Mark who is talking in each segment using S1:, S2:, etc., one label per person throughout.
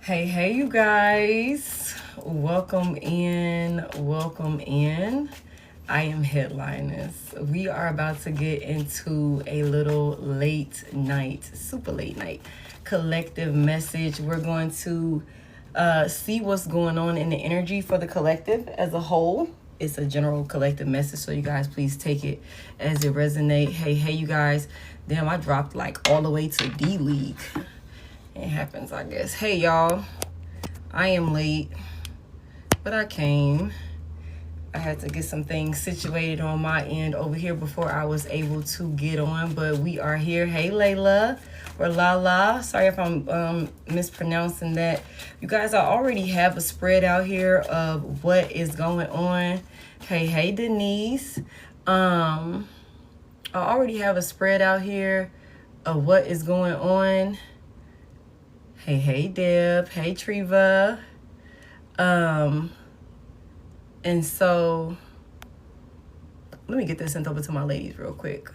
S1: Hey, you guys. Welcome in. Welcome in. I am Head.Lioness. We are about to get into a little late night, super late night collective message. We're going to see what's going on in the energy for the collective as a whole. It's a general collective message, so you guys please take it as it resonates. Hey, you guys. Damn, I dropped like all the way to D League. It happens, I guess. Hey, y'all. I am late, but I came. I had to get some things situated on my end over here before I was able to get on, but we are here. Hey, Layla, or Lala. Sorry if I'm mispronouncing that. You guys, I already have a spread out here of what is going on. Hey, Denise. I already have a spread out here of what is going on. Hey, Deb. Hey, Treva. And so, let me get this sent over to my ladies real quick.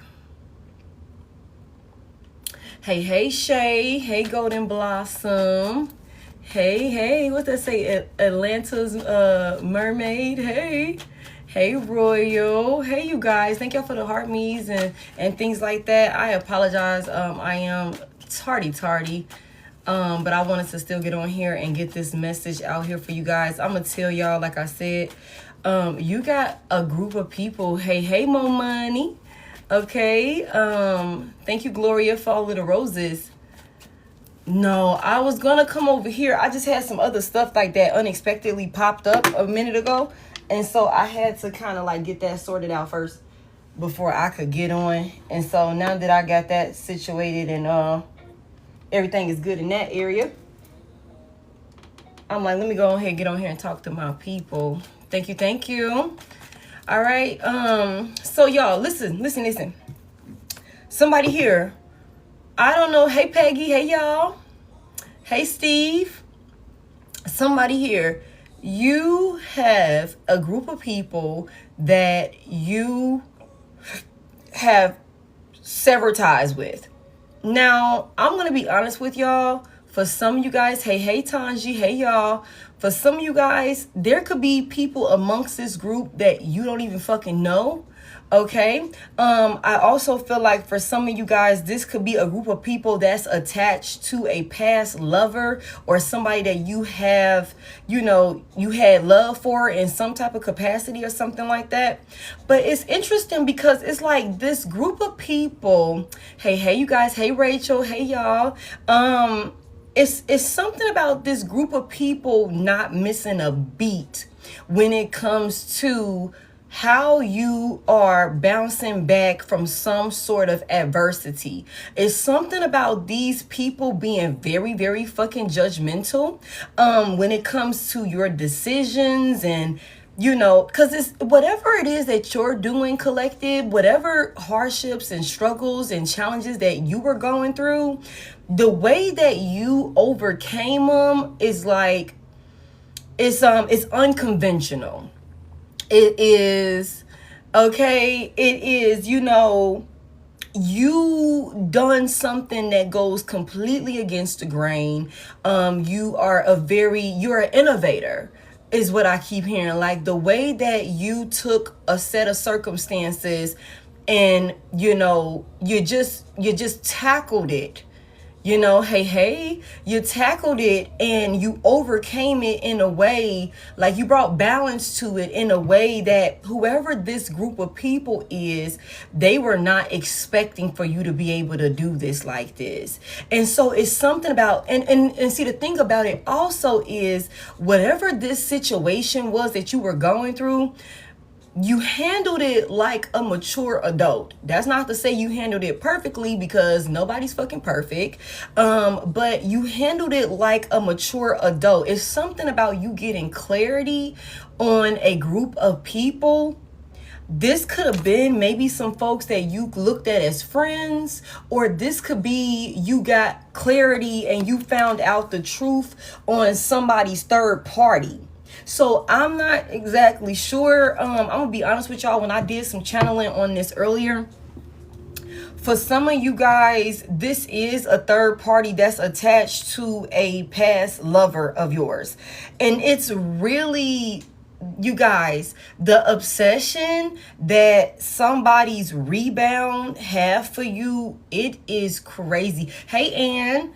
S1: Hey, Shay. Hey, Golden Blossom. Hey, what's that say? Atlanta's mermaid. Hey, Royal. Hey, you guys. Thank y'all for the heart me's and things like that. I apologize. I am tardy. But I wanted to still get on here and get this message out here for you guys. I'm going to tell y'all, like I said, you got a group of people. Hey, Mo Money. Okay. Thank you, Gloria, for all of the roses. No, I was going to come over here. I just had some other stuff like that unexpectedly popped up a minute ago. And so I had to kind of like get that sorted out first before I could get on. And so now that I got that situated and, everything is good in that area, I'm like, let me go ahead and get on here and talk to my people. Thank you. All right. So y'all, listen. Somebody here. I don't know. Hey, Peggy. Hey, y'all. Hey, Steve. Somebody here. You have a group of people that you have severed ties with. Now, I'm going to be honest with y'all. For some of you guys, hey, Tanji, hey, y'all. For some of you guys, there could be people amongst this group that you don't even fucking know. Okay. I also feel like for some of you guys, this could be a group of people that's attached to a past lover or somebody that you have, you had love for in some type of capacity or something like that. But it's interesting because it's like this group of people. Hey, you guys. Hey, Rachel. Hey, y'all. It's something about this group of people not missing a beat when it comes to how you are bouncing back from some sort of adversity. It's something about these people being very, very fucking judgmental when it comes to your decisions and, because it's whatever it is that you're doing, collective, whatever hardships and struggles and challenges that you were going through, the way that you overcame them is like, it's unconventional. It is, okay, it is, you done something that goes completely against the grain. You're an innovator is what I keep hearing. Like the way that you took a set of circumstances and, you just tackled it. Hey, you tackled it and you overcame it in a way, like you brought balance to it in a way that whoever this group of people is, they were not expecting for you to be able to do this like this. And so it's something about, and see, the thing about it also is whatever this situation was that you were going through, you handled it like a mature adult. That's not to say you handled it perfectly because nobody's fucking perfect. But you handled it like a mature adult. It's something about you getting clarity on a group of people. This could have been maybe some folks that you looked at as friends, or this could be you got clarity and you found out the truth on somebody's third party. So I'm not exactly sure. I'm gonna be honest with y'all. When I did some channeling on this earlier, For some of you guys, this is a third party that's attached to a past lover of yours. And it's really, you guys, the obsession that somebody's rebound have for you, it is crazy. Hey, Ann,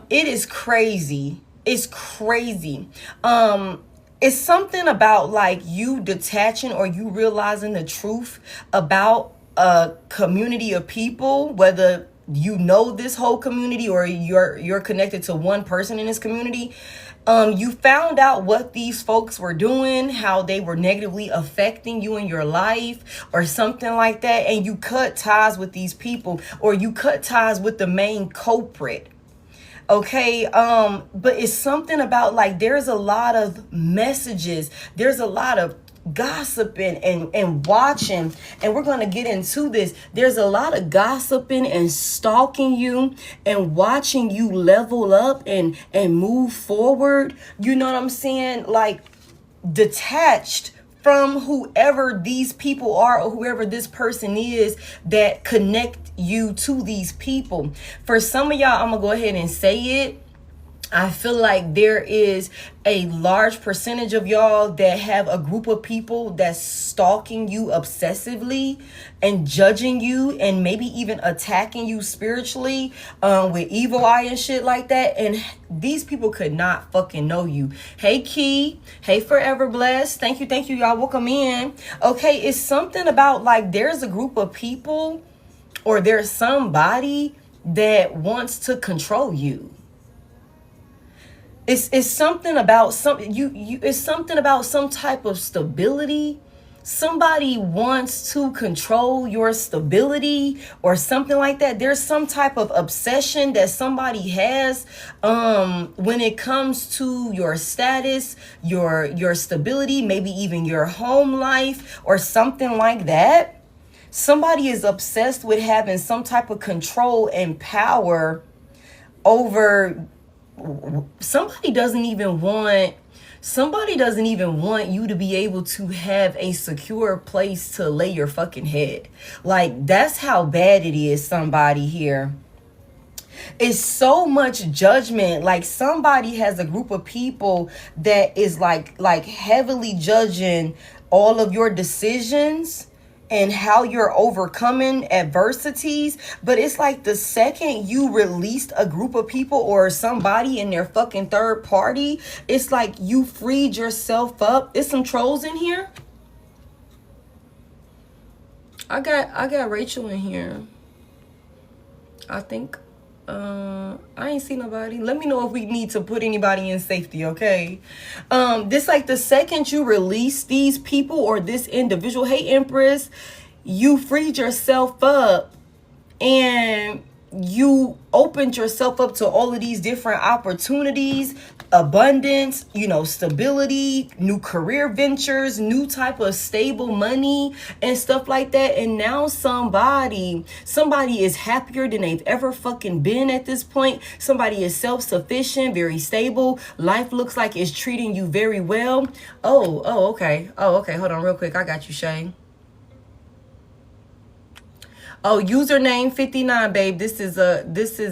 S1: it is crazy. It's crazy. It's something about like you detaching or you realizing the truth about a community of people, whether you know this whole community or you're connected to one person in this community. You found out what these folks were doing, how they were negatively affecting you in your life or something like that, and you cut ties with these people, or you cut ties with the main culprit. Okay, but it's something about like there's a lot of messages, there's a lot of gossiping and watching, and we're going to get into this. There's a lot of gossiping and stalking you and watching you level up and move forward. You know what I'm saying? Like detached from whoever these people are or whoever this person is that connect you to these people. For some of y'all, I'm gonna go ahead and say it. I feel like there is a large percentage of y'all that have a group of people that's stalking you obsessively and judging you and maybe even attacking you spiritually with evil eye and shit like that. And these people could not fucking know you. Hey, Key. Hey, Forever Blessed. Thank you, y'all. Welcome in. Okay, it's something about like there's a group of people or there's somebody that wants to control you. It's something about it's something about some type of stability. Somebody wants to control your stability or something like that. There's some type of obsession that somebody has when it comes to your status, your stability, maybe even your home life or something like that. Somebody is obsessed with having some type of control and power over. Somebody doesn't even want you to be able to have a secure place to lay your fucking head. Like that's how bad it is. Somebody here. It's so much judgment. Like somebody has a group of people that is like heavily judging all of your decisions and how you're overcoming adversities. But it's like the second you released a group of people or somebody in their fucking third party, it's like you freed yourself up. There's some trolls in here. I got Rachel in here. I think I ain't see nobody. Let me know if we need to put anybody in safety, okay? This like the second you release these people or this individual, hey Empress, you freed yourself up and you opened yourself up to all of these different opportunities, abundance, stability, new career ventures, new type of stable money and stuff like that. And now somebody is happier than they've ever fucking been at this point. Somebody is self-sufficient, very stable. Life looks like it's treating you very well. Oh, okay. Hold on real quick. I got you, Shay. Oh, username 59, babe. This is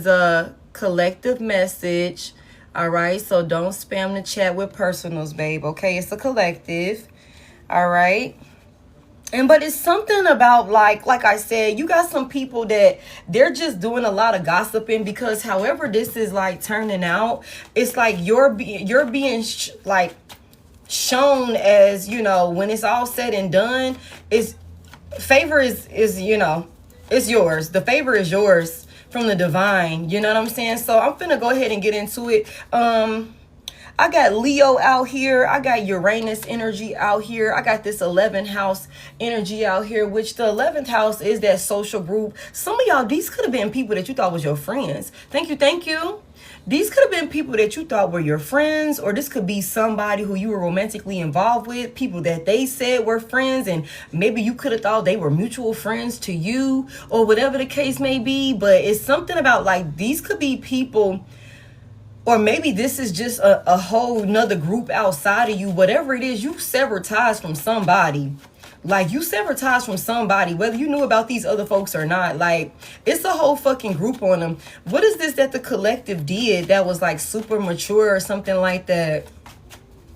S1: a collective message. All right. So don't spam the chat with personals, babe. Okay. It's a collective. All right. But it's something about like I said, you got some people that they're just doing a lot of gossiping because however this is like turning out, it's like you're being like shown as, when it's all said and done, favor is it's yours. The favor is yours from the divine. You know what I'm saying? So I'm finna go ahead and get into it. I got Leo out here. I got Uranus energy out here. I got this 11th house energy out here, which the 11th house is that social group. Some of y'all, these could have been people that you thought was your friends. Thank you. These could have been people that you thought were your friends, or this could be somebody who you were romantically involved with, people that they said were friends, and maybe you could have thought they were mutual friends to you, or whatever the case may be. But it's something about like these could be people, or maybe this is just a whole nother group outside of you. Whatever it is, you severed ties from somebody. Like, you severed ties from somebody, whether you knew about these other folks or not. Like, it's a whole fucking group on them. What is this that the collective did that was like super mature or something like that?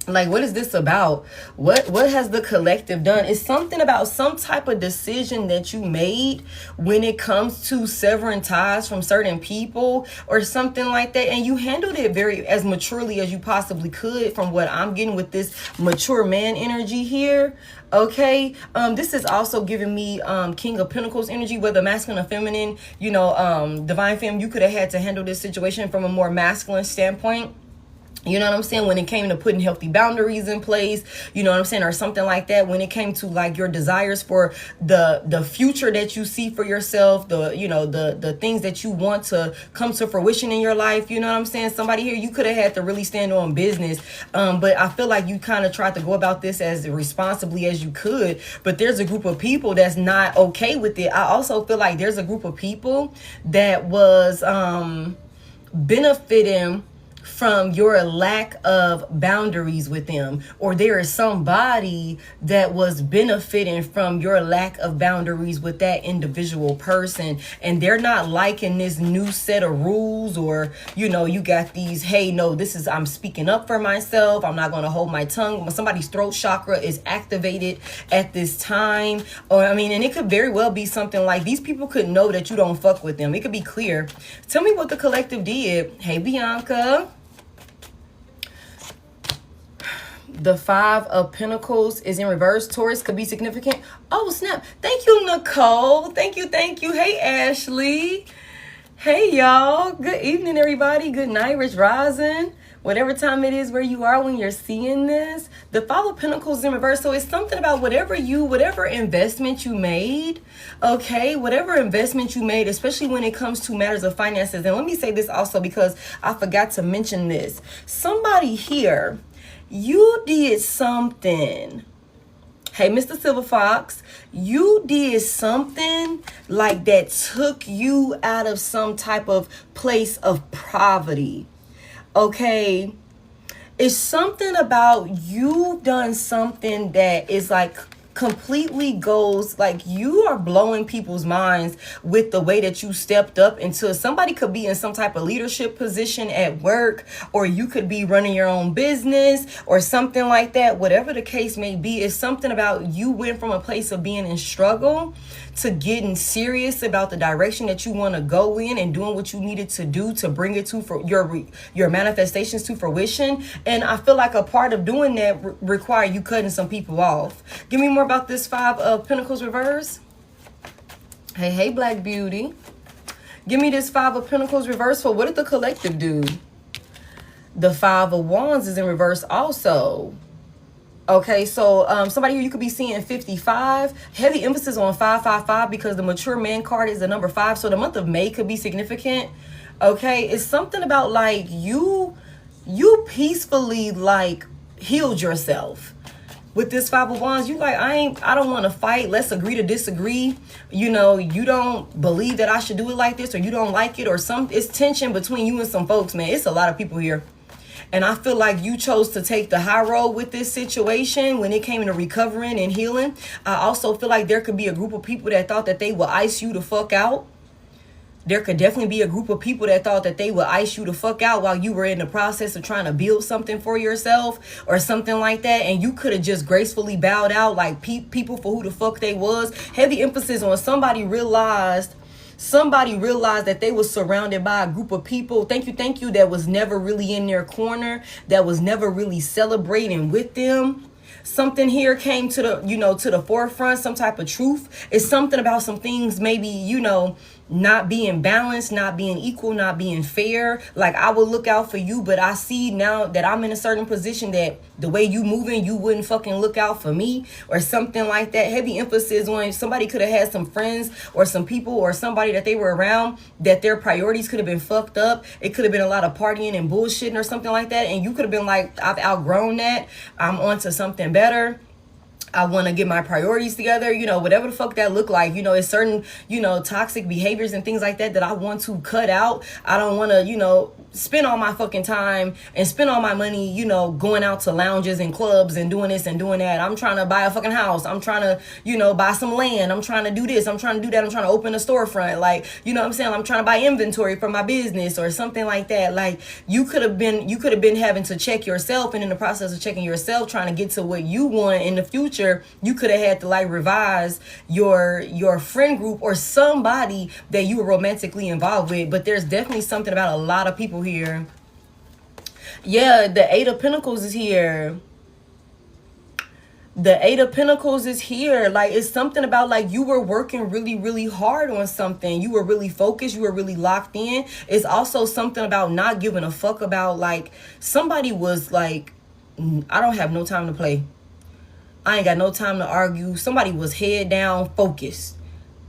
S1: Like, what is this about? What has the collective done? It's something about some type of decision that you made when it comes to severing ties from certain people or something like that. And you handled it very as maturely as you possibly could, from what I'm getting with this mature man energy here. Okay, this is also giving me King of Pentacles energy, whether masculine or feminine, you know, divine femme. You could have had to handle this situation from a more masculine standpoint. You know what I'm saying? When it came to putting healthy boundaries in place, you know what I'm saying? Or something like that. When it came to like your desires for the future that you see for yourself, the things that you want to come to fruition in your life. You know what I'm saying? Somebody here, you could have had to really stand on business. But I feel like you kind of tried to go about this as responsibly as you could. But there's a group of people that's not okay with it. I also feel like there's a group of people that was benefiting from your lack of boundaries with them, or there is somebody that was benefiting from your lack of boundaries with that individual person, and they're not liking this new set of rules, or you know, you got these, hey, no, this is, I'm speaking up for myself, I'm not going to hold my tongue. Somebody's throat chakra is activated at this time, or I mean, and it could very well be something like these people could know that you don't fuck with them. It could be clear. Tell me what the collective did. Hey, Bianca. The Five of Pentacles is in reverse. Taurus could be significant. Oh, snap. Thank you, Nicole. Thank you. Hey, Ashley. Hey, y'all. Good evening, everybody. Good night, Rich Rising. Whatever time it is where you are when you're seeing this. The Five of Pentacles is in reverse. So it's something about whatever investment you made, okay? Whatever investment you made, especially when it comes to matters of finances. And let me say this also because I forgot to mention this. Somebody here, you did something. Hey, Mr. Silver Fox, you did something like that took you out of some type of place of poverty. Okay? It's something about you done something that is like completely goes, like you are blowing people's minds with the way that you stepped up into, somebody could be in some type of leadership position at work, or you could be running your own business or something like that. Whatever the case may be, it's something about you went from a place of being in struggle to getting serious about the direction that you want to go in and doing what you needed to do to bring it to for your manifestations to fruition. And I feel like a part of doing that require you cutting some people off. Give me more about this Five of Pentacles reverse. Hey, Black Beauty. Give me this Five of Pentacles reverse for what did the collective do? The Five of Wands is in reverse also. Okay, so somebody here, you could be seeing 55. Heavy emphasis on 555 because the mature man card is the number 5. So the month of May could be significant. Okay, it's something about like you peacefully like healed yourself. With this Five of Wands, you like, I don't want to fight. Let's agree to disagree. You know, you don't believe that I should do it like this, or you don't like it, or it's tension between you and some folks, man. It's a lot of people here. And I feel like you chose to take the high road with this situation when it came to recovering and healing. I also feel like there could be a group of people that thought that they would ice you the fuck out. There could definitely be a group of people that thought that they would ice you the fuck out while you were in the process of trying to build something for yourself or something like that. And you could have just gracefully bowed out like people for who the fuck they was. Heavy emphasis on somebody realized that they was surrounded by a group of people, thank you, that was never really in their corner, that was never really celebrating with them. Something here came to the forefront, some type of truth. It's something about some things maybe, not being balanced, not being equal, not being fair. Like, I would look out for you, but I see now that I'm in a certain position that the way you moving, you wouldn't fucking look out for me or something like that. Heavy emphasis on somebody could have had some friends or some people or somebody that they were around that their priorities could have been fucked up. It could have been a lot of partying and bullshitting or something like that. And you could have been like, I've outgrown that. I'm onto something better. I want to get my priorities together, whatever the fuck that look like. It's certain, toxic behaviors and things like that I want to cut out. I don't want to, spend all my fucking time and spend all my money, you know, going out to lounges and clubs and doing this and doing that. I'm trying to buy a fucking house. I'm trying to, you know, buy some land. I'm trying to do this. I'm trying to do that. I'm trying to open a storefront. Like, you know what I'm saying? I'm trying to buy inventory for my business or something like that. Like, you could have been having to check yourself, and in the process of checking yourself, trying to get to what you want in the future, you could have had to like revise your friend group or somebody that you were romantically involved with. But there's definitely something about a lot of people here. Yeah, the Eight of Pentacles is here. The Eight of Pentacles is here. Like, it's something about like you were working really, really hard on something. You were really focused. You were really locked in. It's also something about not giving a fuck about like somebody was like, I don't have no time to play. I ain't got no time to argue. Somebody was head down focused.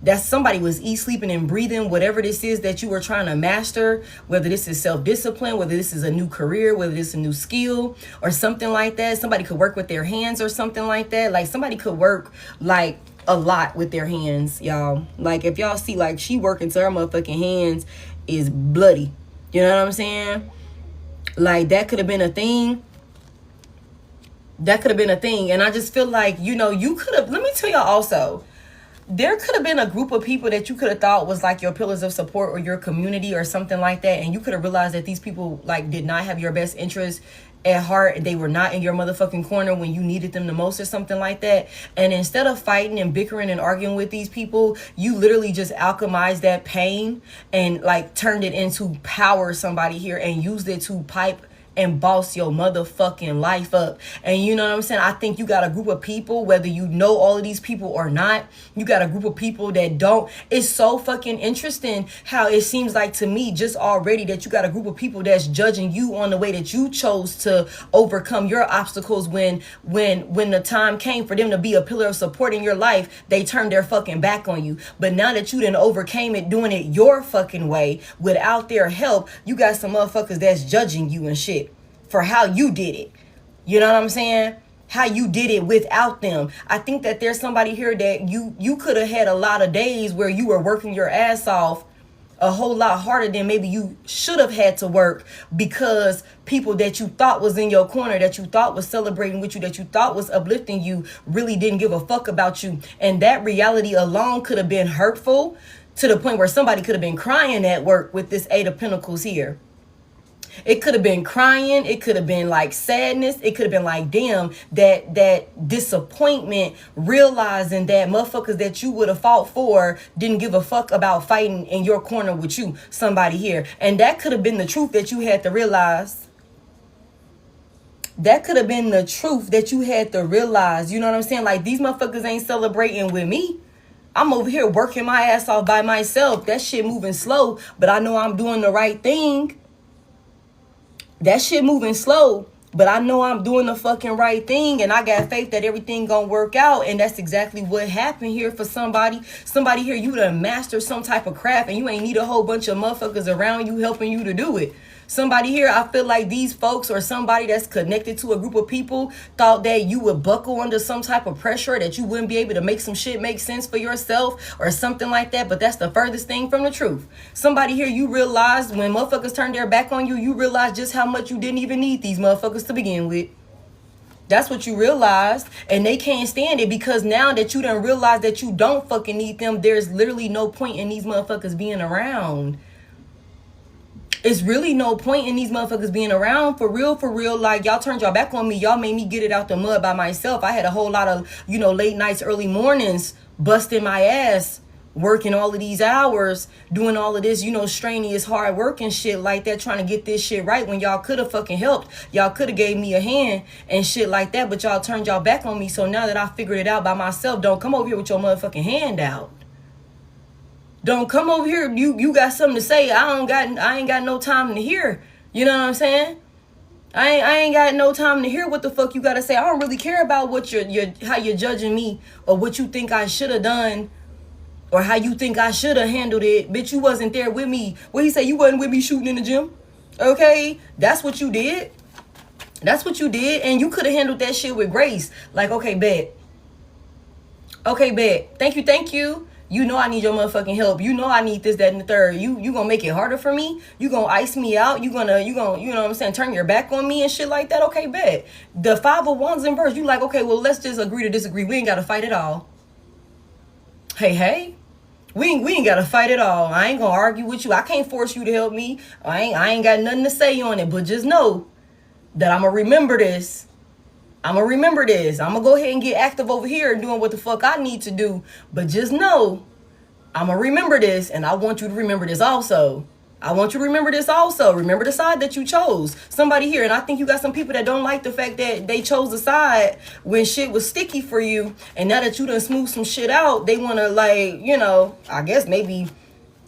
S1: That somebody was sleeping and breathing whatever this is that you were trying to master, whether this is self-discipline, whether this is a new career, whether this is a new skill or something like that. Somebody could work with their hands or something like that. Like, somebody could work like a lot with their hands, y'all. Like, if y'all see, like, she working to her motherfucking hands is bloody. You know what I'm saying? Like, that could have been a thing. That could have been a thing. And I just feel like, you know, you could have, let me tell y'all also, there could have been a group of people that you could have thought was like your pillars of support or your community or something like that. And you could have realized that these people like did not have your best interest at heart. They were not in your motherfucking corner when you needed them the most or something like that. And instead of fighting and bickering and arguing with these people, you literally just alchemized that pain and like turned it into power, somebody here, and used it to pipe and boss your motherfucking life up. And you know what I'm saying? I think you got a group of people, whether you know all of these people or not, you got a group of people that don't. It's so fucking interesting how it seems like to me just already that you got a group of people that's judging you on the way that you chose to overcome your obstacles when the time came for them to be a pillar of support in your life, they turned their fucking back on you. But now that you done overcame it, doing it your fucking way without their help, you got some motherfuckers that's judging you and shit for how you did it. You know what I'm saying? How you did it without them. I think that there's somebody here that you could have had a lot of days where you were working your ass off a whole lot harder than maybe you should have had to work, because people that you thought was in your corner, that you thought was celebrating with you, that you thought was uplifting you, really didn't give a fuck about you. And that reality alone could have been hurtful to the point where somebody could have been crying at work with this Eight of Pentacles here. It could have been crying. It could have been like sadness. It could have been like, damn, that disappointment, realizing that motherfuckers that you would have fought for didn't give a fuck about fighting in your corner with you, somebody here. And that could have been the truth that you had to realize. That could have been the truth that you had to realize. You know what I'm saying? Like, these motherfuckers ain't celebrating with me. I'm over here working my ass off by myself. That shit moving slow, but I know I'm doing the right thing. That shit moving slow, but I know I'm doing the fucking right thing, and I got faith that everything gonna work out. And that's exactly what happened here for somebody. Somebody here, you done mastered some type of craft, and you ain't need a whole bunch of motherfuckers around you helping you to do it. Somebody here, I feel like these folks or somebody that's connected to a group of people thought that you would buckle under some type of pressure, that you wouldn't be able to make some shit make sense for yourself or something like that. But that's the furthest thing from the truth. Somebody here, you realize when motherfuckers turn their back on you, you realize just how much you didn't even need these motherfuckers to begin with. That's what you realized, and they can't stand it, because now that you done realized that you don't fucking need them, there's literally no point in these motherfuckers being around. It's really no point in these motherfuckers being around, for real, for real. Like, y'all turned y'all back on me. Y'all made me get it out the mud by myself. I had a whole lot of, you know, late nights, early mornings, busting my ass, working all of these hours, doing all of this, you know, strenuous hard work and shit like that, trying to get this shit right, when y'all could have fucking helped. Y'all could have gave me a hand and shit like that, but y'all turned y'all back on me. So now that I figured it out by myself, don't come over here with your motherfucking hand out. Don't come over here. You got something to say. I ain't got no time to hear. You know what I'm saying? I ain't got no time to hear what the fuck you got to say. I don't really care about what how you're judging me, or what you think I should have done, or how you think I should have handled it. Bitch, you wasn't there with me. What he say? You wasn't with me shooting in the gym. Okay? That's what you did. That's what you did. And you could have handled that shit with grace. Like, okay, bet. Okay, bet. Thank you. You know I need your motherfucking help. You know I need this, that, and the third. You gonna make it harder for me? You gonna ice me out? You gonna, you know what I'm saying, turn your back on me and shit like that? Okay, bet. The Five of Wands in reverse, you like, okay, well, let's just agree to disagree. We ain't gotta fight at all. Hey. We ain't gotta fight at all. I ain't gonna argue with you. I can't force you to help me. I ain't got nothing to say on it. But just know that I'ma remember this. I'ma remember this. I'ma go ahead and get active over here and doing what the fuck I need to do. But just know, I'ma remember this, and I want you to remember this also. I want you to remember this also. Remember the side that you chose. Somebody here, and I think you got some people that don't like the fact that they chose the side when shit was sticky for you. And now that you done smooth some shit out, they want to, like, you know, I guess maybe,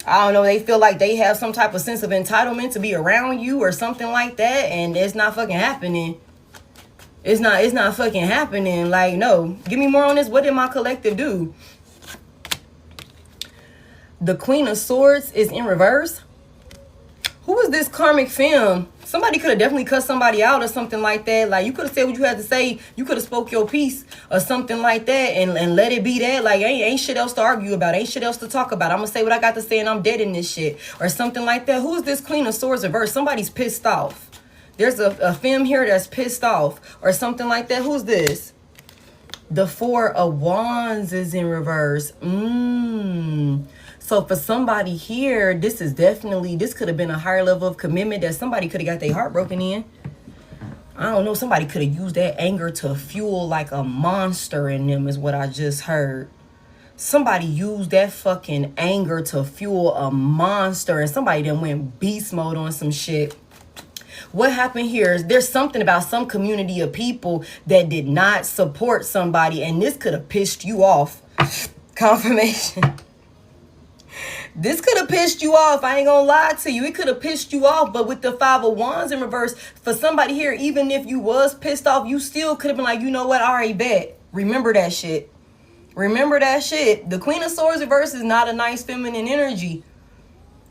S1: I don't know, they feel like they have some type of sense of entitlement to be around you or something like that. And it's not fucking happening. It's not fucking happening. Like, no. Give me more on this. What did my collective do? The Queen of Swords is in reverse. Who is this karmic femme? Somebody could have definitely cut somebody out or something like that. Like, you could have said what you had to say. You could have spoke your piece or something like that and let it be that. Like, ain't shit else to argue about. Ain't shit else to talk about. I'm going to say what I got to say and I'm dead in this shit. Or something like that. Who is this Queen of Swords reverse? Somebody's pissed off. There's a femme here that's pissed off or something like that. Who's this? The Four of Wands is in reverse. So for somebody here, this could have been a higher level of commitment that somebody could have got their heart broken in. I don't know. Somebody could have used that anger to fuel like a monster in them is what I just heard. Somebody used that fucking anger to fuel a monster and somebody then went beast mode on some shit. What happened here is there's something about some community of people that did not support somebody, and this could have pissed you off. Confirmation. This could have pissed you off. I ain't gonna lie to you. It could have pissed you off. But with the Five of Wands in reverse, for somebody here, even if you was pissed off, you still could have been like, you know what? I already bet. Remember that shit. Remember that shit. The Queen of Swords reverse is not a nice feminine energy.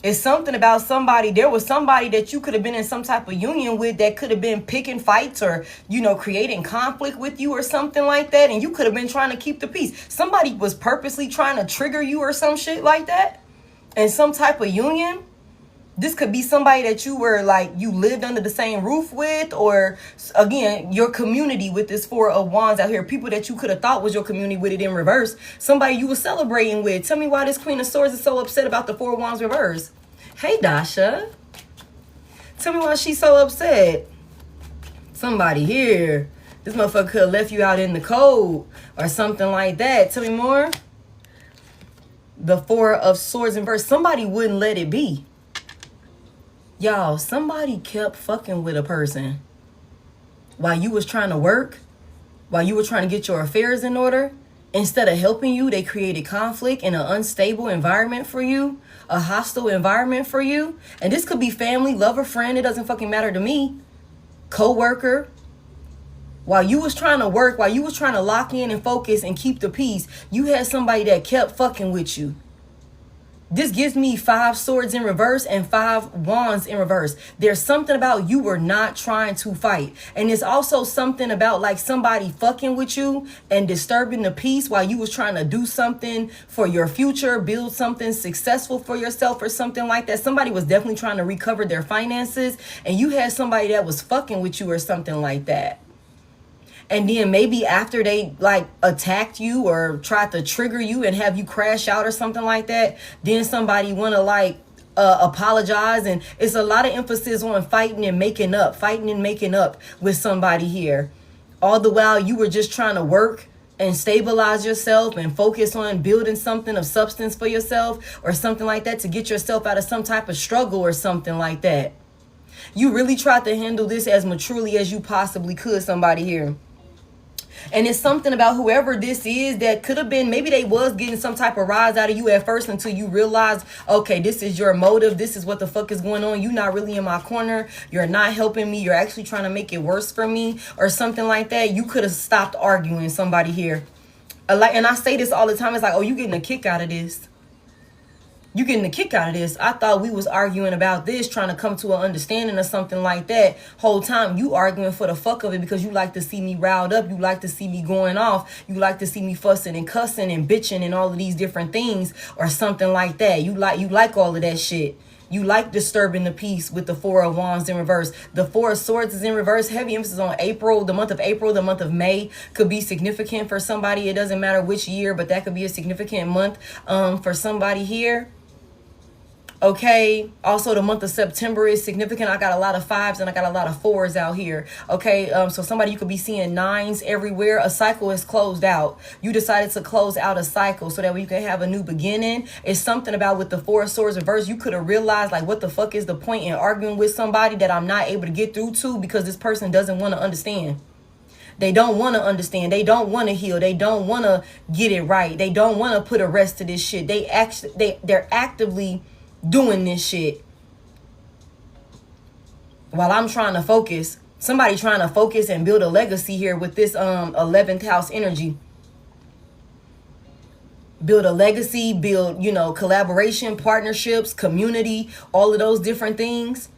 S1: It's something about somebody. There was somebody that you could have been in some type of union with that could have been picking fights or, you know, creating conflict with you or something like that. And you could have been trying to keep the peace. Somebody was purposely trying to trigger you or some shit like that. And some type of union. This could be somebody that you were like, you lived under the same roof with, or again, your community with this Four of Wands out here. People that you could have thought was your community with it in reverse. Somebody you were celebrating with. Tell me why this Queen of Swords is so upset about the Four of Wands reverse. Hey, Dasha. Tell me why she's so upset. Somebody here. This motherfucker could have left you out in the cold or something like that. Tell me more. The Four of Swords in reverse. Somebody wouldn't let it be. Y'all, somebody kept fucking with a person while you was trying to work, while you were trying to get your affairs in order. Instead of helping you, they created conflict in an unstable environment for you, a hostile environment for you. And this could be family, lover, friend. It doesn't fucking matter to me. Co-worker. While you was trying to work, while you was trying to lock in and focus and keep the peace, you had somebody that kept fucking with you. This gives me 5 swords in reverse and 5 wands in reverse. There's something about you were not trying to fight. And it's also something about like somebody fucking with you and disturbing the peace while you was trying to do something for your future, build something successful for yourself or something like that. Somebody was definitely trying to recover their finances and you had somebody that was fucking with you or something like that. And then maybe after they like attacked you or tried to trigger you and have you crash out or something like that, then somebody want to like apologize. And it's a lot of emphasis on fighting and making up with somebody here. All the while you were just trying to work and stabilize yourself and focus on building something of substance for yourself or something like that to get yourself out of some type of struggle or something like that. You really tried to handle this as maturely as you possibly could, somebody here. And it's something about whoever this is that could have been, maybe they was getting some type of rise out of you at first until you realize, okay, this is your motive. This is what the fuck is going on. You're not really in my corner. You're not helping me. You're actually trying to make it worse for me or something like that. You could have stopped arguing, somebody here. And I say this all the time. It's like, oh, you getting a kick out of this. You getting a kick out of this. I thought we was arguing about this, trying to come to an understanding or something like that. Whole time you arguing for the fuck of it because you like to see me riled up. You like to see me going off. You like to see me fussing and cussing and bitching and all of these different things or something like that. You like all of that shit. You like disturbing the peace with the Four of Wands in reverse. The Four of Swords is in reverse. Heavy emphasis on April. The month of April, the month of May could be significant for somebody. It doesn't matter which year, but that could be a significant month for somebody here. Okay, also the month of September is significant. I got a lot of 5s and I got a lot of 4s out here. Okay, so somebody, you could be seeing 9s everywhere. A cycle is closed out. You decided to close out a cycle so that way you can have a new beginning. It's something about with the Four of Swords reverse. You could have realized like what the fuck is the point in arguing with somebody that I'm not able to get through to because this person doesn't want to understand. They don't want to understand. They don't want to heal. They don't want to get it right. They don't want to put a rest to this shit. They're actively doing this shit while I'm trying to focus. Somebody trying to focus and build a legacy here with this 11th house energy. Build a legacy, build, collaboration, partnerships, community, all of those different things.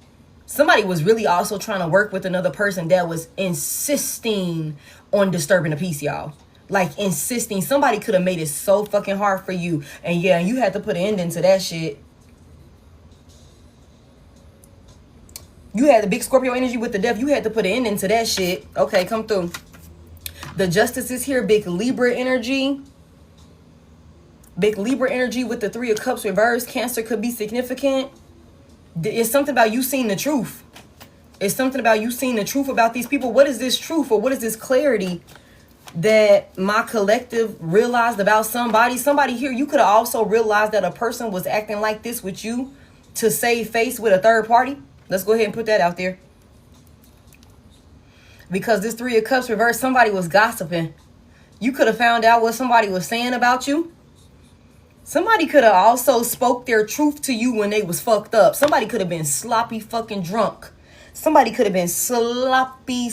S1: Somebody was really also trying to work with another person that was insisting on disturbing the peace, y'all. Like insisting. Somebody could have made it so fucking hard for you. And yeah, you had to put an ending to that shit. You had the big Scorpio energy with the Death. You had to put an ending to that shit. Okay, come through. The Justice is here. Big Libra energy. Big Libra energy with the Three of Cups reversed. Cancer could be significant. It's something about you seeing the truth. It's something about you seeing the truth about these people. What is this truth or what is this clarity that my collective realized about somebody? Somebody here, you could have also realized that a person was acting like this with you to save face with a third party. Let's go ahead and put that out there. Because this Three of Cups reversed, somebody was gossiping. You could have found out what somebody was saying about you. Somebody could have also spoke their truth to you when they was fucked up. Somebody could have been sloppy fucking drunk. Somebody could have been sloppy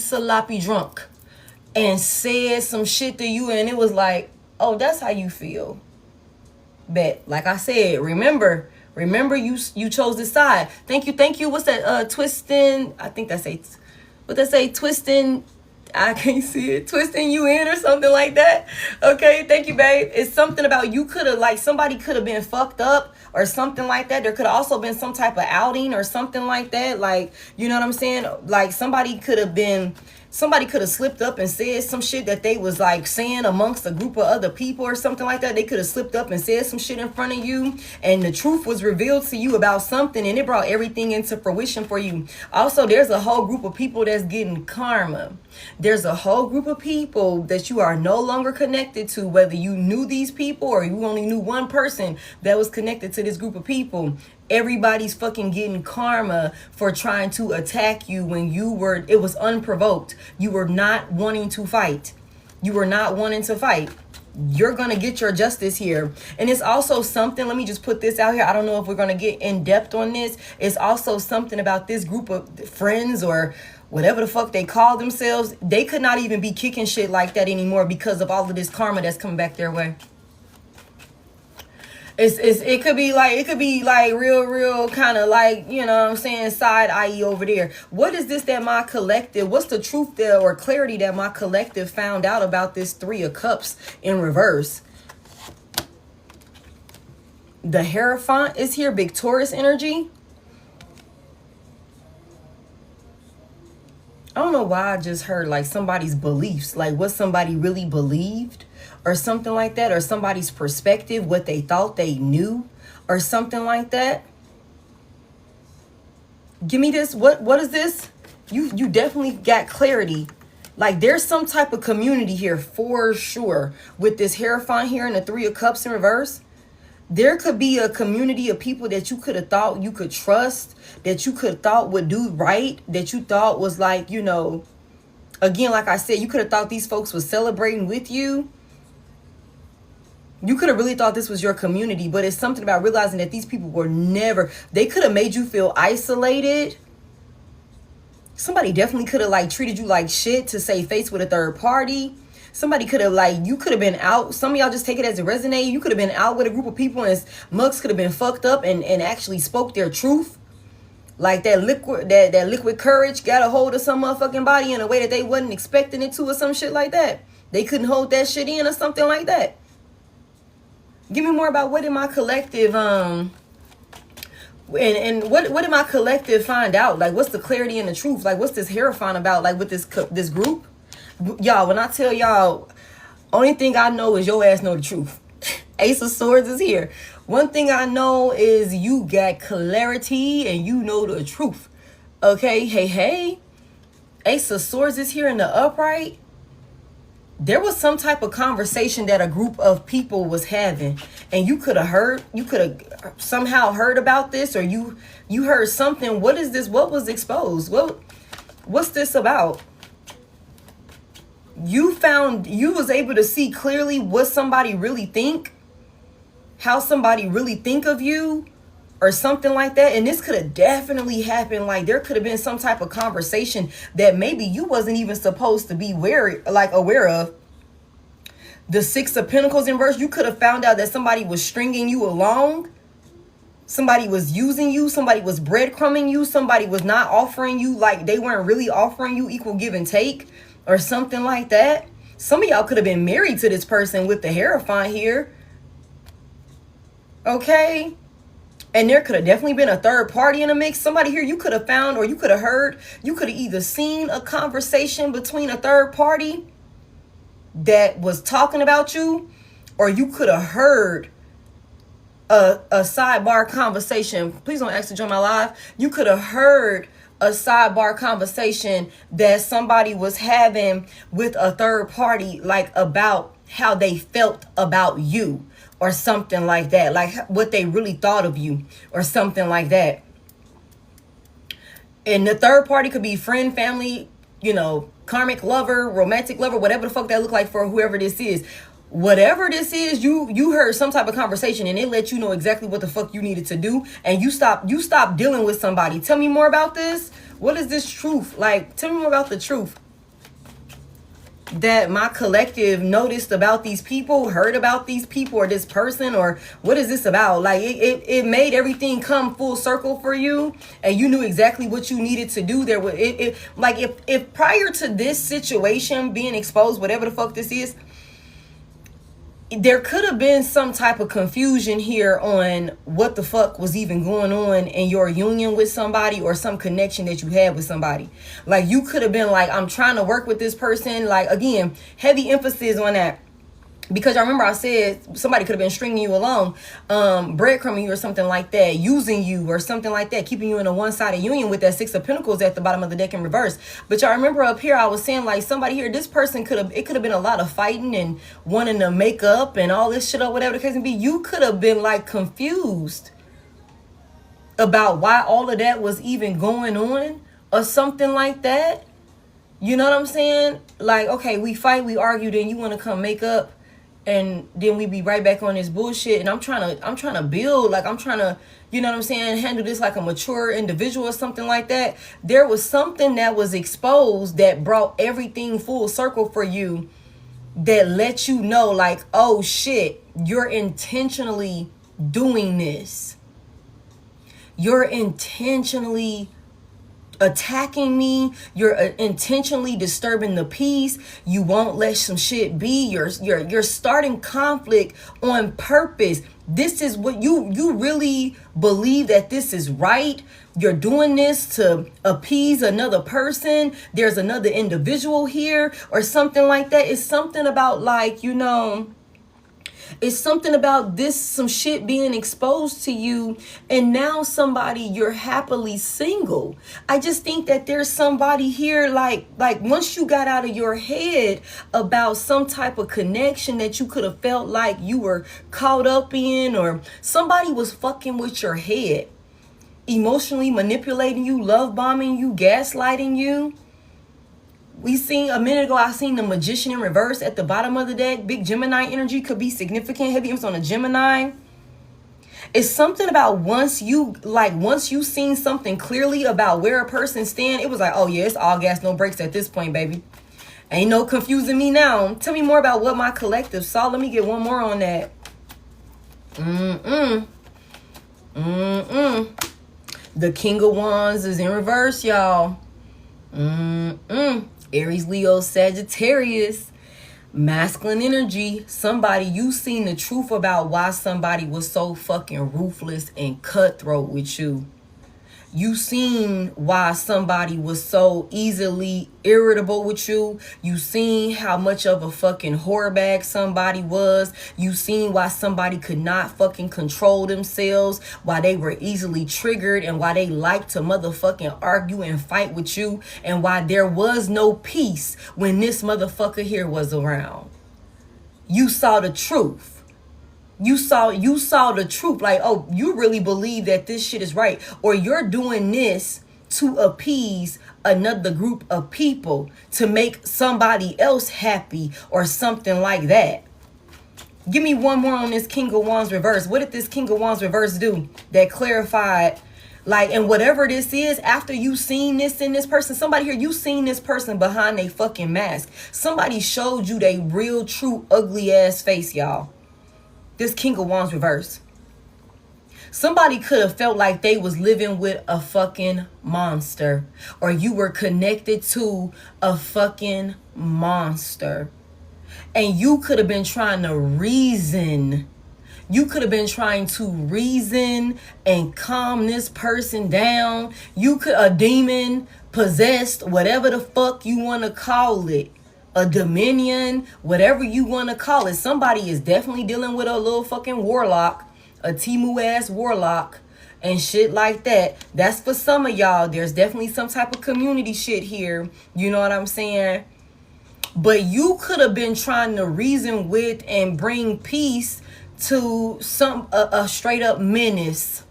S1: drunk and said some shit to you and it was like, oh, that's how you feel. But like I said, remember you chose this side. Thank you. What's that? Twisting. I think that's what they say, twisting. I can't see it. Twisting you in or something like that. Okay, thank you, babe. It's something about you could have, like, somebody could have been fucked up or something like that. There could have also been some type of outing or something like that. Like, you know what I'm saying? Like, somebody could have slipped up and said some shit that they was like saying amongst a group of other people or something like that. They could have slipped up and said some shit in front of you and the truth was revealed to you about something and it brought everything into fruition for you. Also, there's a whole group of people that's getting karma. There's a whole group of people that you are no longer connected to, whether you knew these people or you only knew one person that was connected to this group of people. Everybody's fucking getting karma for trying to attack you when it was unprovoked. You were not wanting to fight. You're going to get your justice here. And it's also something, let me just put this out here. I don't know if we're going to get in depth on this. It's also something about this group of friends or whatever the fuck they call themselves. They could not even be kicking shit like that anymore because of all of this karma that's coming back their way. It could be like real kind of like, you know what I'm saying, side eye over there. What is this that my collective, what's the truth there or clarity that my collective found out about this Three of Cups in reverse? The Hierophant is here, big Taurus energy. I don't know why I just heard like somebody's beliefs, like what somebody really believed or something like that, or somebody's perspective, what they thought they knew or something like that. Give me this. What is this? You definitely got clarity. Like there's some type of community here for sure with this Hierophant here and the Three of Cups in reverse. There could be a community of people that you could have thought you could trust, that you could have thought would do right, that you thought was like, you know, again, like I said, you could have thought these folks was celebrating with you. You could have really thought this was your community, but it's something about realizing that these people were they could have made you feel isolated. Somebody definitely could have like treated you like shit to save face with a third party. Somebody could have, like, you could have been out. Some of y'all just take it as it resonates. You could have been out with a group of people and mugs could have been fucked up and actually spoke their truth. Like that liquid courage got a hold of some motherfucking body in a way that they wasn't expecting it to, or some shit like that. They couldn't hold that shit in or something like that. Give me more about what did my collective and what did my collective find out? Like, what's the clarity and the truth? Like, what's this Hierophant about? Like, with this group, y'all. When I tell y'all, only thing I know is your ass know the truth. Ace of Swords is here. One thing I know is you got clarity and you know the truth. Okay, hey. Ace of Swords is here in the upright. There was some type of conversation that a group of people was having, and you could have somehow heard about this, or you heard something. What is this? What was exposed? What's this about? You was able to see clearly what somebody really think, how somebody really think of you, or something like that. And this could have definitely happened. Like, there could have been some type of conversation that maybe you wasn't even supposed to be aware of. The Six of Pentacles in reverse, you could have found out that somebody was stringing you along. Somebody was using you. Somebody was breadcrumbing you. Somebody was not offering you, like, they weren't really offering you equal give and take, or something like that. Some of y'all could have been married to this person with the Hierophant here. Okay? And there could have definitely been a third party in the mix. Somebody here you could have found, or you could have heard, you could have either seen a conversation between a third party that was talking about you, or you could have heard a sidebar conversation. Please don't actually join my live. You could have heard a sidebar conversation that somebody was having with a third party, like about how they felt about you, or something like that, like what they really thought of you, or something like that. And the third party could be friend, family, karmic lover, romantic lover, whatever the fuck that look like for whoever this is. Whatever this is, you heard some type of conversation and it let you know exactly what the fuck you needed to do, and you stop dealing with somebody. Tell me more about this. What is this truth? Like, tell me more about the truth that my collective noticed about these people, heard about these people, or this person, or what is this about? Like, it made everything come full circle for you, and you knew exactly what you needed to do. There was like if prior to this situation being exposed, whatever the fuck this is, there could have been some type of confusion here on what the fuck was even going on in your union with somebody, or some connection that you had with somebody. Like, you could have been like, I'm trying to work with this person. Like, again, heavy emphasis on that. Because I remember I said somebody could have been stringing you along, breadcrumbing you or something like that, using you or something like that, keeping you in a one-sided union with that Six of Pentacles at the bottom of the deck in reverse. But y'all remember up here I was saying, like, somebody here, this person could have been a lot of fighting and wanting to make up and all this shit or whatever the case may be. You could have been like confused about why all of that was even going on, or something like that. You know what I'm saying? Like, okay, we fight, we argue, then you want to come make up, and then we be right back on this bullshit. And I'm trying to build, like, I'm trying to, you know what I'm saying, handle this like a mature individual or something like that. There was something that was exposed that brought everything full circle for you, that let you know, like, oh shit, you're intentionally doing this. You're intentionally attacking me. You're intentionally disturbing the peace. You won't let some shit be. You're starting conflict on purpose. This is what you really believe, that this is right. You're doing this to appease another person. There's another individual here, or something like that. It's something about, like, it's something about this, some shit being exposed to you, and now you're happily single. I just think that there's somebody here, like once you got out of your head about some type of connection that you could have felt like you were caught up in, or somebody was fucking with your head, emotionally manipulating you, love bombing you, gaslighting you. We seen a minute ago, I seen the Magician in reverse at the bottom of the deck. Big Gemini energy could be significant. Heavy emphasis on a Gemini. It's something about once you seen something clearly about where a person stand, it was like, oh yeah, it's all gas, no brakes at this point, baby. Ain't no confusing me now. Tell me more about what my collective saw. Let me get one more on that. The King of Wands is in reverse, y'all. Aries, Leo, Sagittarius. Masculine energy. Somebody, you seen the truth about why somebody was so fucking ruthless and cutthroat with you. You seen why somebody was so easily irritable with you. You seen how much of a fucking whore bag somebody was. You seen why somebody could not fucking control themselves, why they were easily triggered, and why they liked to motherfucking argue and fight with you, and why there was no peace when this motherfucker here was around. You saw the truth. You saw the truth. Like, oh, you really believe that this shit is right, or you're doing this to appease another group of people, to make somebody else happy or something like that. Give me one more on this King of Wands reverse. What did this King of Wands reverse do that clarified? Like, and whatever this is, after you seen this in this person, somebody here, you seen this person behind a fucking mask. Somebody showed you they real, true, ugly ass face, y'all. This King of Wands reverse. Somebody could have felt like they was living with a fucking monster, or you were connected to a fucking monster. And you could have been trying to reason. You could have been trying to reason and calm this person down. You could, a demon, possessed, whatever the fuck you want to call it. A dominion, whatever you want to call it. Somebody is definitely dealing with a little fucking warlock, a Timu ass warlock and shit like that. That's for some of y'all. There's definitely some type of community shit here. You know what I'm saying? But you could have been trying to reason with and bring peace to a straight up menace.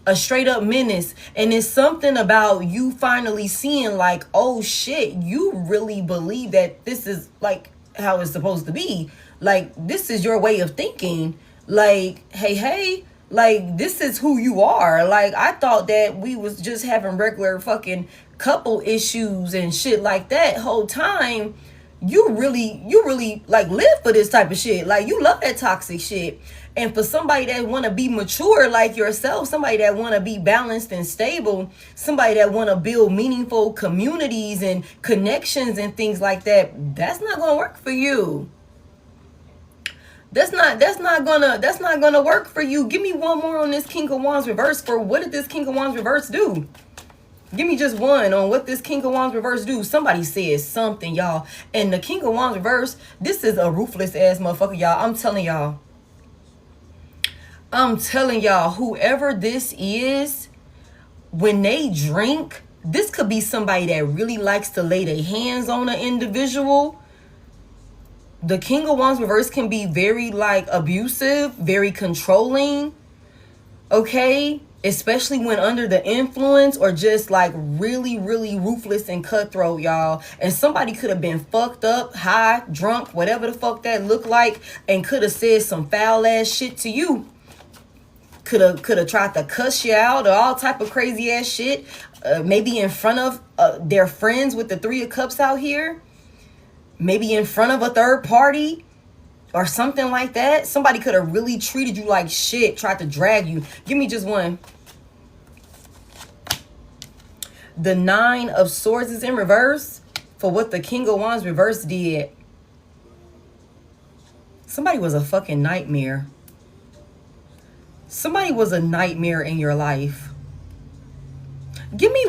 S1: A straight up menace. And it's something about you finally seeing like, oh shit, you really believe that this is like how it's supposed to be. Like, this is your way of thinking. Like, hey, like, this is who you are. Like, I thought that we was just having regular fucking couple issues and shit like that whole time. You really like live for this type of shit. Like, you love that toxic shit. And for somebody that want to be mature like yourself, somebody that want to be balanced and stable, somebody that want to build meaningful communities and connections and things like that, that's not going to work for you. That's not gonna work for you. Give me one more on this King of Wands reverse. For what did this King of Wands reverse do? Give me just one on what this King of Wands reverse do. Somebody said something, y'all. And the King of Wands reverse, this is a ruthless ass motherfucker, y'all. I'm telling y'all, whoever this is, when they drink, this could be somebody that really likes to lay their hands on an individual. The King of Wands reverse can be very like abusive, very controlling. Okay? Especially when under the influence, or just like really, really ruthless and cutthroat, y'all. And somebody could have been fucked up, high, drunk, whatever the fuck that looked like, and could have said some foul ass shit to you. Could have tried to cuss you out or all type of crazy ass shit. Maybe in front of their friends with the Three of Cups out here. Maybe in front of a third party or something like that. Somebody could have really treated you like shit, tried to drag you. Give me just one. The Nine of Swords is in reverse for what the King of Wands reverse did. Somebody was a fucking nightmare. Somebody was a nightmare in your life. Give me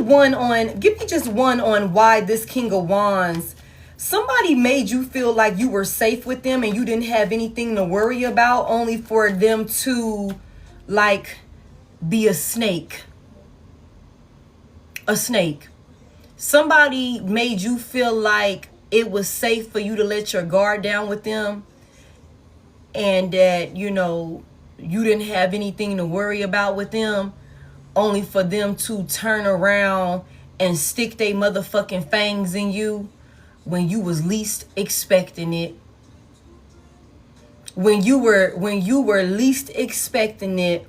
S1: just one on why this King of Wands, somebody made you feel like you were safe with them and you didn't have anything to worry about, only for them to like be a snake. A snake. Somebody made you feel like it was safe for you to let your guard down with them, and that, you know, you didn't have anything to worry about with them, only for them to turn around and stick their motherfucking fangs in you when you was least expecting it. When you were least expecting it,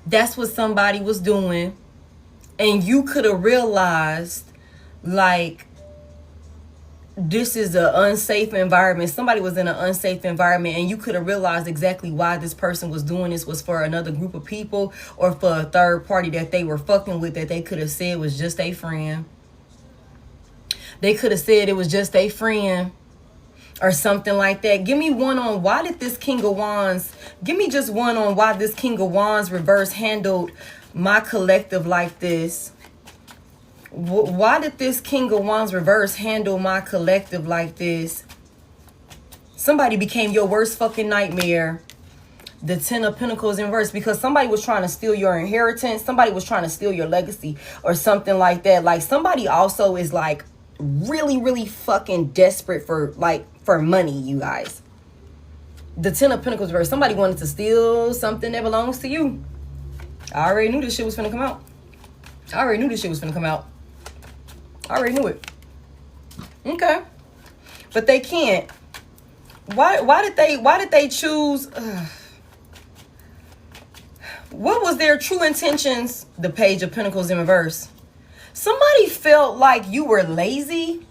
S1: that's what somebody was doing. And you could have realized, like, this is an unsafe environment. Somebody was in an unsafe environment, and you could have realized exactly why this person was doing this was for another group of people or for a third party that they were fucking with, that they could have said was just a friend. They could have said it was just a friend or something like that. Give me one on why did this King of Wands, give me just one on why this King of Wands reverse handled my collective like this. Why did this King of Wands reverse handle my collective like this? Somebody became your worst fucking nightmare. The Ten of Pentacles in reverse, because somebody was trying to steal your inheritance. Somebody was trying to steal your legacy or something like that. Like somebody also is like really, really fucking desperate for money, you guys. The Ten of Pentacles reverse. Somebody wanted to steal something that belongs to you. I already knew this shit was finna come out. I already knew this shit was finna come out. I already knew it. Okay. But they can't. Why did they choose? What was their true intentions? The Page of Pentacles in reverse. Somebody felt like you were lazy.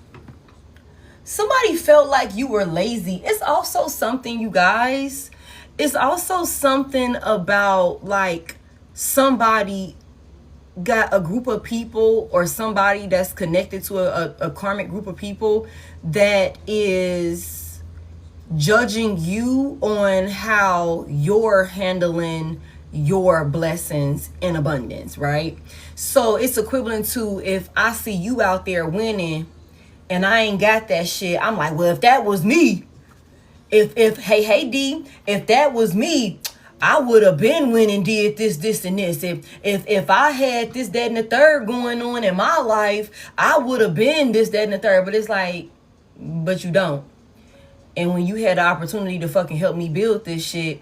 S1: Somebody felt like you were lazy. It's also something, you guys. It's also something about like somebody got a group of people or somebody that's connected to a karmic group of people that is judging you on how you're handling your blessings in abundance, right? So it's equivalent to if I see you out there winning and I ain't got that shit, I'm like, well, if that was me, if hey D, if that was me, I would have been winning, did this, and this. If I had this, that, and the third going on in my life, I would have been this, that, and the third. But it's like, but you don't. And when you had the opportunity to fucking help me build this shit,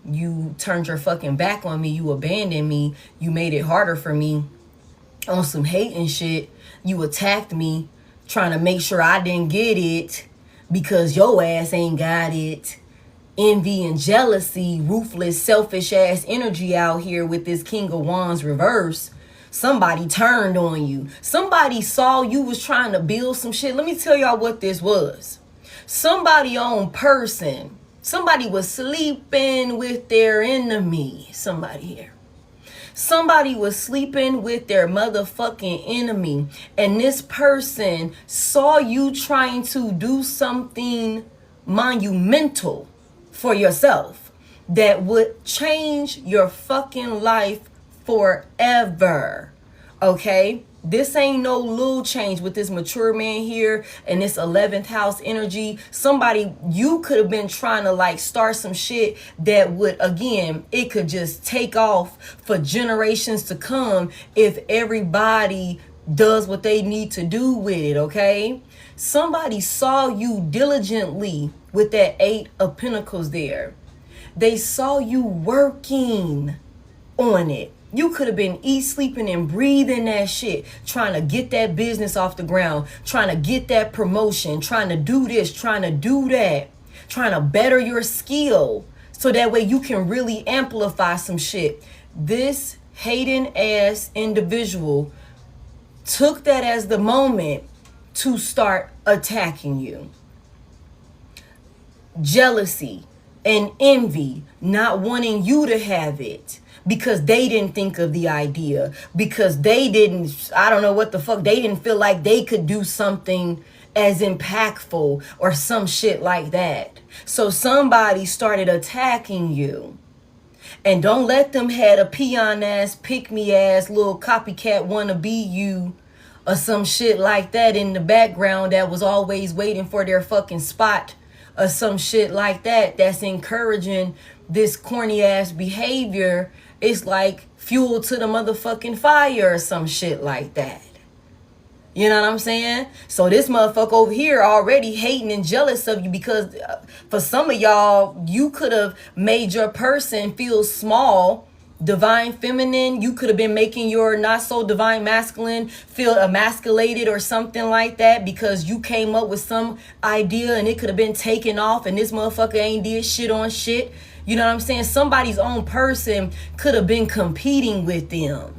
S1: you turned your fucking back on me. You abandoned me. You made it harder for me on some hate and shit. You attacked me, trying to make sure I didn't get it because your ass ain't got it. Envy and jealousy, ruthless, selfish ass energy out here with this King of Wands reverse. Somebody turned on you. Somebody saw you was trying to build some shit. Let me tell y'all what this was. Somebody on person. Somebody was sleeping with their enemy. Somebody here. Somebody was sleeping with their motherfucking enemy. And this person saw you trying to do something monumental for yourself that would change your fucking life forever. Okay? This ain't no little change with this mature man here and this 11th house energy. Somebody, you could have been trying to like start some shit that would, again, it could just take off for generations to come if everybody does what they need to do with it, okay? Somebody saw you diligently with that 8 of Pentacles there. They saw you working on it. You could have been sleeping and breathing that shit, trying to get that business off the ground, trying to get that promotion, trying to do this, trying to do that, trying to better your skill so that way you can really amplify some shit. This hating ass individual took that as the moment to start attacking you. Jealousy and envy, not wanting you to have it because they didn't think of the idea, because they didn't, I don't know what the fuck, they didn't feel like they could do something as impactful or some shit like that. So somebody started attacking you. And don't let them have a peon ass, pick me ass, little copycat wanna be you or some shit like that in the background that was always waiting for their fucking spot or some shit like that that's encouraging this corny ass behavior. It's like fuel to the motherfucking fire or some shit like that. You know what I'm saying? So this motherfucker over here already hating and jealous of you because for some of y'all, you could have made your person feel small. Divine feminine, you could have been making your not so divine masculine feel emasculated or something like that because you came up with some idea and it could have been taken off and this motherfucker ain't did shit on shit. You know what I'm saying? Somebody's own person could have been competing with them.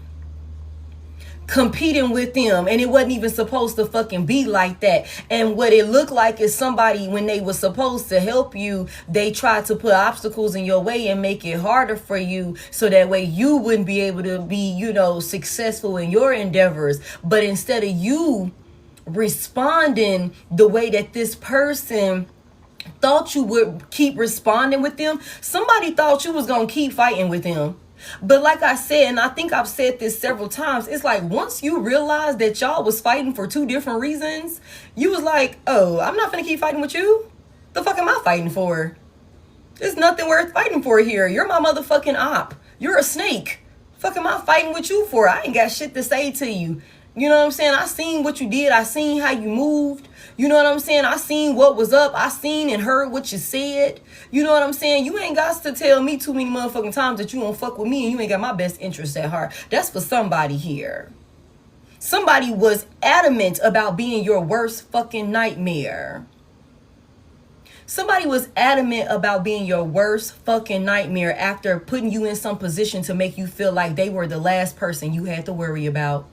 S1: competing with them, and it wasn't even supposed to fucking be like that. And what it looked like is somebody, when they were supposed to help you, they tried to put obstacles in your way and make it harder for you, so that way you wouldn't be able to be, you know, successful in your endeavors. But instead of you responding the way that this person thought you would keep responding with them, somebody thought you was gonna keep fighting with them. But like I said, and I think I've said this several times, it's like once you realize that y'all was fighting for two different reasons, you was like, oh, I'm not gonna keep fighting with you. The fuck am I fighting for? There's nothing worth fighting for here. You're my motherfucking op. You're a snake. Fuck am I fighting with you for? I ain't got shit to say to you. You know what I'm saying? I seen what you did. I seen how you moved. You know what I'm saying? I seen what was up. I seen and heard what you said. You know what I'm saying? You ain't got to tell me too many motherfucking times that you won't fuck with me and you ain't got my best interest at heart. That's for somebody here. Somebody was adamant about being your worst fucking nightmare. Somebody was adamant about being your worst fucking nightmare after putting you in some position to make you feel like they were the last person you had to worry about.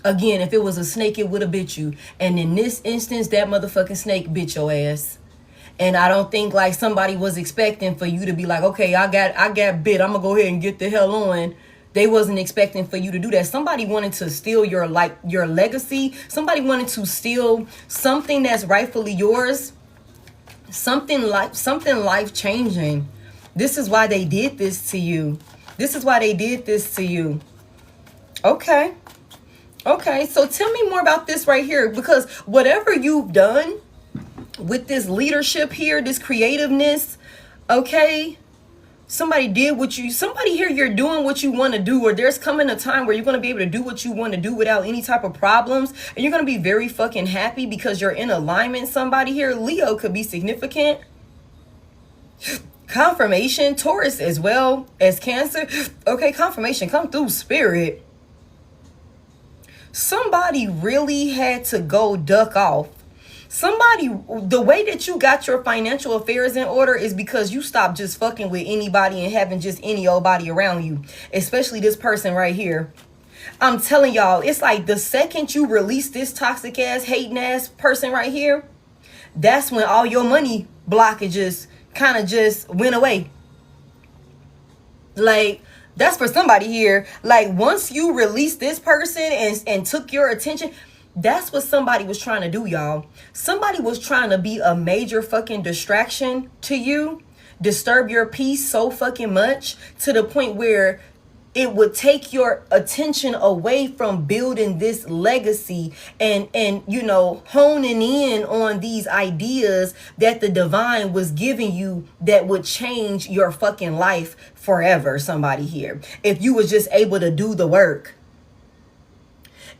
S1: Again, if it was a snake, it would have bit you. And in this instance, that motherfucking snake bit your ass. And I don't think like somebody was expecting for you to be like, okay, I got bit. I'm gonna go ahead and get the hell on. They wasn't expecting for you to do that. Somebody wanted to steal your legacy. Somebody wanted to steal something that's rightfully yours. Something life changing. This is why they did this to you. This is why they did this to you. Okay. Okay, so tell me more about this right here, because whatever you've done with this leadership here, this creativeness, okay, somebody here, you're doing what you want to do, or there's coming a time where you're going to be able to do what you want to do without any type of problems, and you're going to be very fucking happy because you're in alignment. Somebody here, Leo could be significant. Confirmation, Taurus as well as Cancer. Okay, confirmation, come through, Spirit. Somebody really had to go duck off. The way that you got your financial affairs in order is because you stopped just fucking with anybody and having just any old body around you, especially this person right here. I'm telling y'all, it's like the second you release this toxic ass, hating ass person right here, that's when all your money blockages kind of just went away. Like, that's for somebody here. Like, once you release this person and took your attention, that's what somebody was trying to do, y'all. Somebody was trying to be a major fucking distraction to you, disturb your peace so fucking much to the point where it would take your attention away from building this legacy and you know, honing in on these ideas that the divine was giving you that would change your fucking life forever. Somebody here, if you was just able to do the work.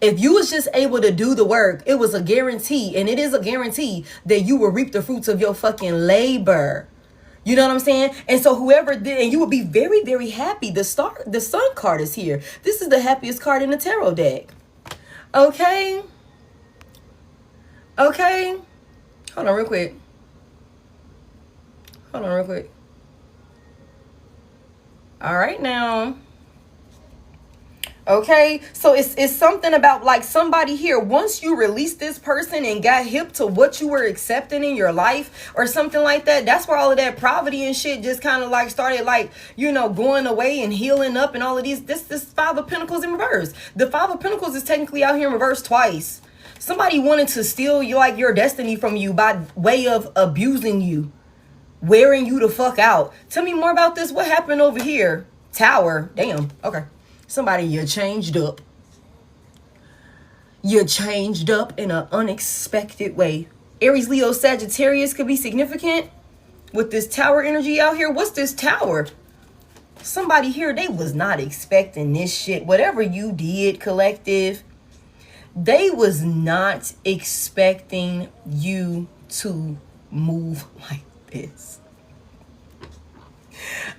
S1: If you was just able to do the work, it was a guarantee, and it is a guarantee that you will reap the fruits of your fucking labor. You know what I'm saying? And so whoever did, and you would be very, very happy. The sun card is here. This is the happiest card in the tarot deck. Okay. Okay. Hold on real quick. All right now. Okay, so it's something about like somebody here, once you release this person and got hip to what you were accepting in your life or something like that, that's where all of that poverty and shit just kind of like started like, you know, going away and healing up and all of these. This Five of Pentacles in reverse. The Five of Pentacles is technically out here in reverse twice. Somebody wanted to steal your destiny from you by way of abusing you, wearing you the fuck out. Tell me more about this. What happened over here? Tower. Damn. Okay. Somebody, you changed up. You changed up in an unexpected way. Aries, Leo, Sagittarius could be significant with this tower energy out here. What's this tower? Somebody here, they was not expecting this shit. Whatever you did, collective, they was not expecting you to move like this.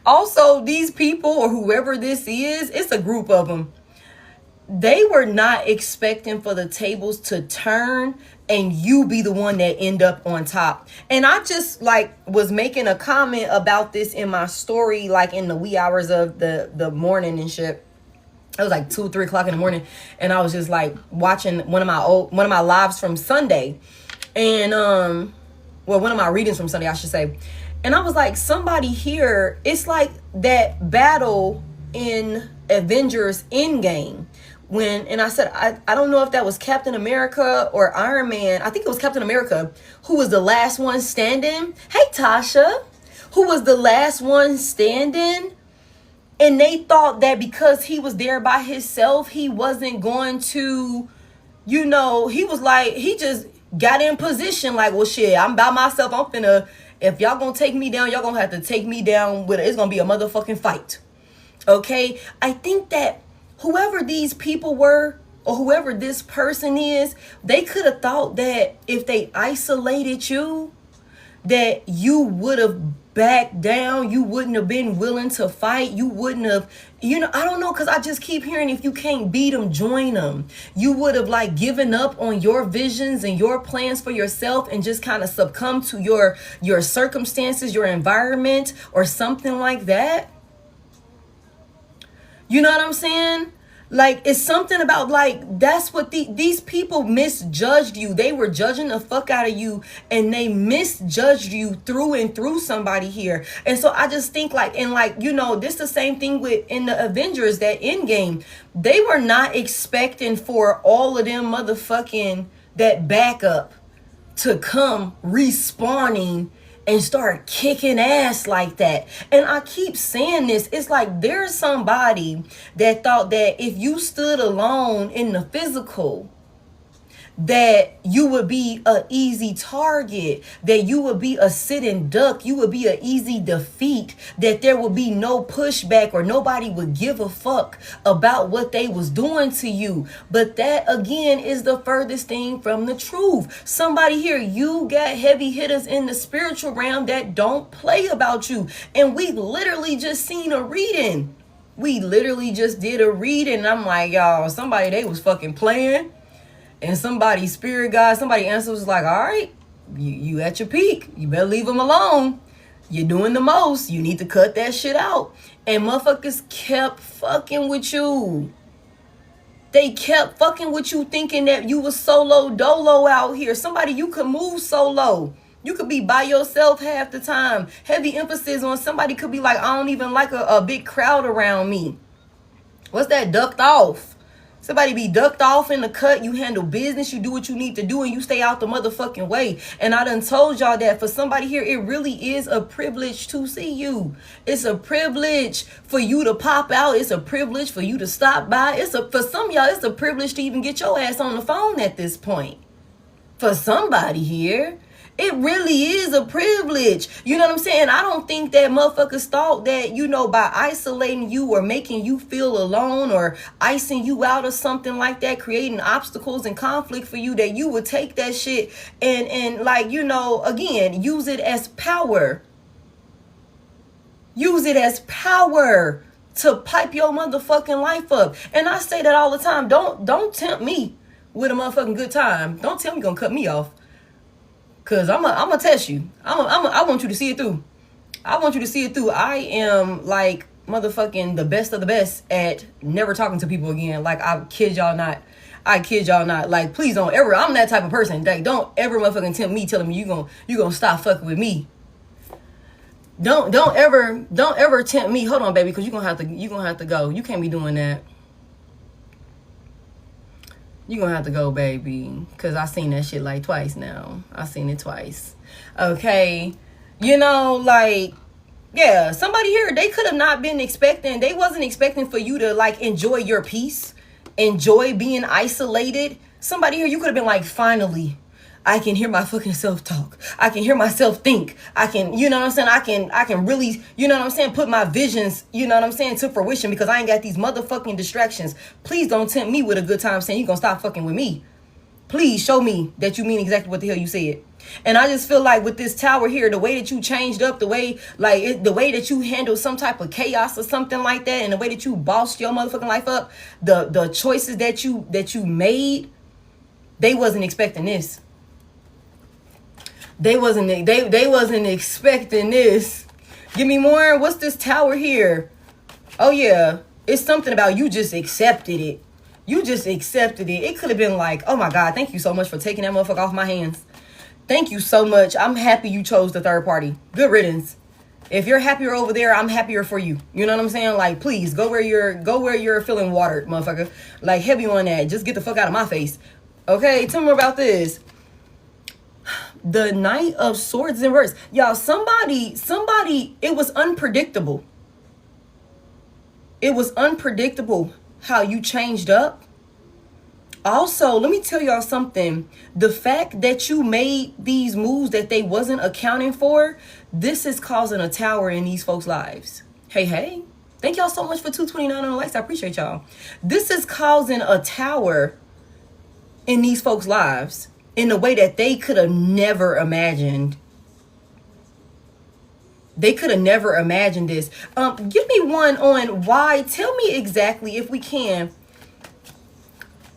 S1: Also, these people or whoever this is, it's a group of them. They were not expecting for the tables to turn and you be the one that end up on top. And I just like was making a comment about this in my story, like in the wee hours of the morning and shit. It was like 2, 3 o'clock in the morning, and I was just like watching one of my lives from Sunday, and one of my readings from Sunday, I should say. And I was like, somebody here, it's like that battle in Avengers Endgame and I said, I don't know if that was Captain America or Iron Man. I think it was Captain America who was the last one standing. Hey, Tasha, who was the last one standing. And they thought that because he was there by himself, he wasn't going to, he was like, he just got in position like, well, shit, I'm by myself. I'm finna, if y'all gonna take me down, y'all gonna have to take me down with it. It's gonna be a motherfucking fight. Okay? I think that whoever these people were, or whoever this person is, they could have thought that if they isolated you, that you would have backed down. You wouldn't have been willing to fight. You wouldn't have, I don't know, because I just keep hearing if you can't beat them, join them. You would have like given up on your visions and your plans for yourself and just kind of succumb to your circumstances, your environment, or something like that. You know what I'm saying? Like, it's something about, like, that's what these people misjudged you. They were judging the fuck out of you, and they misjudged you through and through somebody here. And so I just think, like, and like, this the same thing in the Avengers, that Endgame. They were not expecting for all of them motherfucking, that backup to come respawning and start kicking ass like that. And I keep saying this, it's like there's somebody that thought that if you stood alone in the physical, that you would be an easy target, that you would be a sitting duck, you would be an easy defeat, that there would be no pushback or nobody would give a fuck about what they was doing to you. But that again is the furthest thing from the truth. Somebody here, you got heavy hitters in the spiritual realm that don't play about you. And we literally just seen a reading. We literally just did a reading. And I'm like, y'all, somebody, they was fucking playing. And somebody, spirit guide, somebody answers was like, all right, you at your peak. You better leave them alone. You're doing the most. You need to cut that shit out. And motherfuckers kept fucking with you. They kept fucking with you thinking that you was solo dolo out here. Somebody, you could move solo. You could be by yourself half the time. Heavy emphasis on somebody could be like, I don't even like a big crowd around me. What's that? Ducked off. Somebody be ducked off in the cut. You handle business. You do what you need to do, and you stay out the motherfucking way. And I done told y'all that for somebody here, it really is a privilege to see you. It's a privilege for you to pop out. It's a privilege for you to stop by. For some of y'all, it's a privilege to even get your ass on the phone at this point. For somebody here, it really is a privilege. You know what I'm saying? I don't think that motherfuckers thought that, by isolating you or making you feel alone or icing you out or something like that, creating obstacles and conflict for you, that you would take that shit and like, again, use it as power. Use it as power to pipe your motherfucking life up. And I say that all the time. Don't tempt me with a motherfucking good time. Don't tell me you're gonna cut me off. Cause I'm gonna test you. I want you to see it through. I want you to see it through. I am like motherfucking the best of the best at never talking to people again. Like, I kid y'all not. Like, please don't ever. I'm that type of person. Like, don't ever motherfucking tempt me, telling me you gonna stop fucking with me. Don't ever tempt me. Hold on, baby, because you gonna have to go. You can't be doing that. You're going to have to go, baby, because I seen that shit like twice now. I seen it twice. Okay. Like, yeah, somebody here, they could have not been expecting. They wasn't expecting for you to, like, enjoy your peace, enjoy being isolated. Somebody here, you could have been like, finally, I can hear my fucking self talk. I can hear myself think. I can, I can really, put my visions, to fruition, because I ain't got these motherfucking distractions. Please don't tempt me with a good time saying you gonna stop fucking with me. Please show me that you mean exactly what the hell you said. And I just feel like with this tower here, the way that you changed up, the way that you handled some type of chaos or something like that, and the way that you bossed your motherfucking life up, the choices that you made, they wasn't expecting this. They wasn't expecting this. Give me more. What's this tower here? Oh yeah. It's something about you just accepted it. You just accepted it. It could have been like, oh my God, thank you so much for taking that motherfucker off my hands. Thank you so much. I'm happy you chose the third party. Good riddance. If you're happier over there, I'm happier for you. You know what I'm saying? Like, please go where you're feeling watered, motherfucker. Like, heavy on that. Just get the fuck out of my face. Okay, tell me more about this. The Knight of Swords in reverse. Y'all, somebody, it was unpredictable. It was unpredictable how you changed up. Also, let me tell y'all something. The fact that you made these moves that they wasn't accounting for, this is causing a tower in these folks' lives. Hey. Thank y'all so much for 229 on the likes. I appreciate y'all. This is causing a tower in these folks' lives in a way that they could have never imagined. They could have never imagined this. Give me one on why. Tell me exactly, if we can,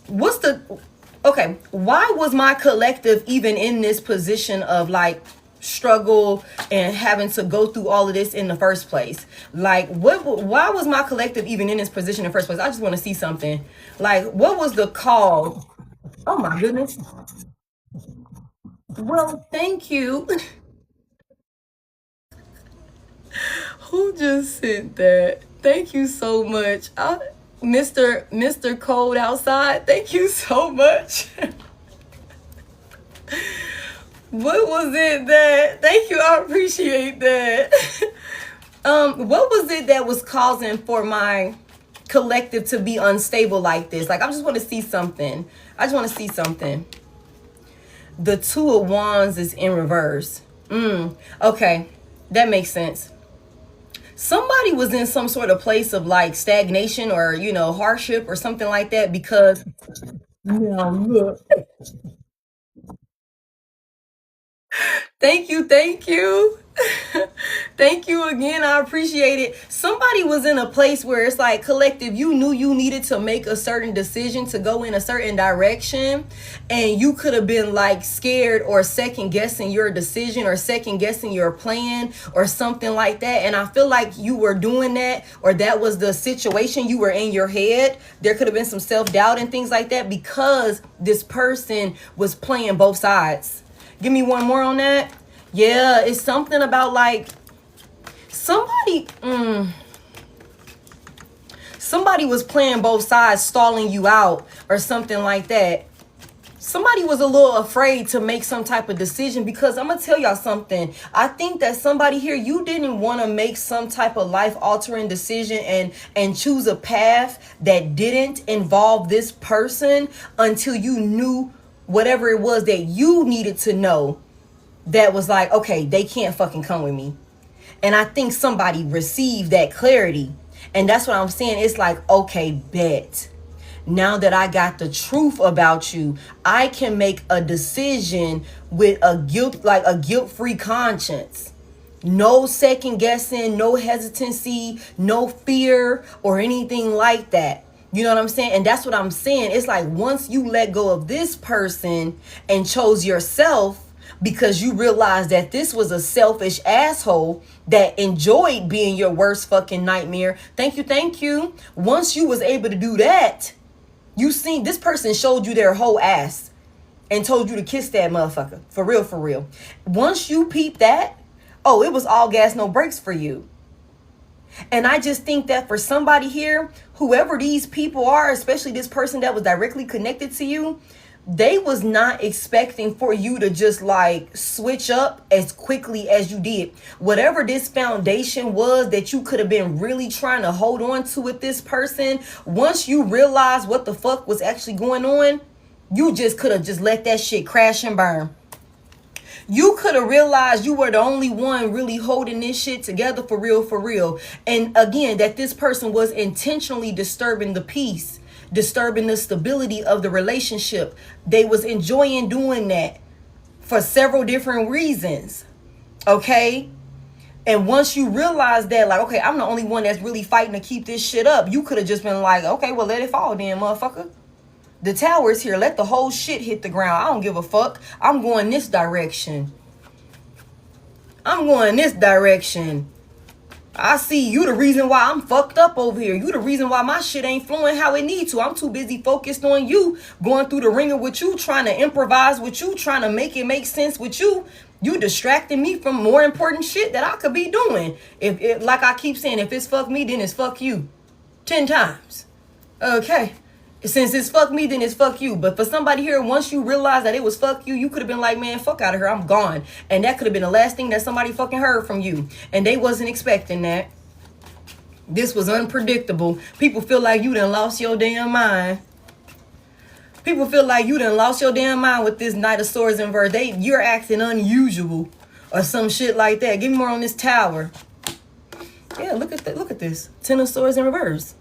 S1: why was my collective even in this position of like struggle and having to go through all of this in the first place? Like, why was my collective even in this position in the first place? I just want to see something. Like, what was the call? Oh my goodness. Well, thank you. Who just sent that? Thank you so much. Mr. Cold Outside, thank you so much. What was it that, thank you, I appreciate that. What was it that was causing for my collective to be unstable like this? Like, I just want to see something. The Two of Wands is in reverse. Okay, that makes sense. Somebody was in some sort of place of like stagnation or, hardship or something like that because, look. Thank you. Thank you again. I appreciate it. Somebody was in a place where it's like, collective, you knew you needed to make a certain decision to go in a certain direction, and you could have been like scared or second guessing your decision or second guessing your plan or something like that. And I feel like you were doing that, or that was the situation. You were in your head. There could have been some self-doubt and things like that because this person was playing both sides. Give me one more on that. Yeah, it's something about like somebody was playing both sides, stalling you out or something like that. Somebody was a little afraid to make some type of decision because I'm going to tell y'all something. I think that somebody here, you didn't want to make some type of life altering decision and choose a path that didn't involve this person until you knew whatever it was that you needed to know that was like, okay, they can't fucking come with me. And I think somebody received that clarity. And that's what I'm saying. It's like, okay, bet. Now that I got the truth about you, I can make a decision with a guilt-free conscience. No second guessing, no hesitancy, no fear or anything like that. You know what I'm saying? And that's what I'm saying. It's like once you let go of this person and chose yourself because you realized that this was a selfish asshole that enjoyed being your worst fucking nightmare. Thank you. Once you was able to do that, you seen this person showed you their whole ass and told you to kiss that motherfucker. For real. Once you peeped that, it was all gas, no brakes for you. And I just think that for somebody here, whoever these people are, especially this person that was directly connected to you, they was not expecting for you to just like switch up as quickly as you did. Whatever this foundation was that you could have been really trying to hold on to with this person, once you realize what the fuck was actually going on, you just could have just let that shit crash and burn. You could have realized you were the only one really holding this shit together for real. And again, that this person was intentionally disturbing the peace, disturbing the stability of the relationship. They was enjoying doing that for several different reasons. Okay? And once you realize that, like, okay, I'm the only one that's really fighting to keep this shit up, you could have just been like, okay, well, let it fall then, motherfucker. The tower is here. Let the whole shit hit the ground. I don't give a fuck. I'm going this direction. I see you the reason why I'm fucked up over here. You the reason why my shit ain't flowing how it need to. I'm too busy focused on you, going through the ringer with you, trying to improvise with you, trying to make it make sense with you. You distracting me from more important shit that I could be doing. If like I keep saying, if it's fuck me, then it's fuck you. 10 times. Okay. Since it's fuck me, then it's fuck you. But for somebody here, once you realize that it was fuck you, you could have been like, man, fuck out of here. I'm gone. And that could have been the last thing that somebody fucking heard from you. And they wasn't expecting that. This was unpredictable. People feel like you done lost your damn mind. People feel like you done lost your damn mind with this Knight of Swords in reverse. You're acting unusual or some shit like that. Give me more on this Tower. Yeah, look at that. Look at this. 10 of Swords in reverse.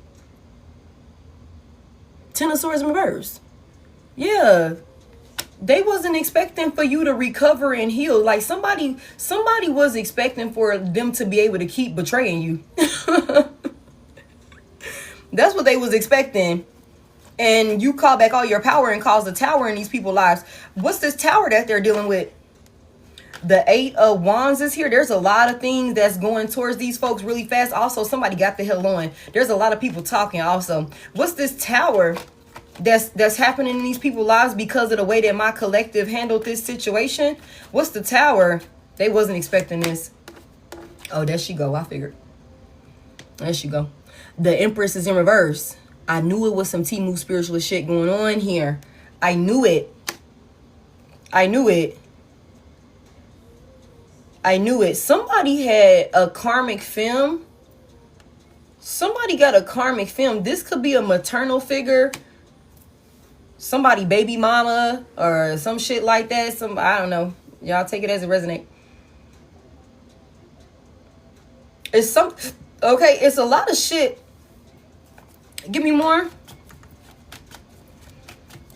S1: 10 of Swords in reverse. Yeah. They wasn't expecting for you to recover and heal. Like somebody was expecting for them to be able to keep betraying you. That's what they was expecting. And you call back all your power and cause a tower in these people's lives. What's this tower that they're dealing with? The 8 of Wands is here. There's a lot of things that's going towards these folks really fast. Also, somebody got the hell on. There's a lot of people talking also. What's this tower that's happening in these people's lives because of the way that my collective handled this situation? What's the tower? They wasn't expecting this. Oh, there she go. I figured. There she go. The Empress is in reverse. I knew it was some Temu spiritualist shit going on here. I knew it. I knew it. I knew it. Somebody had a karmic film. Somebody got a karmic film. This could be a maternal figure. Somebody baby mama or some shit like that. I don't know. Y'all take it as it resonates. Okay, it's a lot of shit. Give me more.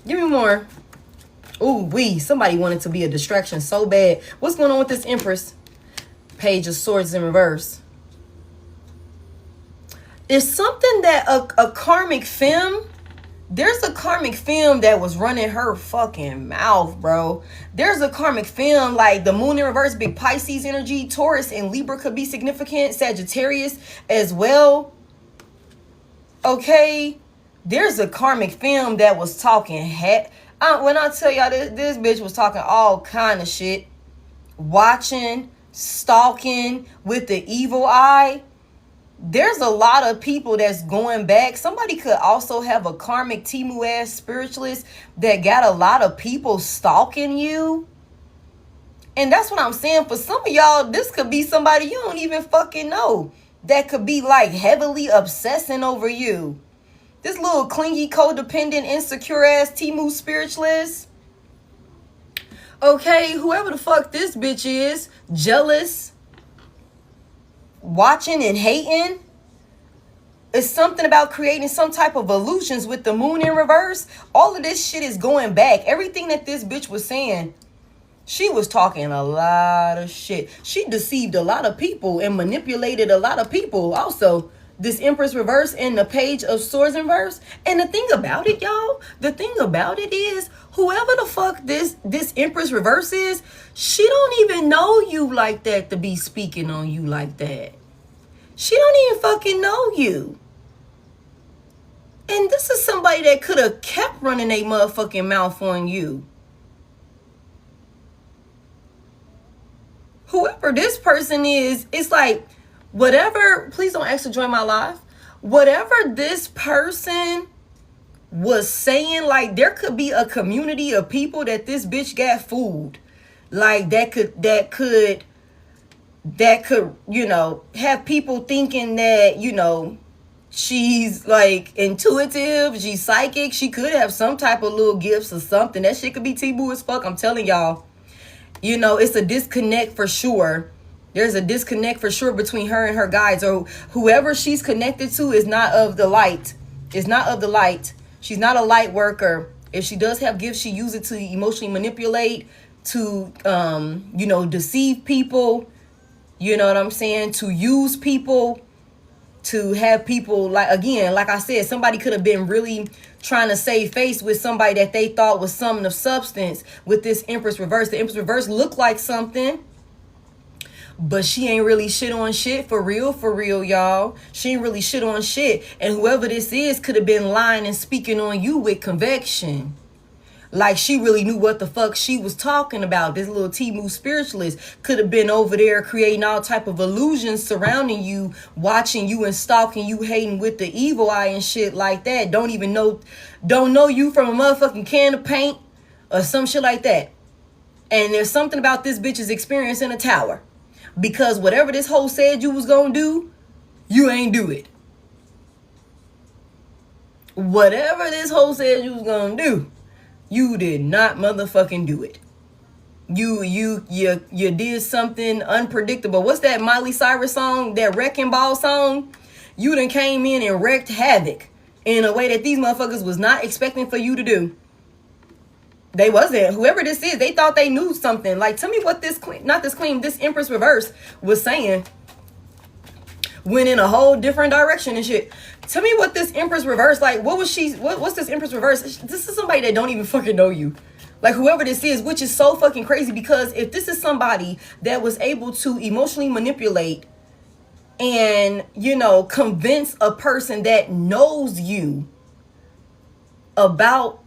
S1: Give me more. Ooh, somebody wanted to be a distraction so bad. What's going on with this Empress? Page of Swords in reverse. It's something that a karmic femme, there's a karmic femme that was running her fucking mouth, bro. There's a karmic femme, like the moon in reverse, big Pisces energy, Taurus and Libra could be significant, Sagittarius as well. Okay, there's a karmic femme that was talking when I tell y'all this bitch was talking all kind of shit, watching, stalking with the evil eye. There's a lot of people that's going back. Somebody could also have a karmic Temu ass spiritualist that got a lot of people stalking you. And that's what I'm saying. For some of y'all, this could be somebody you don't even fucking know that could be like heavily obsessing over you. This little clingy, codependent, insecure ass Temu spiritualist. Okay, whoever the fuck this bitch is, jealous, watching and hating. It's something about creating some type of illusions with the moon in reverse. All of this shit is going back. Everything that this bitch was saying, she was talking a lot of shit. She deceived a lot of people and manipulated a lot of people. Also, this Empress reverse and the Page of Swords in reverse. And the thing about it, y'all, the thing about it is, whoever the fuck this Empress reverse is, she don't even know you like that to be speaking on you like that. She don't even fucking know you. And this is somebody that could have kept running a motherfucking mouth on you. Whoever this person is, it's like, whatever, please don't actually join my live. Whatever this person was saying, like, there could be a community of people that this bitch got fooled. Like, that could, you know, have people thinking that, you know, she's like intuitive, she's psychic. She could have some type of little gifts or something. That shit could be taboo as fuck. I'm telling y'all. You know, it's a disconnect for sure. There's a disconnect for sure between her and her guides, or whoever she's connected to is not of the light. Is not of the light. She's not a light worker. If she does have gifts, she uses it to emotionally manipulate, to, you know, deceive people. You know what I'm saying? To use people, to have people, like, again, like I said, somebody could have been really trying to save face with somebody that they thought was something of substance with this Empress reverse. The Empress reverse looked like something, But she ain't really shit on shit for real, y'all. She ain't really shit on shit. And whoever this is could have been lying and speaking on you with conviction. Like she really knew what the fuck she was talking about. This little Timu spiritualist could have been over there creating all type of illusions surrounding you, watching you and stalking you, hating with the evil eye and shit like that. Don't know you from a motherfucking can of paint or some shit like that. And there's something about this bitch's experience in a tower. Because whatever this hoe said you was gonna do, you ain't do it. Whatever this hoe said you was gonna do, you did not motherfucking do it. You did something unpredictable. What's that Miley Cyrus song? That Wrecking Ball song? You done came in and wreaked havoc in a way that these motherfuckers was not expecting for you to do. They wasn't. Whoever this is, they thought they knew something. Like, tell me what this queen, not this queen, this Empress Reverse was saying. Went in a whole different direction and shit. Tell me what this Empress Reverse, like, what's this Empress Reverse? This is somebody that don't even fucking know you. Like, whoever this is, which is so fucking crazy, because if this is somebody that was able to emotionally manipulate and, convince a person that knows you about,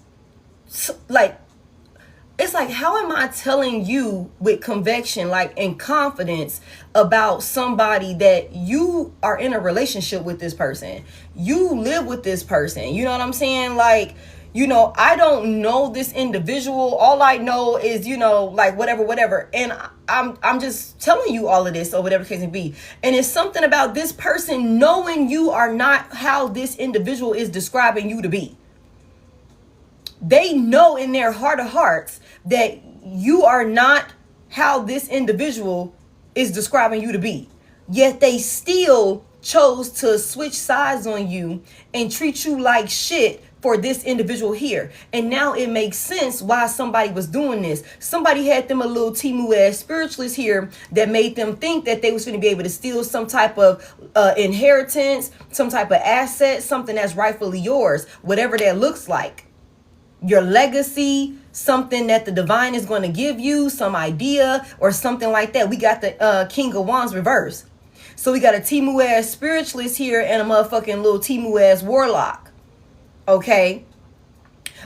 S1: like, it's like, how am I telling you with conviction, like, and confidence about somebody that you are in a relationship with this person? You live with this person. You know what I'm saying? Like, I don't know this individual. All I know is, like, whatever. And I'm just telling you all of this or whatever the case may be. And it's something about this person knowing you are not how this individual is describing you to be. They know in their heart of hearts that you are not how this individual is describing you to be. Yet they still chose to switch sides on you and treat you like shit for this individual here. And now it makes sense why somebody was doing this. Somebody had them a little Timu ass spiritualist here that made them think that they was going to be able to steal some type of inheritance, some type of asset, something that's rightfully yours, whatever that looks like. Your legacy, something that the divine is going to give you, some idea or something like that. We got the King of Wands reverse. So we got a Timu ass spiritualist here and a motherfucking little Timu ass warlock. Okay.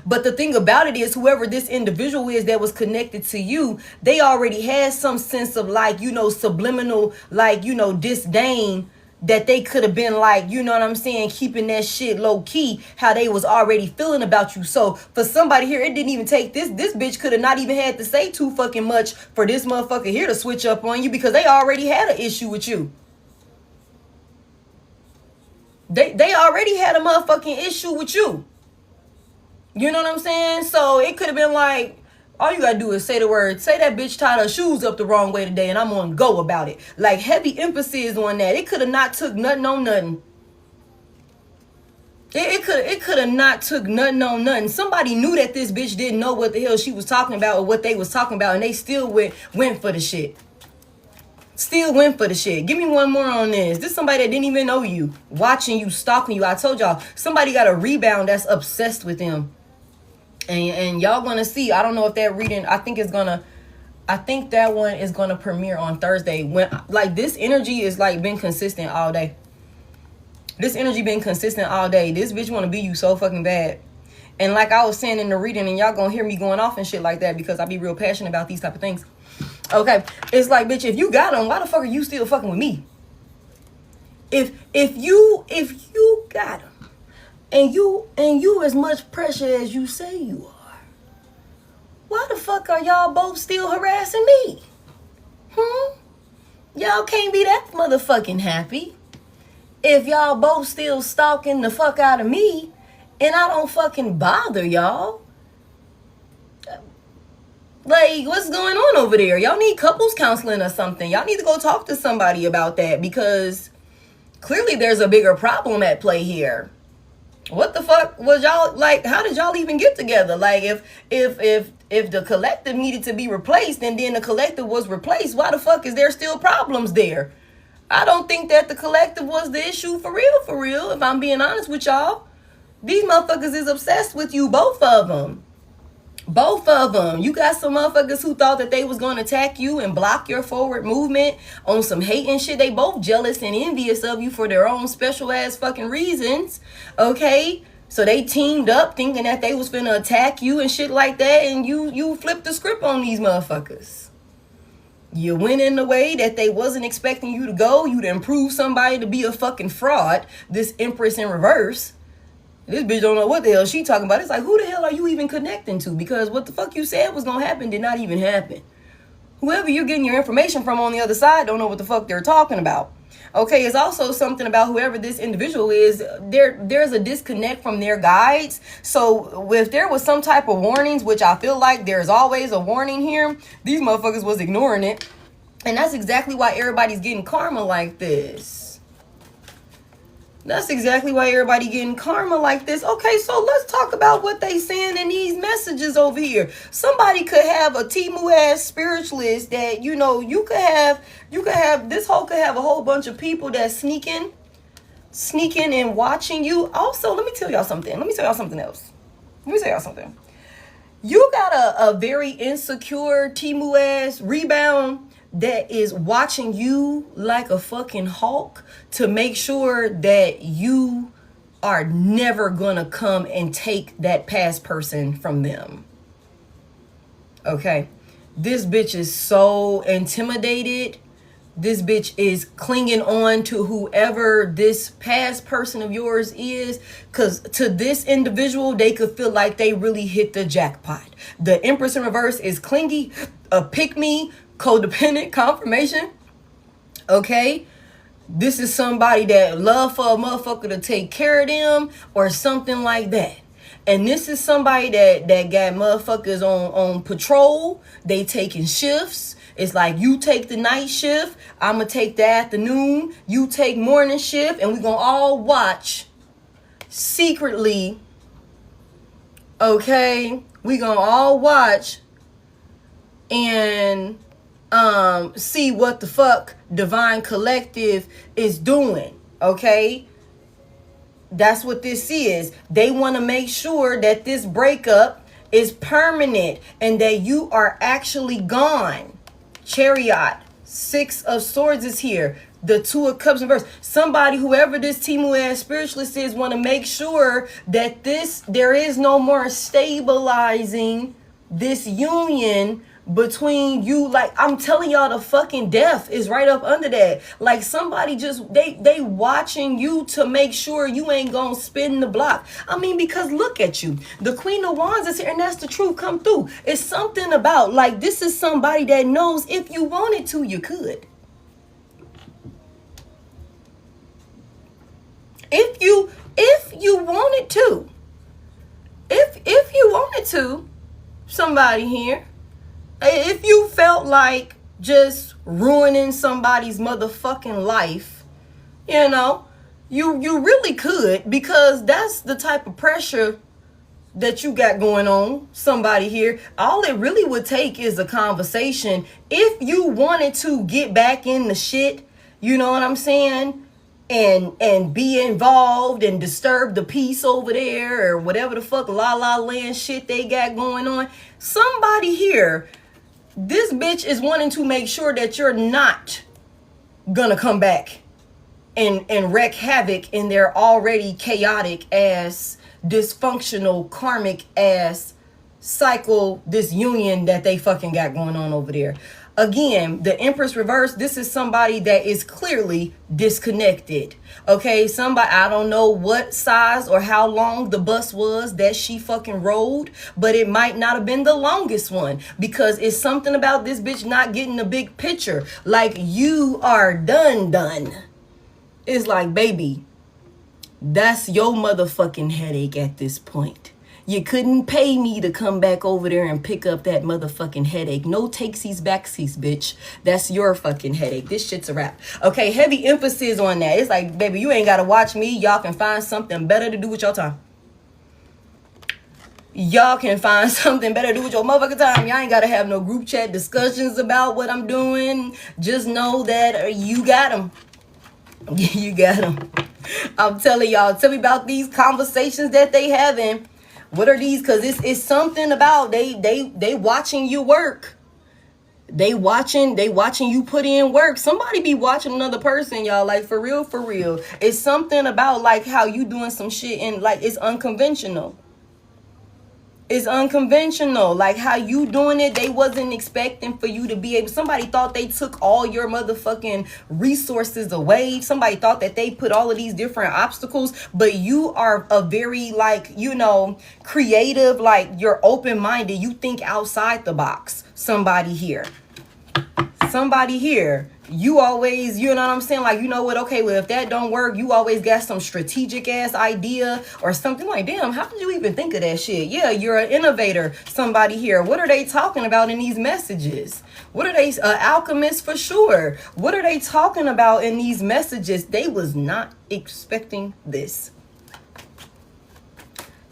S1: But the thing about it is, whoever this individual is that was connected to you, they already had some sense of, like, subliminal, like, disdain, that they could have been, like, you know what I'm saying, keeping that shit low key, how they was already feeling about you. So for somebody here, it didn't even take this bitch could have not even had to say too fucking much for this motherfucker here to switch up on you, because they already had an issue with you. They already had a motherfucking issue with you. You know what I'm saying? So it could have been like, all you gotta do is say the word, say that bitch tied her shoes up the wrong way today and I'm gonna go about it. Like, heavy emphasis on that. It could have not took nothing on nothing. It could have not took nothing on nothing. Somebody knew that this bitch didn't know what the hell she was talking about or what they was talking about, and they still went for the shit. Still went for the shit. Give me one more on this. This is somebody that didn't even know you, watching you, stalking you. I told y'all, somebody got a rebound that's obsessed with him. And y'all gonna see. I don't know if that reading, I think that one is gonna premiere on Thursday. When, like, this energy is, like, been consistent all day. This energy been consistent all day. This bitch wanna be you so fucking bad. And like I was saying in the reading, and y'all gonna hear me going off and shit like that because I be real passionate about these type of things. Okay, it's like, bitch, if you got him, why the fuck are you still fucking with me? If you got him, and you as much pressure as you say you are, why the fuck are y'all both still harassing me? Y'all can't be that motherfucking happy if y'all both still stalking the fuck out of me and I don't fucking bother y'all. Like, what's going on over there? Y'all need couples counseling or something. Y'all need to go talk to somebody about that, because clearly there's a bigger problem at play here. What the fuck was y'all, like, how did y'all even get together? Like, if the collective needed to be replaced and then the collective was replaced, why the fuck is there still problems there? I don't think that the collective was the issue for real, if I'm being honest with y'all. These motherfuckers is obsessed with you, both of them. Both of them. You got some motherfuckers who thought that they was going to attack you and block your forward movement on some hate and shit. They both jealous and envious of you for their own special ass fucking reasons. Okay? So they teamed up thinking that they was finna attack you and shit like that, and you flipped the script on these motherfuckers. You went in the way that they wasn't expecting you to go. You done proved somebody to be a fucking fraud. This Empress in reverse. This bitch don't know what the hell she talking about. It's like, who the hell are you even connecting to? Because what the fuck you said was gonna happen did not even happen. Whoever you're getting your information from on the other side don't know what the fuck they're talking about. Okay, it's also something about whoever this individual is. There's a disconnect from their guides. So if there was some type of warnings, which I feel like there's always a warning here, these motherfuckers was ignoring it. And that's exactly why everybody's getting karma like this. That's exactly why everybody getting karma like this. Okay, so let's talk about what they saying in these messages over here. Somebody could have a Timu ass spiritualist that, you know, you could have this whole could have a whole bunch of people that sneaking and watching you. Also, let me tell y'all something. Let me tell y'all something else. Let me tell y'all something. You got a very insecure Timu ass rebound that is watching you like a fucking hawk to make sure that you are never gonna come and take that past person from them. Okay? This bitch is so intimidated. This bitch is clinging on to whoever this past person of yours is, because to this individual, they could feel like they really hit the jackpot. The Empress in reverse is clingy, a pick-me, codependent confirmation. Okay? This is somebody that love for a motherfucker to take care of them or something like that. And this is somebody that got motherfuckers on patrol. They taking shifts. It's like, you take the night shift, I'm gonna take the afternoon, you take morning shift, and we gonna all watch secretly. Okay? We gonna all watch and see what the fuck Divine Collective is doing. Okay? That's what this is. They want to make sure that this breakup is permanent and that you are actually gone. Chariot, 6 of Swords is here. The 2 of Cups in reverse. Somebody, whoever this Timu ass spiritualist is, want to make sure that there is no more stabilizing this union between you. Like, I'm telling y'all, the fucking death is right up under that. Like, somebody just they watching you to make sure you ain't gonna spin the block. I mean, because look at you, the Queen of Wands is here, and that's the truth come through. It's something about, like, this is somebody that knows if you wanted to, you could. If you wanted to, if you wanted to, somebody here. If you felt like just ruining somebody's motherfucking life, you know, you really could, because that's the type of pressure that you got going on, somebody here. All it really would take is a conversation. If you wanted to get back in the shit, you know what I'm saying? And be involved and disturb the peace over there or whatever the fuck la la land shit they got going on. Somebody here, this bitch is wanting to make sure that you're not gonna come back and wreak havoc in their already chaotic ass, dysfunctional, karmic ass cycle, this union that they fucking got going on over there. Again, the Empress reverse, this is somebody that is clearly disconnected. Okay, somebody, I don't know what size or how long the bus was that she fucking rode, but it might not have been the longest one, because it's something about this bitch not getting the big picture. Like, you are done. It's like, baby, that's your motherfucking headache at this point. You couldn't pay me to come back over there and pick up that motherfucking headache. No takesies, backsies, bitch. That's your fucking headache. This shit's a wrap. Okay, heavy emphasis on that. It's like, baby, you ain't got to watch me. Y'all can find something better to do with your time. Y'all can find something better to do with your motherfucking time. Y'all ain't got to have no group chat discussions about what I'm doing. Just know that you got them. You got them. I'm telling y'all, tell me about these conversations that they having What are these? Because it's something about they watching you work. They watching you put in work. Somebody be watching another person, y'all. Like, for real, for real. It's something about, like, how you doing some shit and, like, it's unconventional. It's unconventional. Like, how you doing it, they wasn't expecting for you to be able. Somebody thought they took all your motherfucking resources away. Somebody thought that they put all of these different obstacles. But you are a very, like, you know, creative, like, you're open-minded. You think outside the box. Somebody here. You always, you know what I'm saying? Like, you know what? Okay, well, if that don't work, you always got some strategic ass idea or something. Like, damn, how did you even think of that shit? Yeah, you're an innovator. Somebody here. What are they talking about in these messages? What are they, alchemists for sure? What are they talking about in these messages? They was not expecting this.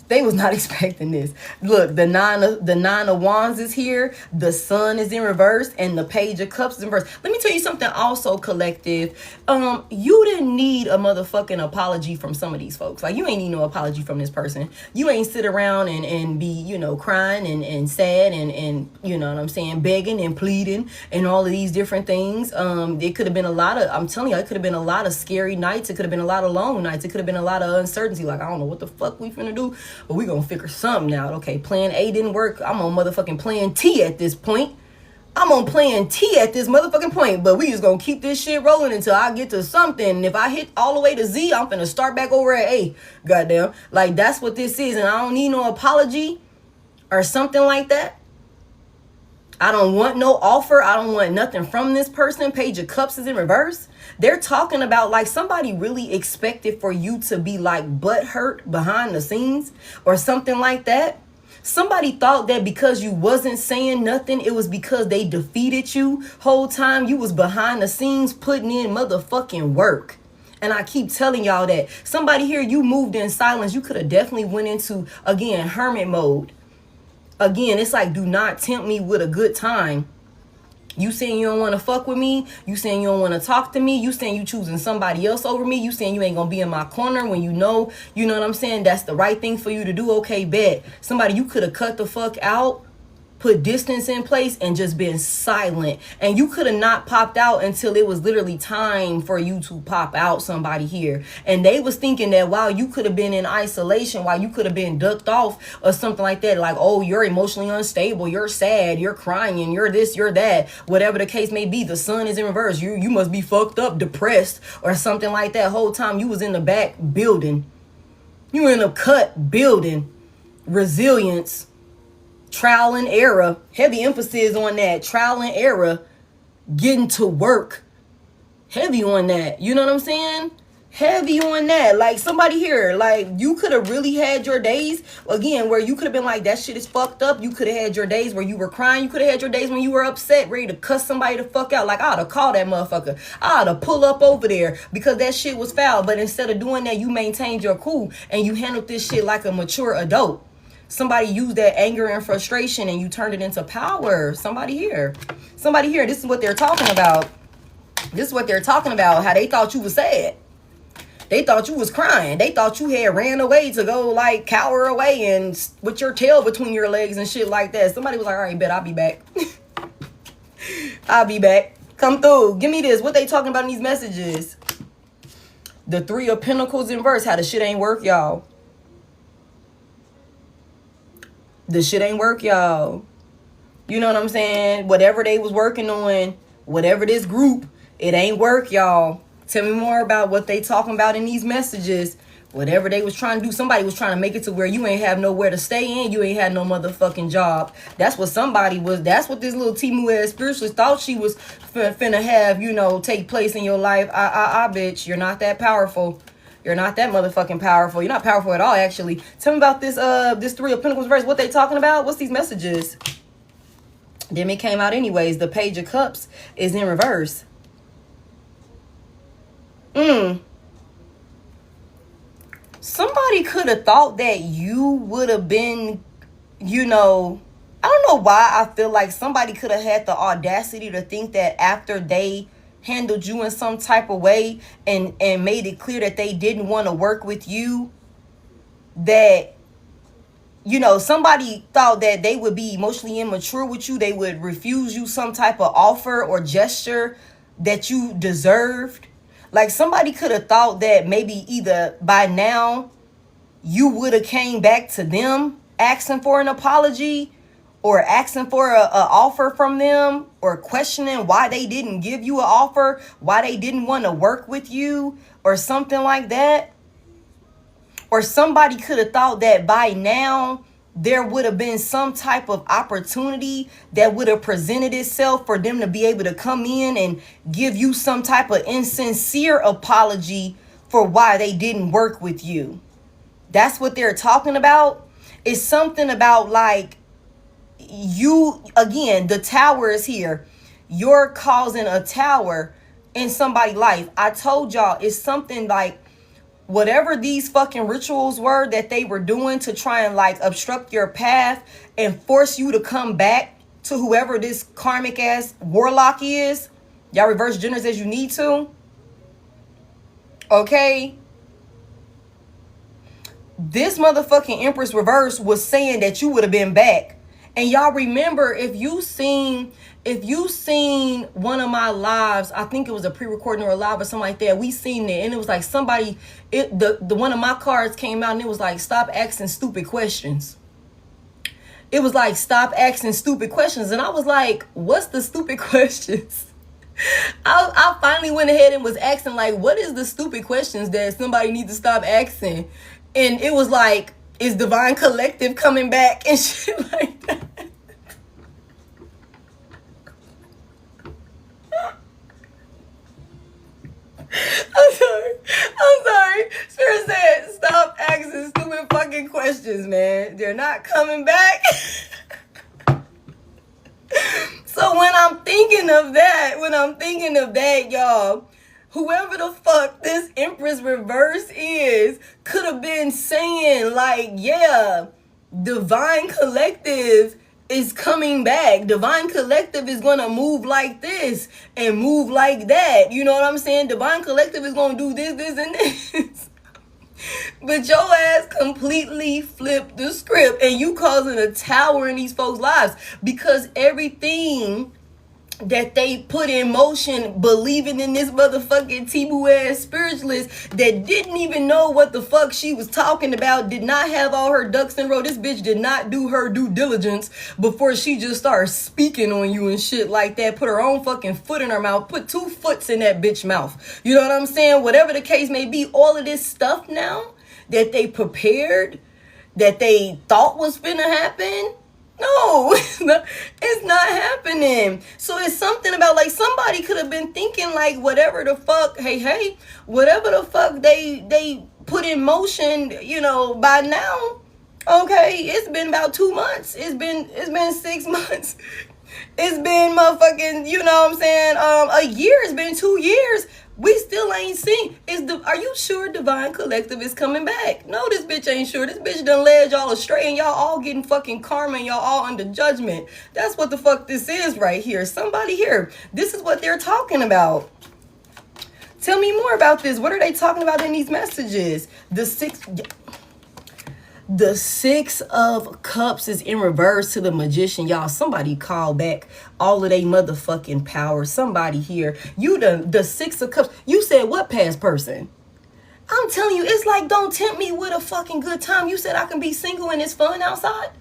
S1: They was not expecting this. Look, the nine of wands is here. The sun is in reverse, and the page of cups is in reverse. Let me tell you something also, collective. You didn't need a motherfucking apology from some of these folks. Like, you ain't need no apology from this person. You ain't sit around and be, you know, crying and sad and you know what I'm saying, begging and pleading and all of these different things. It could have been a lot of, I'm telling you, it could have been a lot of scary nights. It could have been a lot of long nights. It could have been a lot of uncertainty. Like, I don't know what the fuck we finna do. But we gonna figure something out. Okay, plan A didn't work. I'm on motherfucking plan T at this point. I'm on plan T at this motherfucking point. But we just gonna keep this shit rolling until I get to something. And if I hit all the way to Z, I'm finna start back over at A. Goddamn. Like, that's what this is. And I don't need no apology or something like that. I don't want no offer. I don't want nothing from this person. Page of Cups is in reverse. They're talking about, like, somebody really expected for you to be, like, butthurt behind the scenes or something like that. Somebody thought that because you wasn't saying nothing, it was because they defeated you whole time. You was behind the scenes putting in motherfucking work. And I keep telling y'all that. Somebody here, you moved in silence. You could have definitely went into, again, hermit mode. Again, it's like, do not tempt me with a good time. You saying you don't want to fuck with me. You saying you don't want to talk to me. You saying you choosing somebody else over me. You saying you ain't going to be in my corner when you know what I'm saying? That's the right thing for you to do. Okay, bet. Somebody you could have cut the fuck out, put distance in place, and just been silent. And you could have not popped out until it was literally time for you to pop out, somebody here. And they was thinking that while you could have been in isolation, while you could have been ducked off or something like that, like, oh, you're emotionally unstable, you're sad, you're crying, you're this, you're that, whatever the case may be, the sun is in reverse, you must be fucked up, depressed, or something like that. Whole time you was in the back building. You were in the cut building. Resilience. Trial and error. Heavy emphasis on that. Trial and error. Getting to work. Heavy on that. You know what I'm saying? Heavy on that. Like, somebody here, like, you could have really had your days, again, where you could have been like, that shit is fucked up. You could have had your days where you were crying. You could have had your days when you were upset, ready to cuss somebody the fuck out. Like, I ought to call that motherfucker. I ought to pull up over there because that shit was foul. But instead of doing that, you maintained your cool and you handled this shit like a mature adult. Somebody used that anger and frustration and you turned it into power. Somebody here. This is what they're talking about. This is what they're talking about. How they thought you was sad. They thought you was crying. They thought you had ran away to go, like, cower away and with your tail between your legs and shit like that. Somebody was like, all right, bet, I'll be back. I'll be back. Come through. Give me this. What they talking about in these messages? The 3 of Pentacles in verse. How the shit ain't work, y'all. The shit ain't work, y'all. You know what I'm saying? Whatever they was working on, whatever this group, it ain't work, y'all. Tell me more about what they talking about in these messages. Whatever they was trying to do, somebody was trying to make it to where you ain't have nowhere to stay in. You ain't had no motherfucking job. That's what somebody was. That's what this little Timu ass spiritualist thought she was finna have, you know, take place in your life. Bitch, you're not that powerful. You're not that motherfucking powerful. You're not powerful at all, actually. Tell me about this 3 of Pentacles verse. What they talking about? What's these messages? Then it came out anyways. The Page of Cups is in reverse. Somebody could have thought that you would have been, you know, I don't know why I feel like somebody could have had the audacity to think that after they handled you in some type of way and made it clear that they didn't want to work with you, that you know, somebody thought that they would be emotionally immature with you. They would refuse you some type of offer or gesture that you deserved. Like somebody could have thought that maybe either by now you would have came back to them asking for an apology or asking for a offer from them, or questioning why they didn't give you an offer, why they didn't want to work with you or something like that. Or somebody could have thought that by now there would have been some type of opportunity that would have presented itself for them to be able to come in and give you some type of insincere apology for why they didn't work with you. That's what they're talking about. It's something about like you, again, the tower is here. You're causing a tower in somebody's life. I told y'all it's something like whatever these fucking rituals were that they were doing to try and like obstruct your path and force you to come back to whoever this karmic ass warlock is. Y'all reverse genders as you need to. Okay. This motherfucking Empress reverse was saying that you would have been back. And y'all remember, if you seen one of my lives, I think it was a pre-recording or a live or something like that, we seen it, and it was like somebody, the one of my cards came out and it was like, stop asking stupid questions. It was like, stop asking stupid questions. And I was like, what's the stupid questions? I finally went ahead and was asking, like, what is the stupid questions that somebody needs to stop asking? And it was like, is Divine Collective coming back and shit like that? I'm sorry. Spirit said, stop asking stupid fucking questions, man. They're not coming back. So when I'm thinking of that, y'all, whoever the fuck this Empress reverse is could have been saying like, yeah, Divine Collective is coming back. Divine Collective is going to move like this and move like that. You know what I'm saying? Divine Collective is going to do this, and this. But your ass completely flipped the script and you causing a tower in these folks' lives because everything that they put in motion, believing in this motherfucking Tibu ass spiritualist that didn't even know what the fuck she was talking about, did not have all her ducks in a row. This bitch did not do her due diligence before she just started speaking on you and shit like that. Put her own fucking foot in her mouth, put 2 foots in that bitch mouth. You know what I'm saying? Whatever the case may be, all of this stuff now that they prepared, that they thought was finna happen, no, it's not happening. So it's something about like somebody could have been thinking like whatever the fuck, hey, whatever the fuck they put in motion, you know, by now, okay, it's been about 2 months. It's been 6 months. It's been motherfucking, you know what I'm saying, a year. It's been 2 years. We still ain't seen. Are you sure Divine Collective is coming back? No, this bitch ain't sure. This bitch done led y'all astray and y'all all getting fucking karma and y'all all under judgment. That's what the fuck this is right here. Somebody here. This is what they're talking about. Tell me more about this. What are they talking about in these messages? The Six of Cups is in reverse to the Magician. Y'all, somebody call back all of they motherfucking power. Somebody here. You the Six of Cups. You said what past person? I'm telling you, it's like, don't tempt me with a fucking good time. You said I can be single and it's fun outside?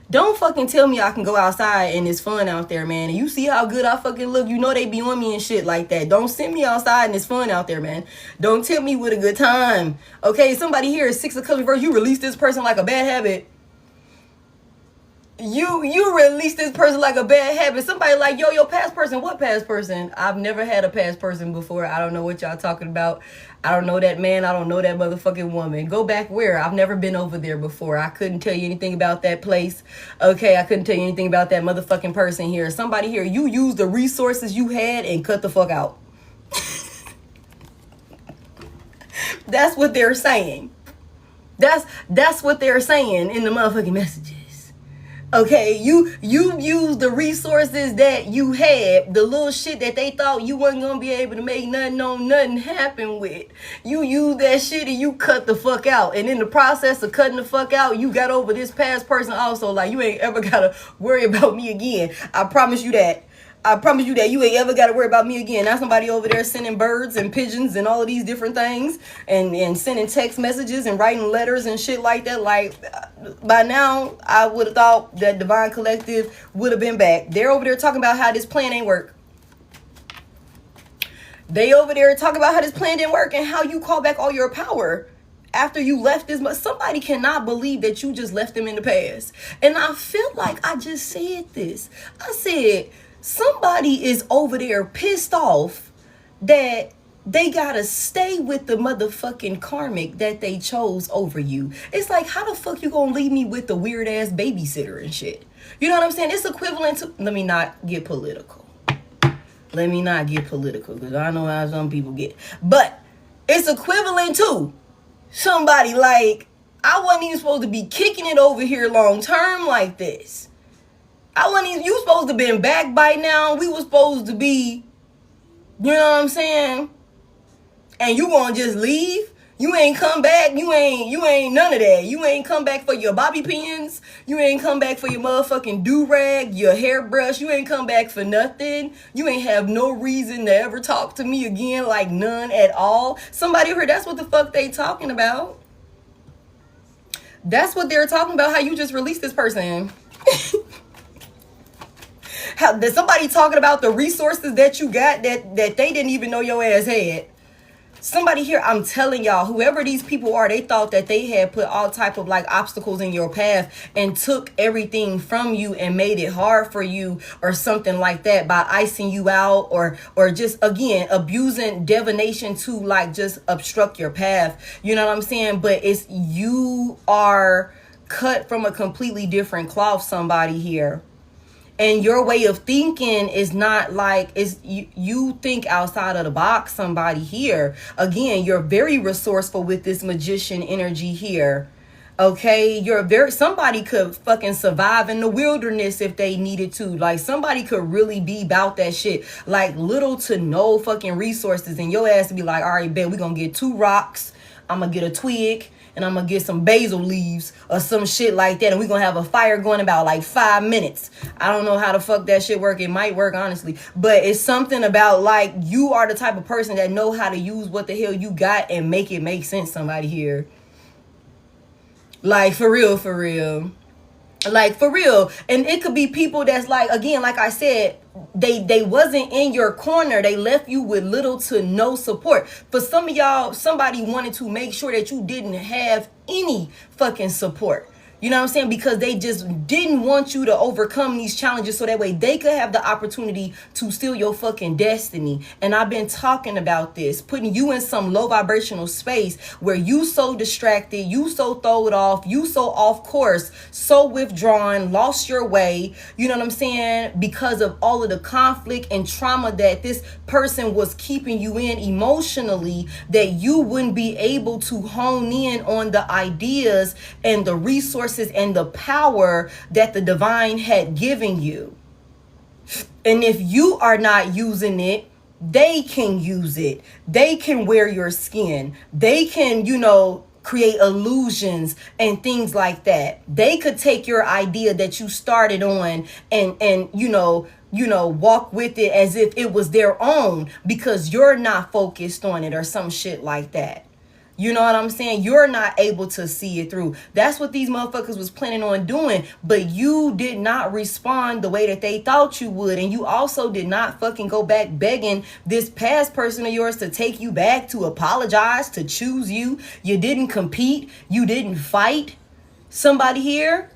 S1: Don't fucking tell me I can go outside and it's fun out there, man. And you see how good I fucking look. You know they be on me and shit like that. Don't send me outside and it's fun out there, man. Don't tempt me with a good time. Okay, somebody here is Six of Cups reverse. You release this person like a bad habit. You release this person like a bad habit. Somebody like, yo, past person. What past person? I've never had a past person before. I don't know what y'all talking about. I don't know that man. I don't know that motherfucking woman. Go back where? I've never been over there before. I couldn't tell you anything about that place. Okay, I couldn't tell you anything about that motherfucking person here. Somebody here, you used the resources you had and cut the fuck out. That's what they're saying. That's what they're saying in the motherfucking messages. Okay, you use the resources that you had, the little shit that they thought you wasn't gonna be able to make nothing on nothing happen with. You use that shit and you cut the fuck out. And in the process of cutting the fuck out, you got over this past person also. Like, you ain't ever gotta worry about me again. I promise you that. I promise you that you ain't ever got to worry about me again. Now somebody over there sending birds and pigeons and all of these different things and sending text messages and writing letters and shit like that. Like, by now, I would have thought that Divine Collective would have been back. They're over there talking about how this plan ain't work. They over there talking about how this plan didn't work and how you call back all your power after you left this. But somebody cannot believe that you just left them in the past. And I feel like I just said this. I said, somebody is over there pissed off that they gotta stay with the motherfucking karmic that they chose over you. It's like, how the fuck you gonna leave me with the weird ass babysitter and shit? You know what I'm saying? It's equivalent to, let me not get political. Let me not get political because I know how some people get. But it's equivalent to somebody like, I wasn't even supposed to be kicking it over here long term like this. I wasn't even, you supposed to been back by now. We was supposed to be, you know what I'm saying? And you gonna just leave? You ain't come back. You ain't none of that. You ain't come back for your bobby pins. You ain't come back for your motherfucking do-rag, your hairbrush. You ain't come back for nothing. You ain't have no reason to ever talk to me again, like none at all. Somebody heard that's what the fuck they talking about. That's what they're talking about, how you just released this person. How did somebody talking about the resources that you got that they didn't even know your ass had? Somebody here, I'm telling y'all, whoever these people are, they thought that they had put all type of like obstacles in your path and took everything from you and made it hard for you or something like that by icing you out or just, again, abusing divination to like just obstruct your path. You know what I'm saying? But it's, you are cut from a completely different cloth, somebody here. And your way of thinking is not like, is you think outside of the box, somebody here. Again, you're very resourceful with this magician energy here. Okay, somebody could fucking survive in the wilderness if they needed to. Like, somebody could really be about that shit. Like, little to no fucking resources. And your ass to be like, all right, bet, we're gonna get 2 rocks. I'm gonna get a twig. And I'm going to get some basil leaves or some shit like that. And we're going to have a fire going about like 5 minutes. I don't know how the fuck that shit work. It might work, honestly. But it's something about like, you are the type of person that know how to use what the hell you got and make it make sense, somebody here. Like, for real, for real. Like, for real. And it could be people that's like, again, like I said, they wasn't in your corner. They left you with little to no support. For some of y'all, somebody wanted to make sure that you didn't have any fucking support. You know what I'm saying? Because they just didn't want you to overcome these challenges so that way they could have the opportunity to steal your fucking destiny. And I've been talking about this, putting you in some low vibrational space where you so distracted, you so thrown off, you so off course, so withdrawn, lost your way. You know what I'm saying? Because of all of the conflict and trauma that this person was keeping you in emotionally, that you wouldn't be able to hone in on the ideas and the resources and the power that the divine had given you. And if you are not using it, they can use it. They can wear your skin. They can, create illusions and things like that. They could take your idea that you started on and walk with it as if it was their own because you're not focused on it or some shit like that. You know what I'm saying? You're not able to see it through. That's what these motherfuckers was planning on doing. But you did not respond the way that they thought you would. And you also did not fucking go back begging this past person of yours to take you back, to apologize, to choose you. You didn't compete. You didn't fight. Somebody here,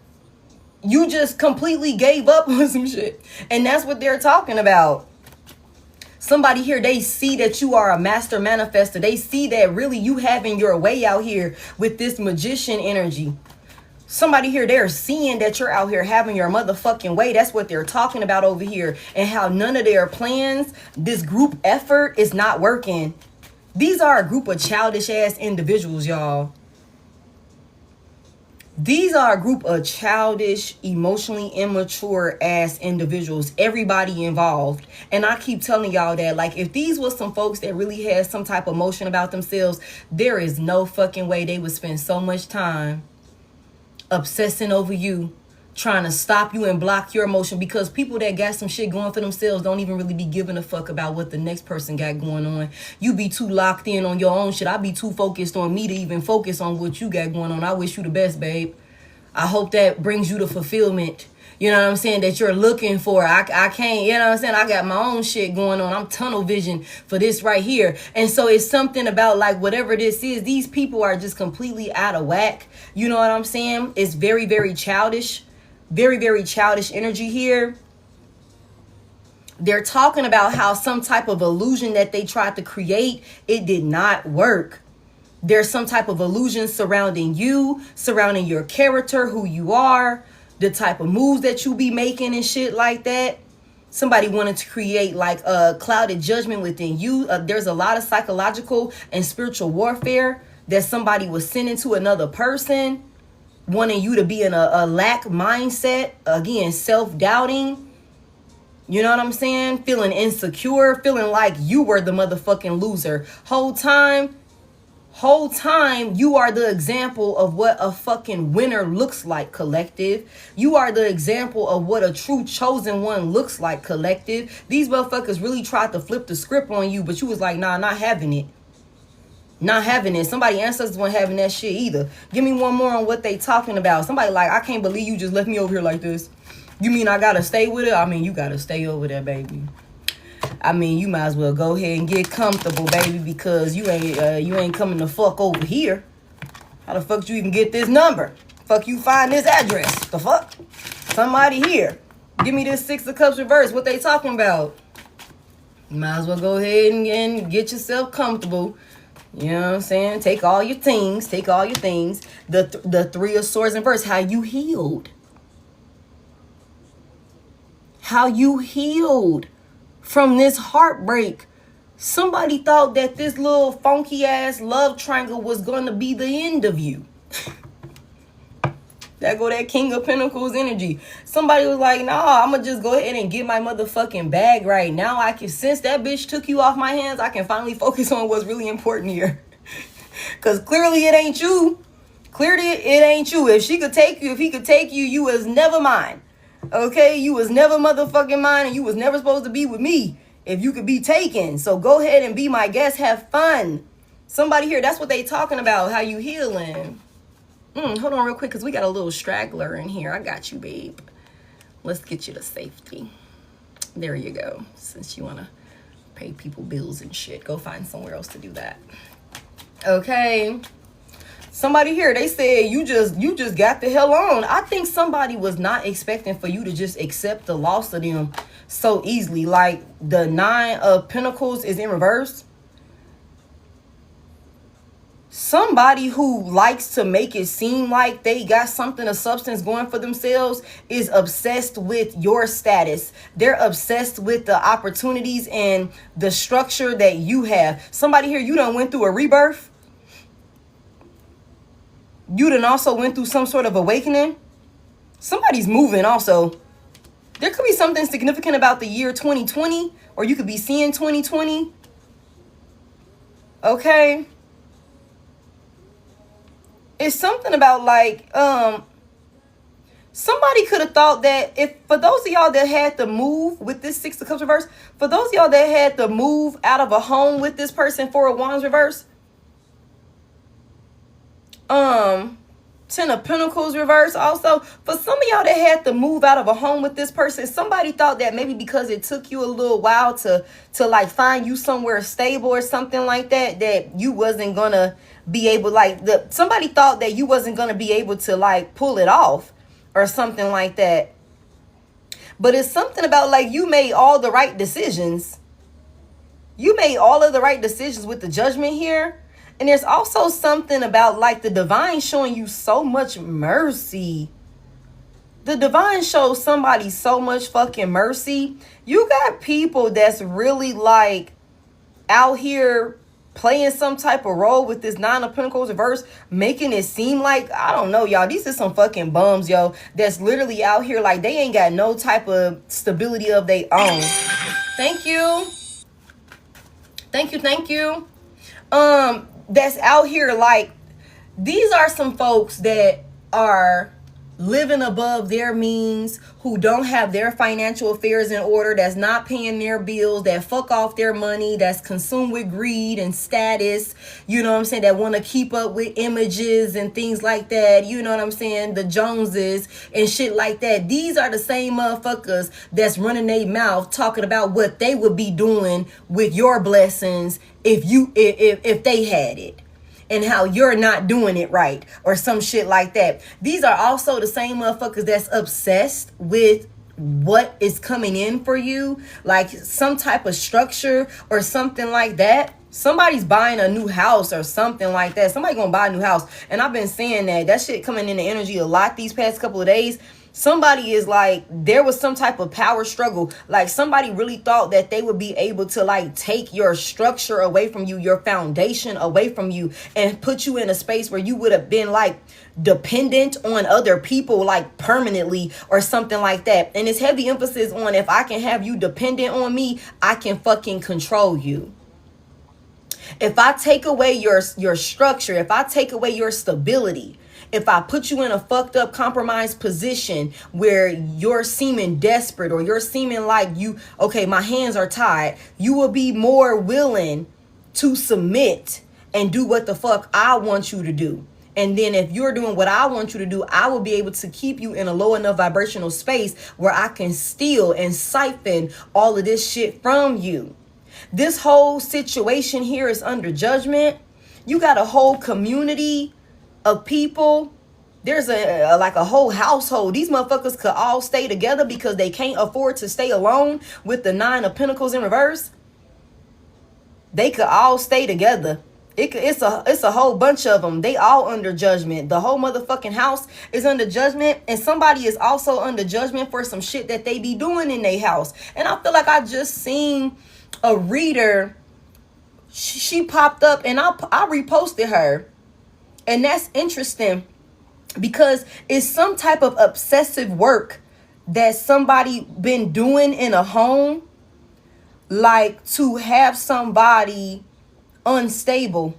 S1: you just completely gave up on some shit. And that's what they're talking about. Somebody here, they see that you are a master manifester. They see that really you having your way out here with this magician energy. Somebody here, they're seeing that you're out here having your motherfucking way. That's what they're talking about over here. And how none of their plans, this group effort is not working. These are a group of childish ass individuals, y'all. These are a group of childish, emotionally immature ass individuals, everybody involved. And I keep telling y'all that, like, if these was some folks that really had some type of emotion about themselves, there is no fucking way they would spend so much time obsessing over you, trying to stop you and block your emotion, because people that got some shit going for themselves don't even really be giving a fuck about what the next person got going on. You be too locked in on your own shit. I be too focused on me to even focus on what you got going on. I wish you the best, babe. I hope that brings you the fulfillment, you know what I'm saying, that you're looking for. I can't, you know what I'm saying, I got my own shit going on. I'm tunnel vision for this right here. And so it's something about, like, whatever this is, these people are just completely out of whack. You know what I'm saying? It's very, very childish. Very, very childish energy here. They're talking about how some type of illusion that they tried to create, it did not work. There's some type of illusion surrounding you, surrounding your character, who you are, the type of moves that you be making and shit like that. Somebody wanted to create like a clouded judgment within you. There's a lot of psychological and spiritual warfare that somebody was sending to another person, wanting you to be in a lack mindset, again, self-doubting, you know what I'm saying, feeling insecure, feeling like you were the motherfucking loser. Whole time, you are the example of what a fucking winner looks like, collective. You are the example of what a true chosen one looks like, collective. These motherfuckers really tried to flip the script on you, but you was like, nah, not having it. Not having it. Somebody ancestors weren't having that shit either. Give me one more on what they talking about. Somebody like, I can't believe you just left me over here like this. You mean I gotta stay with it? I mean, you gotta stay over there, baby. I mean, you might as well go ahead and get comfortable, baby, because you ain't coming to fuck over here. How the fuck did you even get this number? Fuck you find this address? The fuck? Somebody here. Give me this Six of Cups reverse. What they talking about? You might as well go ahead and get yourself comfortable. You know what I'm saying? Take all your things. Take all your things. The Three of Swords in verse. How you healed. How you healed from this heartbreak. Somebody thought that this little funky ass love triangle was going to be the end of you. That go that King of Pentacles energy. Somebody was like, nah, I'm going to just go ahead and get my motherfucking bag right now. I can, since that bitch took you off my hands, I can finally focus on what's really important here. Because clearly it ain't you. Clearly it ain't you. If she could take you, if he could take you, you was never mine. Okay? You was never motherfucking mine, and you was never supposed to be with me if you could be taken. So go ahead and be my guest. Have fun. Somebody here, that's what they talking about. How you healing. Hold on real quick, because we got a little straggler in here. I got you, babe. Let's get you to safety. There you go. Since you want to pay people bills and shit, go find somewhere else to do that. Okay. Somebody here, they said you just got the hell on. I think somebody was not expecting for you to just accept the loss of them so easily. Like the Nine of Pentacles is in reverse. Somebody who likes to make it seem like they got something of substance going for themselves is obsessed with your status. They're obsessed with the opportunities and the structure that you have. Somebody here, you done went through a rebirth. You done also went through some sort of awakening. Somebody's moving also. There could be something significant about the year 2020, or you could be seeing 2020. Okay. It's something about like, somebody could have thought that if, for those of y'all that had to move with this Six of Cups reverse, for those of y'all that had to move out of a home with this person, Four of Wands reverse, Ten of Pentacles reverse also. For some of y'all that had to move out of a home with this person, somebody thought that maybe because it took you a little while to like find you somewhere stable or something like that, that you wasn't gonna be able, like, somebody thought that you wasn't gonna be able to like pull it off or something like that. But it's something about like you made all the right decisions. You made all of the right decisions with the Judgment here. And there's also something about like the divine showing you so much mercy. The divine shows somebody so much fucking mercy. You got people that's really like out here playing some type of role with this Nine of Pentacles reverse, making it seem like, I don't know, y'all, these are some fucking bums, yo, that's literally out here like they ain't got no type of stability of their own. Thank you. Thank you, thank you. That's out here like, these are some folks that are living above their means, who don't have their financial affairs in order, that's not paying their bills, that fuck off their money, that's consumed with greed and status, you know what I'm saying, that want to keep up with images and things like that, you know what I'm saying, the Joneses and shit like that. These are the same motherfuckers that's running their mouth talking about what they would be doing with your blessings if they had it, and how you're not doing it right or some shit like that. These are also the same motherfuckers that's obsessed with what is coming in for you, like some type of structure or something like that. Somebody's buying a new house or something like that. Somebody gonna buy a new house. And I've been saying that shit coming in the energy a lot these past couple of days. Somebody is like, there was some type of power struggle. Like somebody really thought that they would be able to like take your structure away from you, your foundation away from you, and put you in a space where you would have been like dependent on other people like permanently or something like that. And it's heavy emphasis on, if I can have you dependent on me, I can fucking control you. If I take away your structure, if I take away your stability, if I put you in a fucked up, compromised position where you're seeming desperate or you're seeming like okay, my hands are tied, you will be more willing to submit and do what the fuck I want you to do. And then if you're doing what I want you to do, I will be able to keep you in a low enough vibrational space where I can steal and siphon all of this shit from you. This whole situation here is under judgment. You got a whole community of people. There's a whole household. These motherfuckers could all stay together because they can't afford to stay alone with the Nine of Pentacles in reverse. They could all stay together. It's a whole bunch of them. They all under judgment. The whole motherfucking house is under judgment, and somebody is also under judgment for some shit that they be doing in their house. And I feel like I just seen a reader. She popped up and I reposted her. And that's interesting because it's some type of obsessive work that somebody been doing in a home, like to have somebody unstable.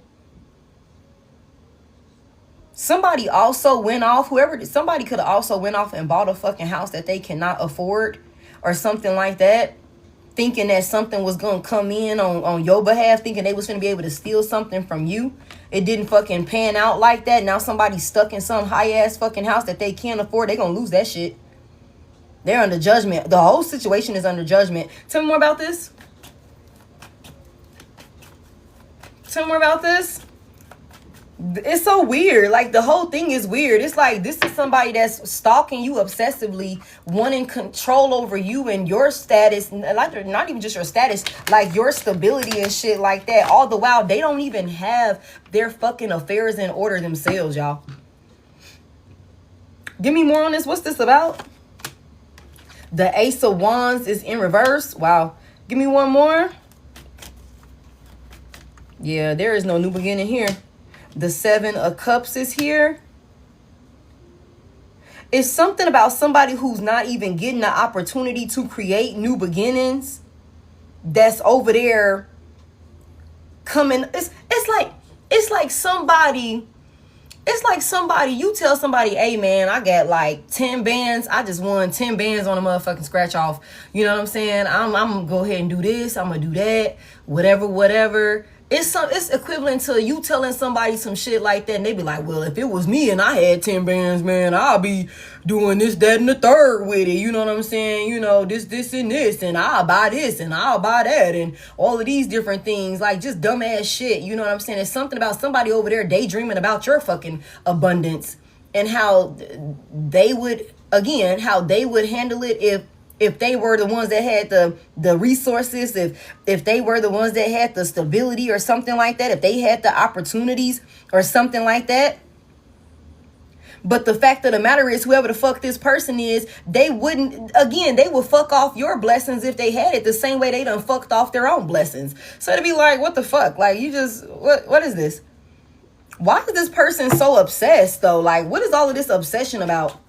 S1: Somebody also went off, somebody could have also went off and bought a fucking house that they cannot afford or something like that, thinking that something was going to come in on your behalf, thinking they was going to be able to steal something from you. It didn't fucking pan out like that. Now somebody's stuck in some high-ass fucking house that they can't afford. They're going to lose that shit. They're under judgment. The whole situation is under judgment. Tell me more about this. Tell me more about this. It's so weird. Like, the whole thing is weird. It's like, this is somebody that's stalking you obsessively, wanting control over you and your status, like, not even just your status, like your stability and shit like that. All the while they don't even have their fucking affairs in order themselves, y'all. Give me more on this. What's this about? The Ace of Wands is in reverse. Wow. Give me one more. Yeah, there is no new beginning here. The Seven of Cups is here. It's something about somebody who's not even getting the opportunity to create new beginnings that's over there coming. It's like somebody, you tell somebody, hey man, I got like 10 bands. I just won 10 bands on a motherfucking scratch off. You know what I'm saying? I'm gonna go ahead and do this. I'm gonna do that. Whatever. It's equivalent to you telling somebody some shit like that, and they be like, well, if it was me and I had 10 bands, man, I'll be doing this, that, and the third with it. You know what I'm saying? You know, this, and this, and I'll buy this, and I'll buy that, and all of these different things, like just dumbass shit. You know what I'm saying? It's something about somebody over there daydreaming about your fucking abundance and how they would handle it if they were the ones that had the resources, if they were the ones that had the stability or something like that, if they had the opportunities or something like that. But the fact of the matter is, whoever the fuck this person is, they would fuck off your blessings if they had it the same way they done fucked off their own blessings. So to be like, what the fuck? Like, you just, what is this? Why is this person so obsessed though? Like, what is all of this obsession about?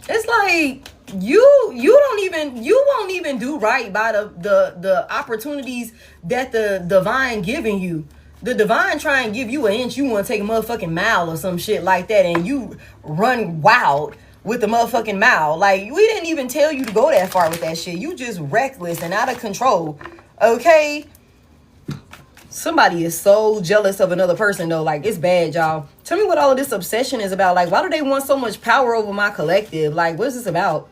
S1: It's like, you won't even do right by the opportunities that the divine giving you. The divine try and give you an inch, you want to take a motherfucking mile or some shit like that, and you run wild with the motherfucking mile. Like, we didn't even tell you to go that far with that shit. You just reckless and out of control. Okay? Somebody is so jealous of another person though. Like, it's bad, y'all. Tell me what all of this obsession is about. Like, why do they want so much power over my collective? Like, what is this about?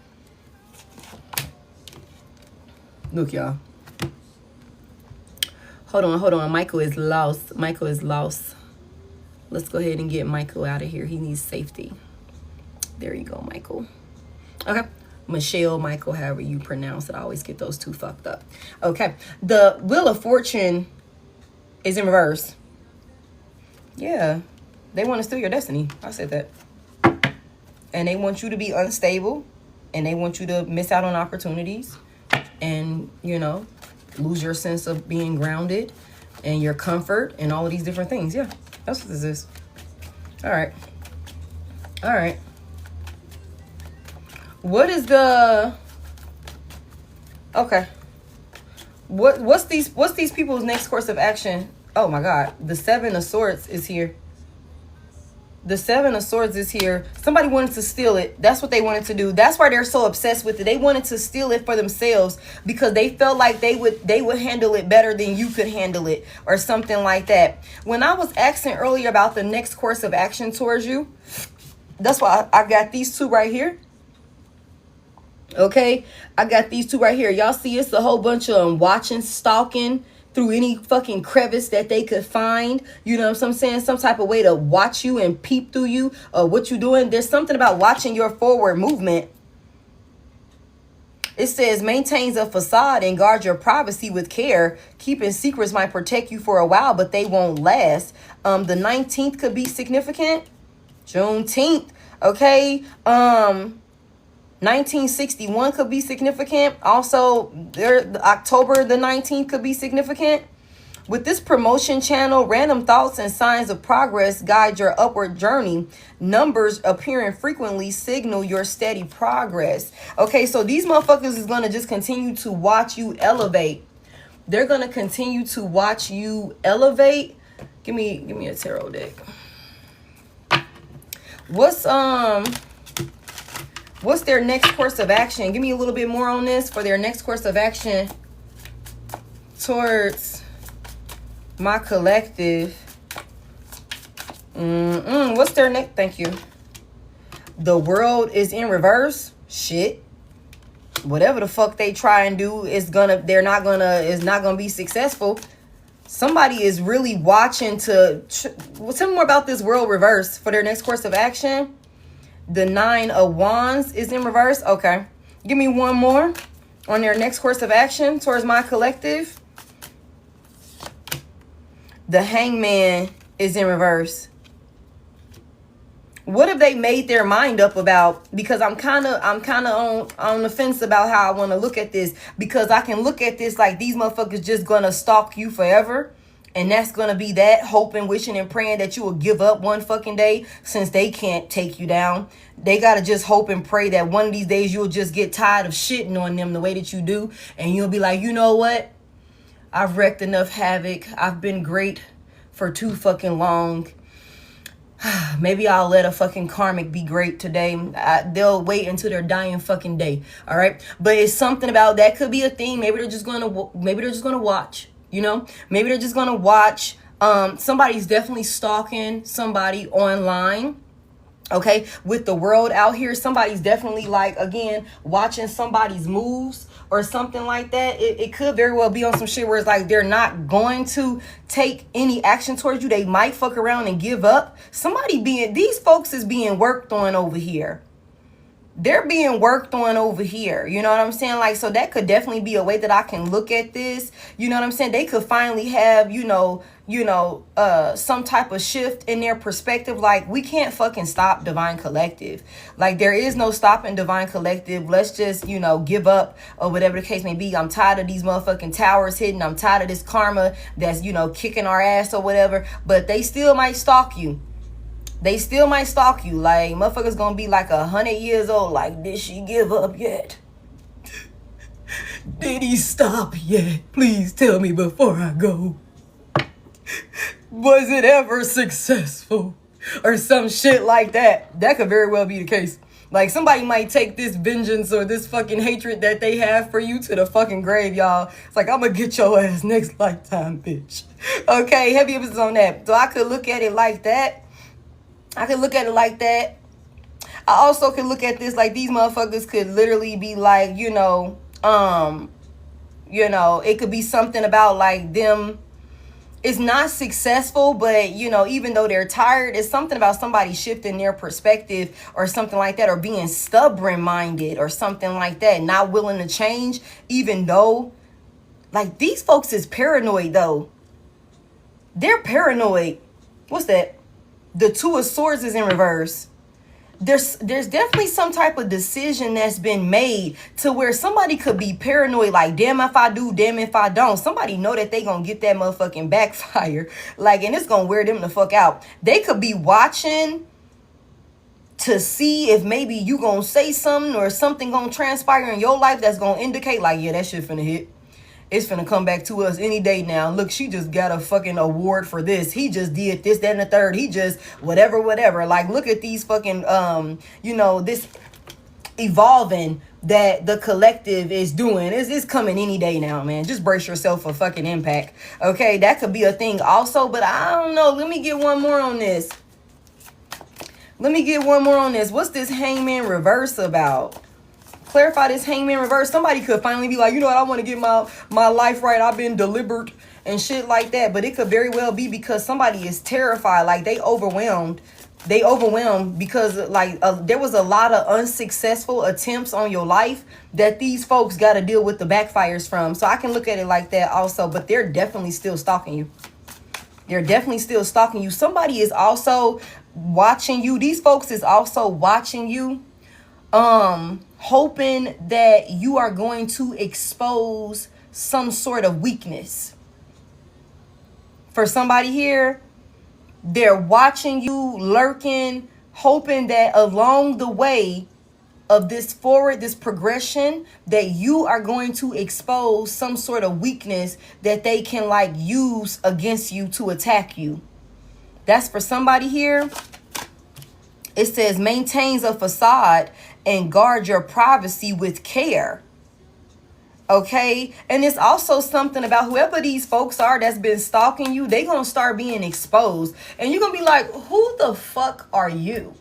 S1: Look, y'all. Hold on. Michael is lost. Let's go ahead and get Michael out of here. He needs safety. There you go, Michael. Okay. Michelle, Michael, however you pronounce it. I always get those two fucked up. Okay. The Wheel of Fortune is in reverse. Yeah. They want to steal your destiny. I said that. And they want you to be unstable. And they want you to miss out on opportunities. And, you know, lose your sense of being grounded and your comfort and all of these different things. Yeah, that's what this is. All right. What is the... Okay. What's these people's next course of action? Oh my God. The Seven of Swords is here. The Seven of Swords is here. Somebody wanted to steal it. That's what they wanted to do. That's why they're so obsessed with it. They wanted to steal it for themselves because they felt like they would handle it better than you could handle it or something like that. When I was asking earlier about the next course of action towards you, that's why I got these two right here. Okay, I got these two right here. Y'all see it's a whole bunch of them watching, stalking through any fucking crevice that they could find. You know what I'm saying? Some type of way to watch you and peep through you or what you doing. There's something about watching your forward movement. It says maintains a facade and guard your privacy with care. Keeping secrets might protect you for a while, but they won't last. The 19th could be significant. Juneteenth. Okay. 1961 could be significant. Also, October the 19th could be significant. With this promotion channel, random thoughts and signs of progress guide your upward journey. Numbers appearing frequently signal your steady progress. Okay, so these motherfuckers is going to just continue to watch you elevate. They're going to continue to watch you elevate. Give me a tarot deck. What's their next course of action? Give me a little bit more on this for their next course of action towards my collective. What's their next? Thank you. The World is in reverse. Shit. Whatever the fuck they try and do is not gonna be successful. Somebody is really watching to... Tell me more about this World reverse for their next course of action. The 9 of Wands is in reverse. Okay. Give me one more on their next course of action towards my collective. The Hangman is in reverse. What have they made their mind up about? Because I'm kind of on the fence about how I want to look at this. Because I can look at this like these motherfuckers just gonna stalk you forever. And that's going to be that, hoping, wishing, and praying that you will give up one fucking day since they can't take you down. They got to just hope and pray that one of these days you'll just get tired of shitting on them the way that you do. And you'll be like, you know what? I've wreaked enough havoc. I've been great for too fucking long. Maybe I'll let a fucking karmic be great today. They'll wait until their dying fucking day. All right. But it's something about that could be a thing. Maybe they're just going to watch. You know, maybe they're just going to watch. Somebody's definitely stalking somebody online. Okay. With the world out here, somebody's definitely like, again, watching somebody's moves or something like that. It could very well be on some shit where it's like they're not going to take any action towards you. They might fuck around and give up. These folks is being worked on over here. they're being worked on over here. You know what I'm saying? Like, so that could definitely be a way that I can look at this. You know what I'm saying? They could finally have, some type of shift in their perspective. Like, we can't fucking stop Divine Collective. Like, there is no stopping Divine Collective. Let's just, give up, or whatever the case may be. I'm tired of these motherfucking towers hitting. I'm tired of this karma that's, kicking our ass or whatever. But they still might stalk you. They still might stalk you. Like, motherfuckers gonna be like 100 years old. Like, did she give up yet? Did he stop yet? Please tell me before I go. Was it ever successful? Or some shit like that. That could very well be the case. Like, somebody might take this vengeance or this fucking hatred that they have for you to the fucking grave, y'all. It's like, I'm gonna get your ass next lifetime, bitch. Okay, heavy emphasis on that. So I could look at it like that. I also could look at this like these motherfuckers could literally be like, it could be something about like them. It's not successful, but, even though they're tired, it's something about somebody shifting their perspective or something like that, or being stubborn-minded or something like that, not willing to change, even though, like, these folks is paranoid, though. They're paranoid. What's that? The Two of Swords is in reverse. There's definitely some type of decision that's been made to where somebody could be paranoid, like, damn if I do, damn if I don't. Somebody know that they gonna get that motherfucking backfire, like, and it's gonna wear them the fuck out. They could be watching to see if maybe you gonna say something or something gonna transpire in your life that's gonna indicate, like, yeah, that shit finna hit. It's finna come back to us any day now. Look, she just got a fucking award for this. He just did this, that, and the third. He just whatever. Like, look at these fucking, this evolving that the collective is doing. It's coming any day now, man. Just brace yourself for fucking impact. Okay, that could be a thing also, but I don't know. Let me get one more on this. What's this Hangman reverse about? Clarify this Hangman reverse. Somebody could finally be like, you know what, I want to get my life right. I've been delivered and shit like that. But it could very well be because somebody is terrified. Like, they overwhelmed because like there was a lot of unsuccessful attempts on your life that these folks got to deal with the backfires from. So I can look at it like that also. But they're definitely still stalking you. Somebody is also watching you. These folks is also watching you. Hoping that you are going to expose some sort of weakness. For somebody here, they're watching you, lurking, hoping that along the way of this progression, that you are going to expose some sort of weakness that they can like use against you to attack you. That's for somebody here. It says maintains a facade and guard your privacy with care. Okay? And it's also something about whoever these folks are that's been stalking you, they gonna start being exposed. And you're gonna be like, who the fuck are you?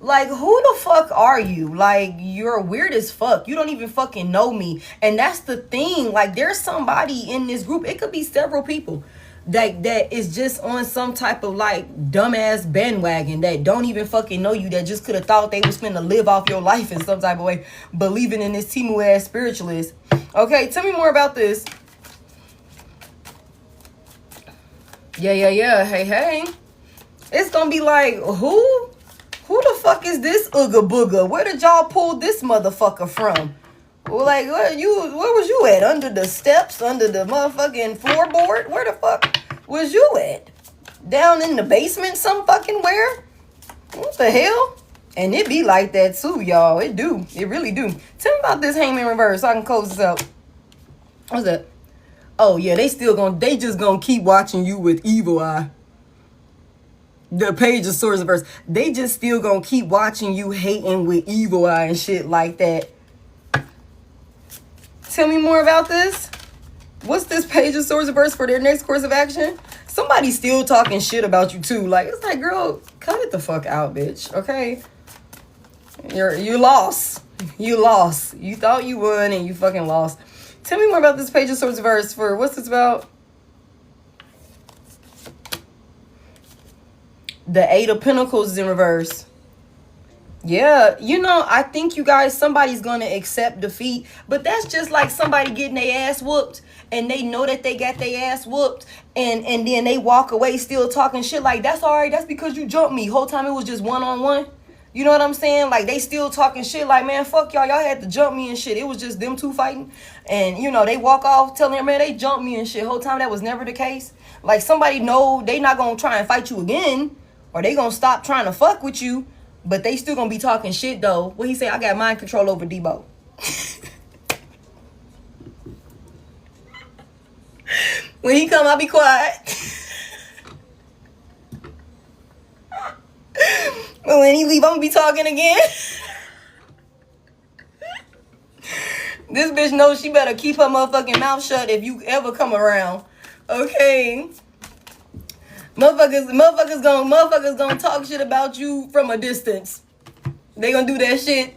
S1: Like, who the fuck are you? Like, you're weird as fuck. You don't even fucking know me. And that's the thing. Like, there's somebody in this group. It could be several people that is just on some type of like dumbass bandwagon that don't even fucking know you, that just could have thought they was finna live off your life in some type of way, believing in this Timu ass spiritualist. Okay, tell me more about this. Yeah. Hey. It's gonna be like, who the fuck is this Ooga Booga? Where did y'all pull this motherfucker from? Well, like, where was you at? Under the steps? Under the motherfucking floorboard? Where the fuck was you at? Down in the basement some fucking where? What the hell? And it be like that too, y'all. It do. It really do. Tell me about this Hangman reverse so I can close this out. What's that? Oh, yeah, they just gonna keep watching you with evil eye. The Page of Swords reverse. They just still gonna keep watching you hating with evil eye and shit like that. Tell me more about this. What's this Page of Swords reverse for their next course of action? Somebody's still talking shit about you too. Like, it's like, girl, cut it the fuck out, bitch. Okay? You lost. You lost. You thought you won and you fucking lost. Tell me more about this Page of Swords reverse for what's this about? The Eight of Pentacles is in reverse. Yeah, you know, I think you guys, somebody's gonna accept defeat, but that's just like somebody getting their ass whooped and they know that they got their ass whooped, and then they walk away still talking shit like, that's all right, that's because you jumped me. Whole time it was just one-on-one. You know what I'm saying? Like, they still talking shit like, man, fuck y'all had to jump me and shit. It was just them two fighting, and you know, they walk off telling them, man, they jumped me and shit. Whole time that was never the case. Like, somebody know they not gonna try and fight you again, or they gonna stop trying to fuck with you, but they still gonna be talking shit though. What he say? I got mind control over Debo. When he come, I'll be quiet. But when he leave, I'm gonna be talking again. This bitch knows she better keep her motherfucking mouth shut if you ever come around. Okay. Motherfuckers gonna talk shit about you from a distance. They gonna do that shit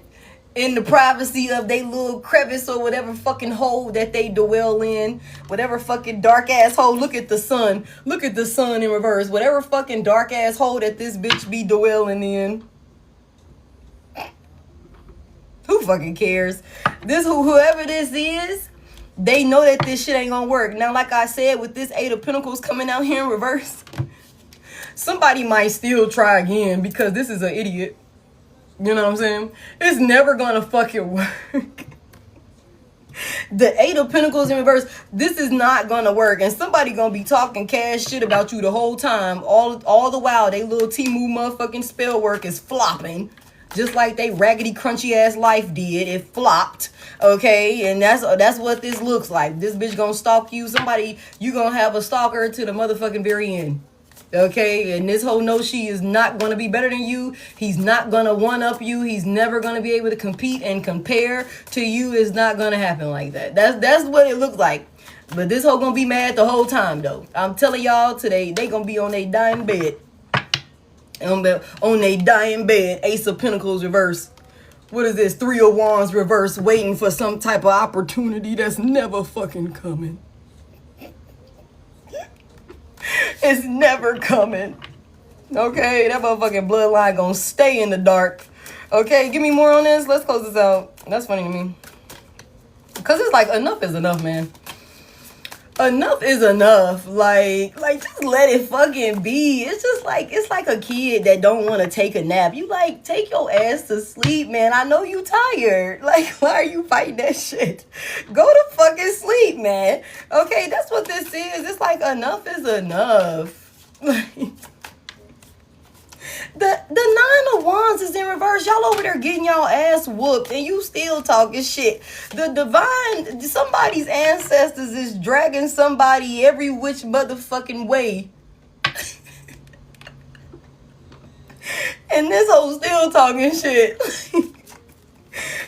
S1: in the privacy of their little crevice or whatever fucking hole that they dwell in. Whatever fucking dark ass hole. Look at the sun. Look at the sun in reverse. Whatever fucking dark ass hole that this bitch be dwelling in. Who fucking cares? Whoever this is, they know that this shit ain't gonna work. Now, like I said, with this 8 of Pentacles coming out here in reverse, somebody might still try again because this is an idiot. You know what I'm saying? It's never gonna fucking work. The 8 of Pentacles in reverse, this is not gonna work. And somebody gonna be talking cash shit about you the whole time. All the while, they little Timu motherfucking spell work is flopping. Just like they raggedy crunchy ass life did. It flopped. Okay? And that's what this looks like. This bitch gonna stalk you. You gonna have a stalker to the motherfucking very end. Okay? And this hoe knows she is not gonna be better than you. He's not gonna one-up you. He's never gonna be able to compete and compare to you. It's not gonna happen like that. That's what it looks like. But this hoe gonna be mad the whole time though. I'm telling y'all today, they gonna be on their dying bed. On their dying bed, Ace of Pentacles reverse. What is this? 3 of Wands reverse, waiting for some type of opportunity that's never fucking coming. It's never coming. Okay, that motherfucking bloodline gonna stay in the dark. Okay, give me more on this. Let's close this out. That's funny to me. Because it's like, enough is enough, man. Enough is enough. Like just let it fucking be. It's like a kid that don't want to take a nap. You like, take your ass to sleep, man. I know you tired. Like, why are you fighting that shit? Go to fucking sleep, man. Okay, that's what this is. It's like, enough is enough. The 9 of Wands is in reverse. Y'all over there getting y'all ass whooped and you still talking shit. The divine, somebody's ancestors is dragging somebody every which motherfucking way. And this hoe still talking shit.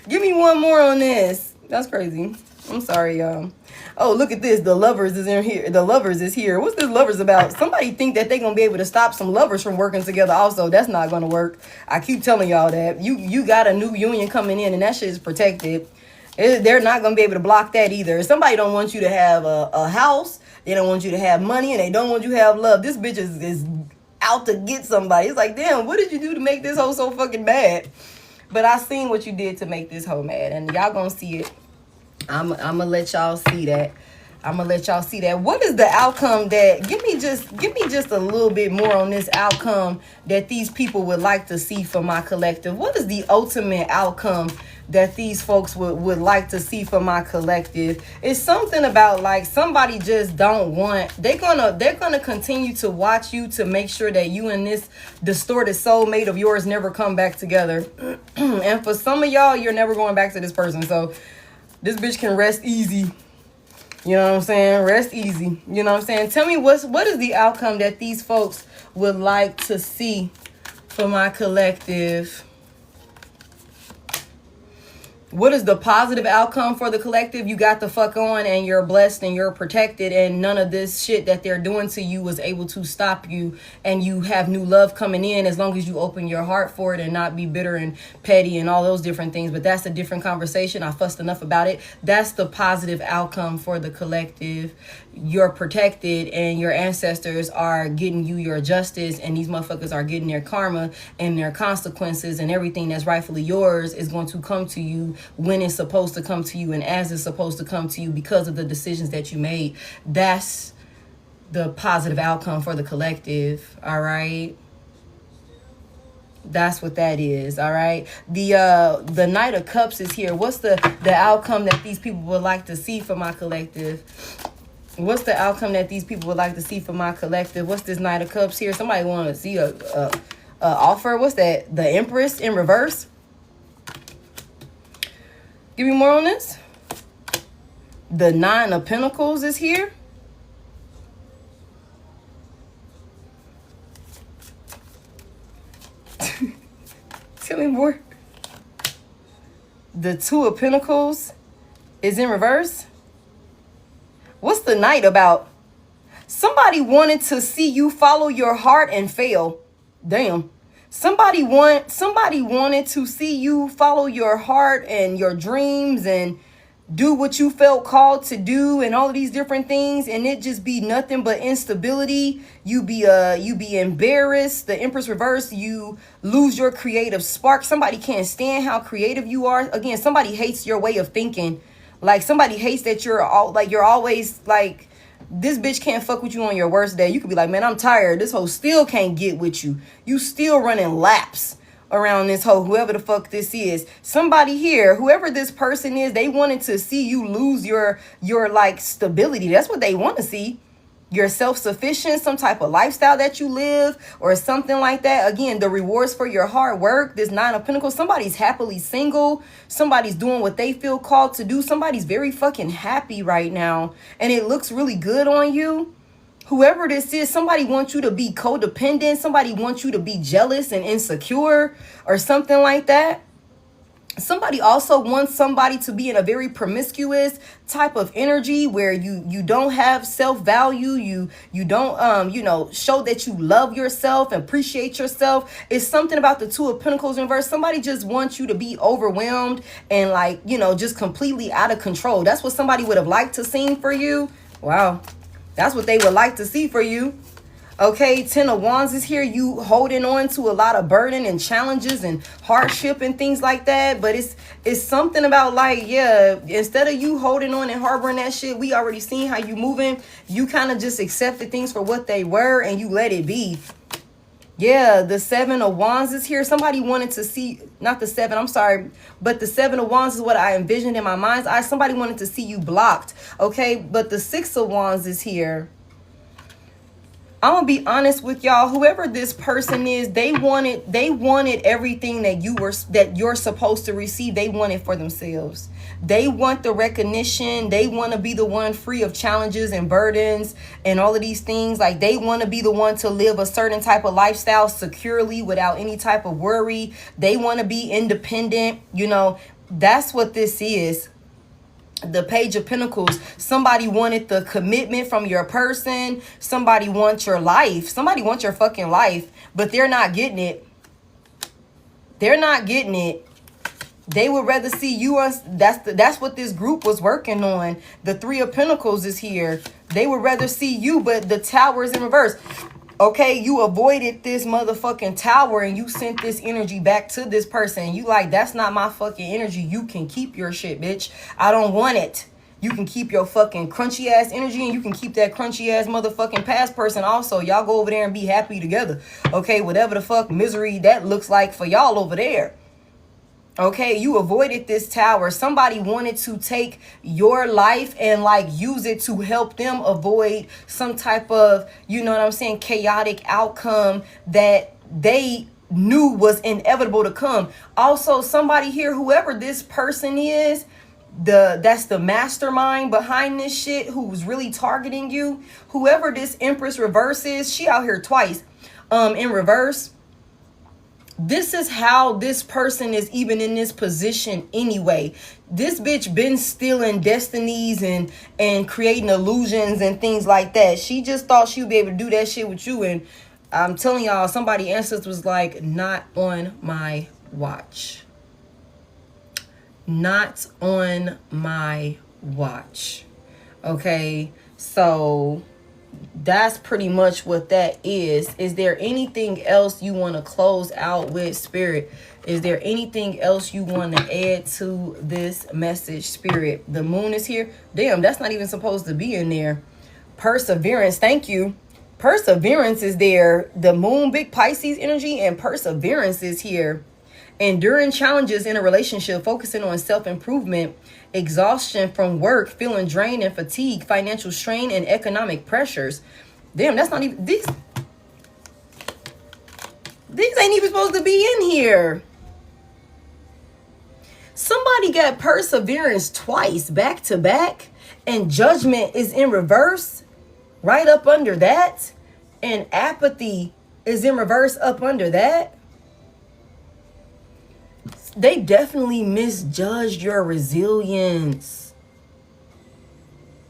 S1: Give me one more on this. That's crazy. I'm sorry, y'all. Oh, look at this. The lovers is in here. The lovers is here. What's this lovers about? Somebody think that they gonna be able to stop some lovers from working together. Also, that's not gonna work. I keep telling y'all that. You got a new union coming in and that shit is protected. They're not gonna be able to block that either. Somebody don't want you to have a house. They don't want you to have money, and they don't want you to have love. This bitch is out to get somebody. It's like, damn, what did you do to make this hoe so fucking mad? But I seen what you did to make this hoe mad, and y'all gonna see it. I'm gonna let y'all see that. What is the outcome that, give me just a little bit more on this outcome that these people would like to see for my collective. What is the ultimate outcome that these folks would like to see for my collective? It's something about like somebody just don't want, they're gonna continue to watch you to make sure that you and this distorted soulmate of yours never come back together. And for some of y'all, you're never going back to this person. So this bitch can rest easy. You know what I'm saying? Rest easy. You know what I'm saying? Tell me what is the outcome that these folks would like to see for my collective. What is the positive outcome for the collective? You got the fuck on and you're blessed and you're protected, and none of this shit that they're doing to you was able to stop you, and you have new love coming in as long as you open your heart for it and not be bitter and petty and all those different things. But that's a different conversation. I fussed enough about it. That's the positive outcome for the collective. You're protected and your ancestors are getting you your justice, and these motherfuckers are getting their karma and their consequences, and everything that's rightfully yours is going to come to you when it's supposed to come to you and as it's supposed to come to you because of the decisions that you made. That's the positive outcome for the collective. All right. That's what that is. All right. The Knight of Cups is here. What's the outcome that these people would like to see for my collective? What's the outcome that these people would like to see for my collective? What's this Knight of Cups here? Somebody want to see a offer. What's that? The Empress in reverse. Give me more on this. The Nine of Pentacles is here. Tell me more. The Two of Pentacles is in reverse. What's the Knight about? Somebody wanted to see you follow your heart and fail. Damn. Somebody wanted to see you follow your heart and your dreams and do what you felt called to do and all of these different things, and it just be nothing but instability. You be embarrassed. The Empress reverse, you lose your creative spark. Somebody can't stand how creative you are. Again, somebody hates your way of thinking. Like somebody hates that you're always like, this bitch can't fuck with you on your worst day. You could be like, man, I'm tired. This hoe still can't get with you. You still running laps around this hoe, whoever the fuck this is. Somebody here, whoever this person is, they wanted to see you lose your like stability. That's what they want to see. You're self-sufficient, some type of lifestyle that you live or something like that. Again, the rewards for your hard work, this Nine of Pentacles, somebody's happily single. Somebody's doing what they feel called to do. Somebody's very fucking happy right now, and it looks really good on you. Whoever this is, somebody wants you to be codependent. Somebody wants you to be jealous and insecure or something like that. Somebody also wants somebody to be in a very promiscuous type of energy where you don't have self-value. You don't, show that you love yourself and appreciate yourself. It's something about the Two of Pentacles in reverse. Somebody just wants you to be overwhelmed and like, just completely out of control. That's what somebody would have liked to see for you. Wow. That's what they would like to see for you. Okay, Ten of Wands is here. You holding on to a lot of burden and challenges and hardship and things like that. But it's something about like, yeah, instead of you holding on and harboring that shit, we already seen how you moving. You kind of just accepted things for what they were and you let it be. Yeah, the Seven of Wands is here. Somebody wanted to see, not the seven, I'm sorry, but the Seven of Wands is what I envisioned in my mind's eye. Somebody wanted to see you blocked. Okay, but the Six of Wands is here. I'm gonna be honest with y'all. Whoever this person is, they wanted everything that you're supposed to receive. They want it for themselves. They want the recognition. They want to be the one free of challenges and burdens and all of these things. Like they want to be the one to live a certain type of lifestyle securely without any type of worry. They want to be independent. That's what this is. The Page of Pentacles. Somebody wanted the commitment from your person. Somebody wants your life. Somebody wants your fucking life, but they're not getting it. They're not getting it. They would rather see you on. That's what this group was working on. The Three of Pentacles is here. They would rather see you, but the Tower is in reverse. Okay, you avoided this motherfucking tower and you sent this energy back to this person. You like, that's not my fucking energy. You can keep your shit, bitch. I don't want it. You can keep your fucking crunchy ass energy and you can keep that crunchy ass motherfucking past person also. Y'all go over there and be happy together. Okay, whatever the fuck misery that looks like for y'all over there. Okay, you avoided this tower. Somebody wanted to take your life and like use it to help them avoid some type of, chaotic outcome that they knew was inevitable to come. Also, somebody here, whoever this person is, that's the mastermind behind this shit who's really targeting you. Whoever this Empress reverse is, she out here twice. In reverse. This is how this person is even in this position anyway. This bitch been stealing destinies and creating illusions and things like that. She just thought she would be able to do that shit with you. And I'm telling y'all, somebody answers was like, not on my watch. Not on my watch. Okay, so that's pretty much what that is. Is there anything else you want to close out with, Spirit? Is there anything else you want to add to this message, Spirit? The moon is here. Damn, that's not even supposed to be in there. Perseverance, thank you. Perseverance is there. The moon, big Pisces energy, and perseverance is here. Enduring challenges in a relationship, focusing on self-improvement, exhaustion from work, feeling drained and fatigued, financial strain, and economic pressures. Damn, that's not even... These ain't even supposed to be in here. Somebody got perseverance twice, back to back, and judgment is in reverse, right up under that, and apathy is in reverse up under that. They definitely misjudged your resilience.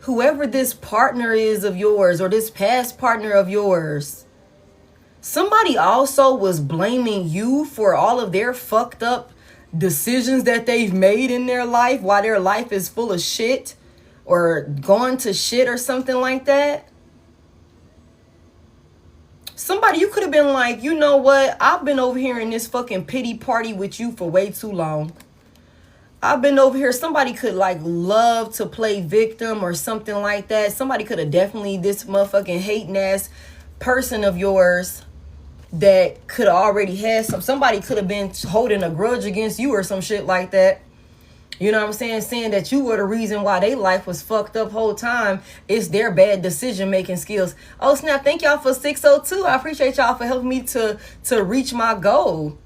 S1: Whoever this partner is of yours, or this past partner of yours, somebody also was blaming you for all of their fucked up decisions that they've made in their life while their life is full of shit or gone to shit or something like that. Somebody, you could have been like, you know what? I've been over here in this fucking pity party with you for way too long. I've been over here. Somebody could like love to play victim or something like that. Somebody could have definitely, this motherfucking hating ass person of yours that could have already had somebody could have been holding a grudge against you or some shit like that. You know what I'm saying? Saying that you were the reason why their life was fucked up whole time. It's their bad decision-making skills. Oh, snap. Thank y'all for 602. I appreciate y'all for helping me to reach my goal.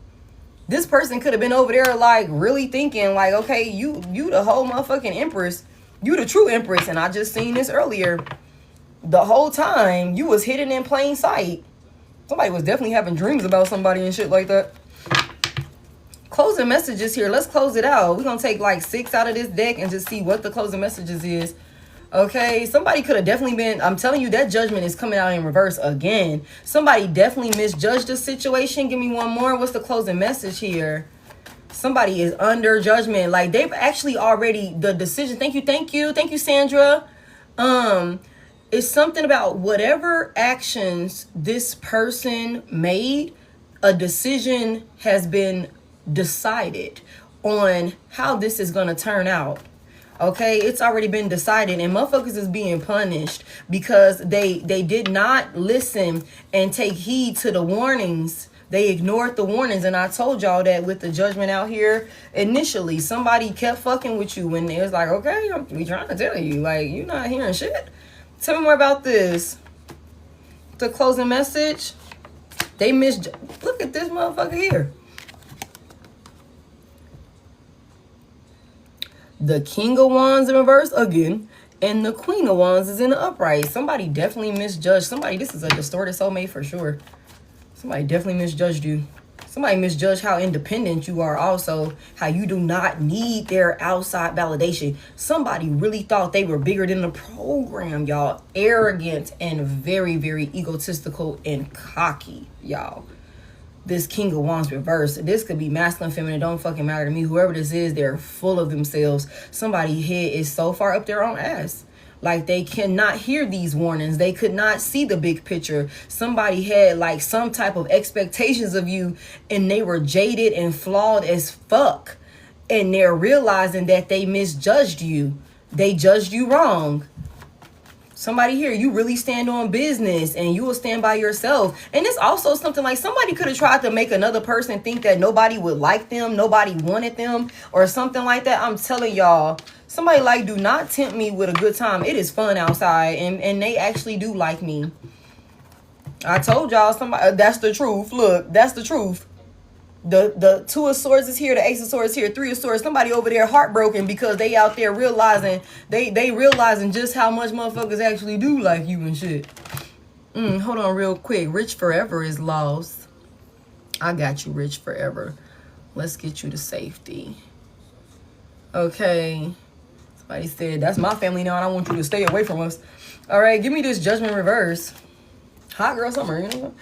S1: This person could have been over there like really thinking like, okay, you the whole motherfucking empress. You the true empress. And I just seen this earlier. The whole time you was hidden in plain sight. Somebody was definitely having dreams about somebody and shit like that. Closing messages here. Let's close it out. We're going to take like 6 out of this deck and just see what the closing messages is. Okay. Somebody could have definitely been, I'm telling you, that judgment is coming out in reverse again. Somebody definitely misjudged the situation. Give me one more. What's the closing message here? Somebody is under judgment. Like they've actually already, the decision. Thank you, Sandra. It's something about whatever actions this person made, a decision has been decided on how this is going to turn out. Okay, it's already been decided, and motherfuckers is being punished because they did not listen and take heed to the warnings. They ignored the warnings, and I told y'all that with the judgment out here initially, somebody kept fucking with you when it was like, okay, we trying to tell you, like, you're not hearing shit. Tell me more about this. The closing message. They look at this motherfucker here. The King of Wands in reverse again. And the Queen of Wands is in the upright. Somebody definitely misjudged. Somebody, this is a distorted soulmate for sure. Somebody definitely misjudged you. Somebody misjudged how independent you are also. How you do not need their outside validation. Somebody really thought they were bigger than the program, y'all. Arrogant and very, very egotistical and cocky, y'all. This King of Wands reverse. This could be masculine, feminine. Don't fucking matter to me. Whoever this is, they're full of themselves. Somebody's head is so far up their own ass. Like they cannot hear these warnings. They could not see the big picture. Somebody had like some type of expectations of you and they were jaded and flawed as fuck. And they're realizing that they misjudged you. They judged you wrong. Somebody here, you really stand on business and you will stand by yourself. And it's also something like somebody could have tried to make another person think that nobody would like them, nobody wanted them, or something like that. I'm telling y'all, somebody like, do not tempt me with a good time. It is fun outside and they actually do like me. I told y'all, somebody, that's the truth. Look, that's the truth. The Two of Swords is here, the Ace of Swords here, Three of Swords. Somebody over there heartbroken because they out there realizing, they realizing just how much motherfuckers actually do like you and shit. Hold on real quick. Rich forever is lost. I got you rich forever. Let's get you to safety. Okay. Somebody said, that's my family now, and I want you to stay away from us. All right, give me this Judgment reverse. Hot girl summer, you know.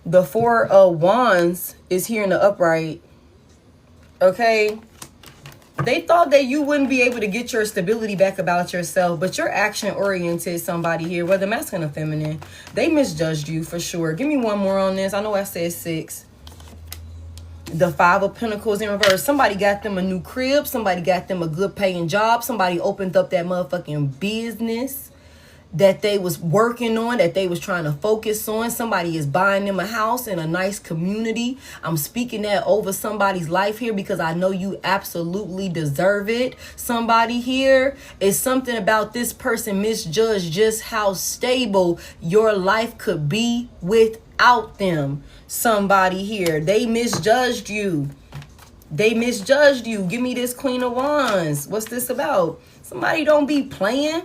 S1: The Four of Wands is here in the upright. Okay. They thought that you wouldn't be able to get your stability back about yourself, but you're action-oriented, somebody here, whether masculine or feminine. They misjudged you for sure. Give me one more on this. I know I said 6. The Five of Pentacles in reverse. Somebody got them a new crib. Somebody got them a good paying job. Somebody opened up that motherfucking business that they was working on, that they was trying to focus on. Somebody is buying them a house in a nice community. I'm speaking that over somebody's life here because I know you absolutely deserve it. Somebody here, is something about this person misjudged just how stable your life could be without them. Somebody here, they misjudged you. They misjudged you. Give me this Queen of Wands. What's this about? Somebody don't be playing.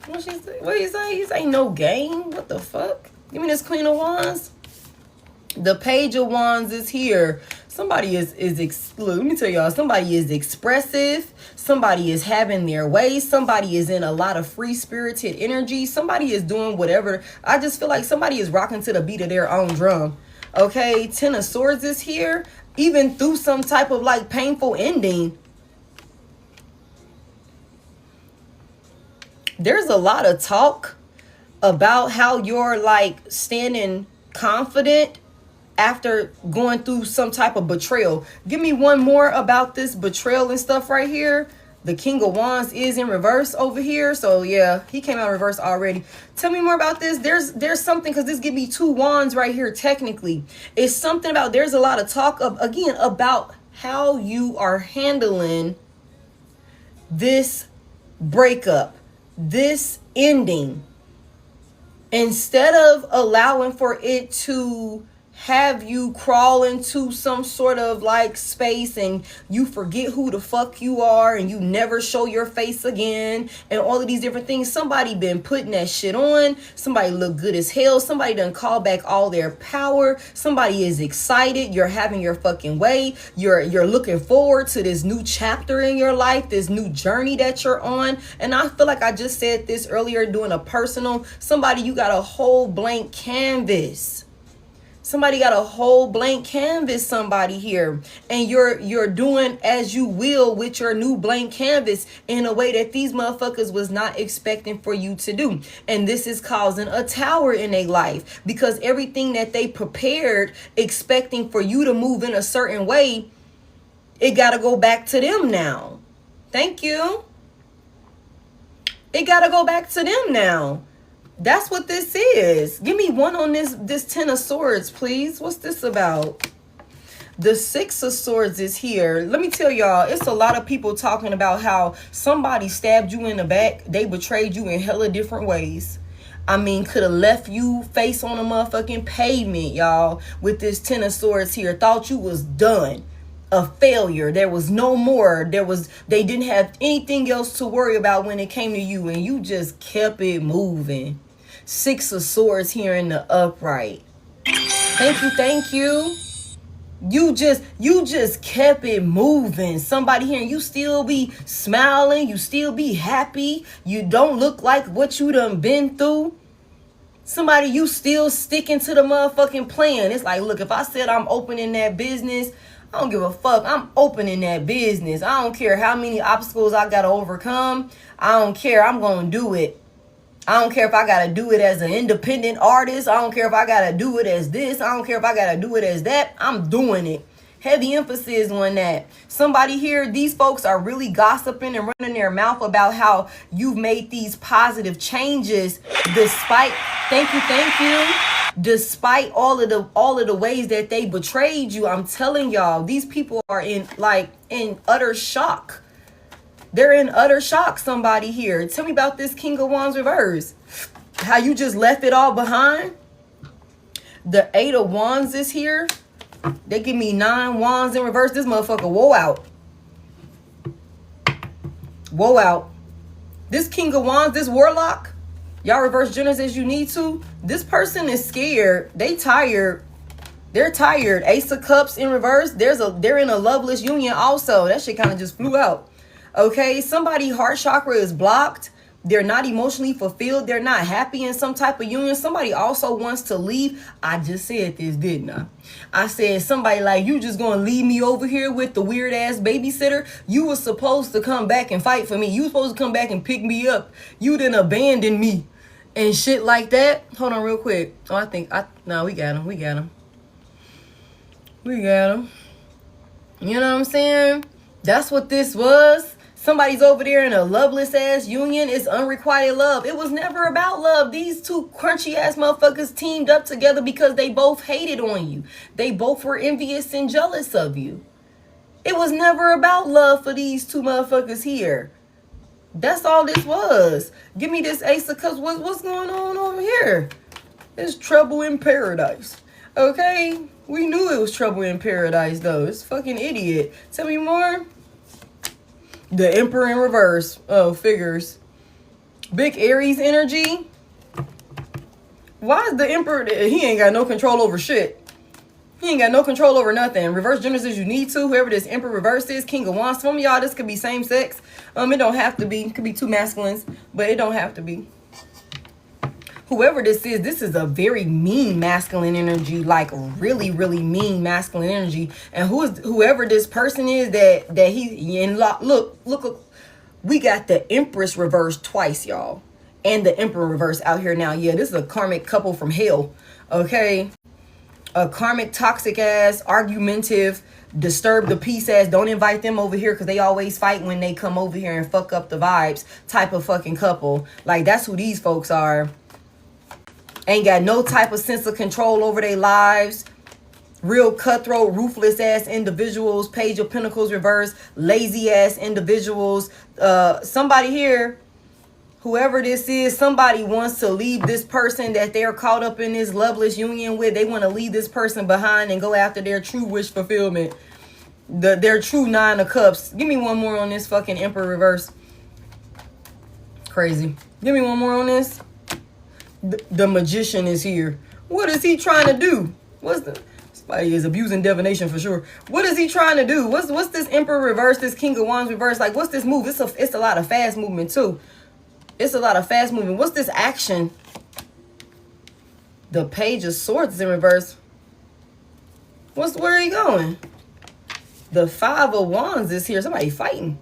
S1: What she say? What you say? You say no game? What the fuck? Give me this Queen of Wands. The Page of Wands is here. Somebody is look, let me tell y'all, somebody is expressive. Somebody is having their way. Somebody is in a lot of free-spirited energy. Somebody is doing whatever. I just feel like somebody is rocking to the beat of their own drum. Okay, Ten of Swords is here. Even through some type of like painful ending. There's a lot of talk about how you're like standing confident after going through some type of betrayal. Give me one more about this betrayal and stuff right here. The King of Wands is in reverse over here. So yeah, he came out in reverse already. Tell me more about this. There's something, because this give me 2 wands right here technically. It's something about, there's a lot of talk of, again, about how you are handling this breakup, this ending. Instead of allowing for it to have you crawl into some sort of like space and you forget who the fuck you are and you never show your face again and all of these different things. Somebody been putting that shit on. Somebody look good as hell. Somebody done call back all their power. Somebody is excited. You're having your fucking way. You're looking forward to this new chapter in your life, this new journey that you're on. And I feel like I just said this earlier doing a personal. Somebody, you got a whole blank canvas. Somebody got a whole blank canvas, somebody here. And you're doing as you will with your new blank canvas in a way that these motherfuckers was not expecting for you to do. And this is causing a tower in their life because everything that they prepared expecting for you to move in a certain way, it got to go back to them now. Thank you. It got to go back to them now. That's what this is. Give me one on this Ten of Swords, please. What's this about? The Six of Swords is here. Let me tell y'all, it's a lot of people talking about how somebody stabbed you in the back. They betrayed you in hella different ways. I mean, could have left you face on a motherfucking pavement, y'all, with this Ten of Swords here. Thought you was done. A failure. There was no more. They didn't have anything else to worry about when it came to you, and you just kept it moving. Six of Swords here in the upright. Thank you. You just kept it moving. Somebody here, and you still be smiling, you still be happy. You don't look like what you done been through. Somebody, you still sticking to the motherfucking plan. It's like, look, if I said I'm opening that business, I don't give a fuck. I'm opening that business. I don't care how many obstacles I got to overcome. I don't care. I'm going to do it. I don't care if I got to do it as an independent artist. I don't care if I got to do it as this. I don't care if I got to do it as that. I'm doing it. Heavy emphasis on that. Somebody here, these folks are really gossiping and running their mouth about how you've made these positive changes despite, thank you. Despite all of the ways that they betrayed you. I'm telling y'all, these people are in utter shock. They're in utter shock, somebody here. Tell me about this King of Wands reverse. How you just left it all behind. The Eight of Wands is here. They give me 9 wands in reverse. This motherfucker, woe out. Woe out. This King of Wands, this warlock, y'all reverse genders as you need to. This person is scared. They tired. They're tired. Ace of Cups in reverse. They're in a loveless union also. That shit kind of just flew out. Okay, somebody heart chakra is blocked. They're not emotionally fulfilled. They're not happy in some type of union. Somebody also wants to leave. I just said this, didn't I? I said somebody like, you just gonna leave me over here with the weird ass babysitter? You was supposed to come back and fight for me. You was supposed to come back and pick me up. You didn't abandon me and shit like that. Hold on real quick. Oh, no, we got him. We got him. We got him. You know what I'm saying? That's what this was. Somebody's over there in a loveless ass union. It's unrequited love. It was never about love. These two crunchy ass motherfuckers teamed up together because they both hated on you. They both were envious and jealous of you. It was never about love for these two motherfuckers here. That's all this was. Give me this Ace of Cups. What's going on over here? It's trouble in paradise. Okay? We knew it was trouble in paradise though. It's fucking idiot. Tell me more. The Emperor in reverse. Oh, figures. Big Aries energy. Why is the Emperor? He ain't got no control over shit. He ain't got no control over nothing. Reverse genders as you need to. Whoever this Emperor reverse is, King of Wands. Some of y'all, this could be same sex. It don't have to be. It could be two masculines, but it don't have to be. Whoever this is a very mean masculine energy, like really, really mean masculine energy. And whoever this person is that he in look, we got the Empress reverse twice, y'all, and the Emperor reverse out here now. Yeah, this is a karmic couple from hell. Okay, a karmic toxic ass, argumentative, disturb the peace ass. Don't invite them over here because they always fight when they come over here and fuck up the vibes type of fucking couple. Like that's who these folks are. Ain't got no type of sense of control over their lives. Real cutthroat, ruthless ass individuals. Page of Pentacles reverse. Lazy ass individuals. Somebody here, whoever this is, somebody wants to leave this person that they're caught up in this loveless union with. They want to leave this person behind and go after their true wish fulfillment. Their true Nine of Cups. Give me one more on this fucking Emperor reverse. Crazy. Give me one more on this. The Magician is here. What is he trying to do? Somebody is abusing divination for sure. What is he trying to do? What's this Emperor reverse, this King of Wands reverse? Like, what's this move? It's a lot of fast movement too. It's a lot of fast movement. What's this action? The Page of Swords is in reverse. Where are you going? The Five of Wands is here. Somebody fighting.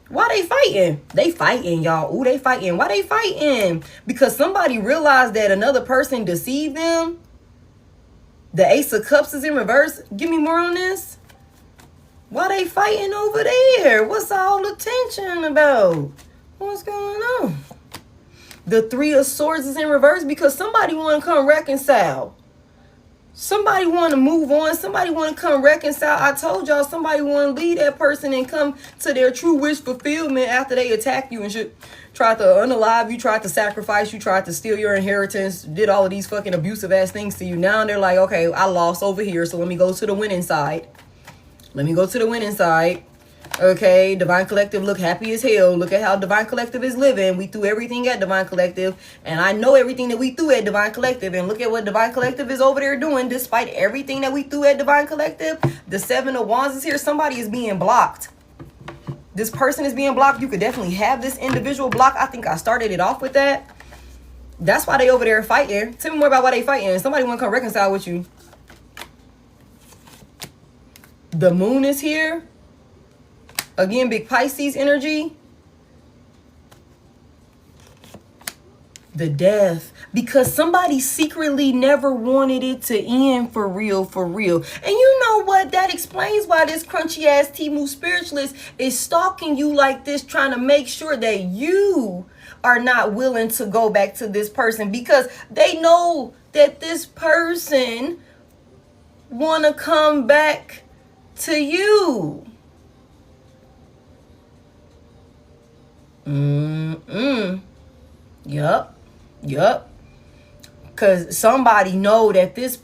S1: Why they fighting? They fighting, y'all. Ooh, they fighting. Why they fighting? Because somebody realized that another person deceived them. The Ace of Cups is in reverse. Give me more on this. Why they fighting over there? What's all the tension about? What's going on? The Three of Swords is in reverse because somebody want to come reconcile. Somebody want to move on. Somebody want to come reconcile. I told y'all somebody want to leave that person and come to their true wish fulfillment after they attack you and shit. Tried to unalive you, tried to sacrifice you, tried to steal your inheritance, did all of these fucking abusive ass things to you. Now they're like, okay, I lost over here, so let me go to the winning side. Let me go to the winning side. Okay, Divine Collective look happy as hell. Look at how Divine Collective is living. We threw everything at Divine Collective. And I know everything that we threw at Divine Collective. And look at what Divine Collective is over there doing. Despite everything that we threw at Divine Collective, the Seven of Wands is here. Somebody is being blocked. This person is being blocked. You could definitely have this individual block. I think I started it off with that. That's why they over there fighting. Tell me more about why they fighting. Somebody want to come reconcile with you. The Moon is here. Again, big Pisces energy. The Death. Because somebody secretly never wanted it to end for real, for real. And you know what? That explains why this crunchy ass Temu spiritualist is stalking you like this, trying to make sure that you are not willing to go back to this person. Because they know that this person want to come back to you. Yup. Because somebody know that this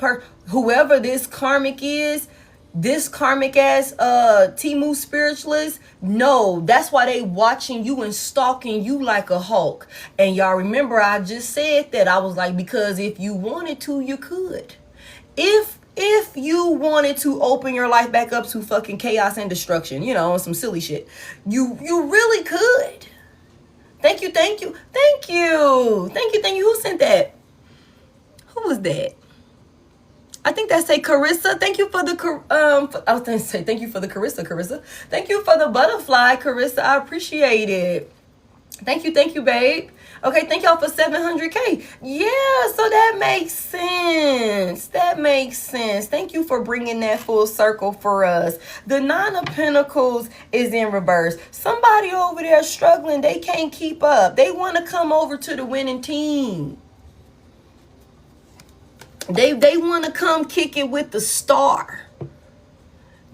S1: whoever this karmic is, this karmic ass Temu spiritualist, no, that's why they watching you and stalking you like a hawk. And y'all remember I just said that. I was like, because if you wanted to, you could. If you wanted to open your life back up to fucking chaos and destruction, you know, some silly shit, you really could. Thank you. Who sent that? Who was that? I think that say Carissa. Thank you for the I was going to say thank you for the Carissa. Thank you for the butterfly, Carissa. I appreciate it. Thank you, babe. Okay, thank y'all for 700K. Yeah, so that makes sense. Thank you for bringing that full circle for us. The Nine of Pentacles is in reverse. Somebody over there struggling. They can't keep up. They want to come over to the winning team. They want to come kick it with the star.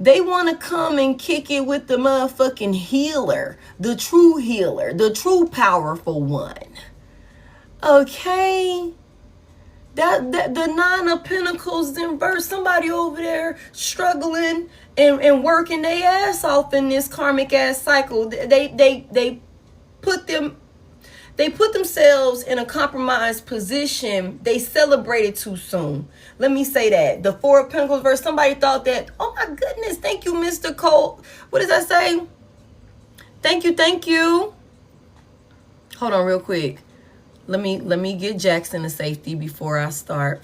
S1: They want to come and kick it with the motherfucking healer, the true powerful one. Okay? The Nine of Pentacles in verse. Somebody over there struggling and working their ass off in this karmic ass cycle. They put themselves in a compromised position. They celebrated too soon. Let me say that. The Four of Pentacles verse. Somebody thought that, oh my goodness, thank you, Mr. Cole. What does that say? Thank you. Hold on real quick. Let me get Jackson to safety before I start.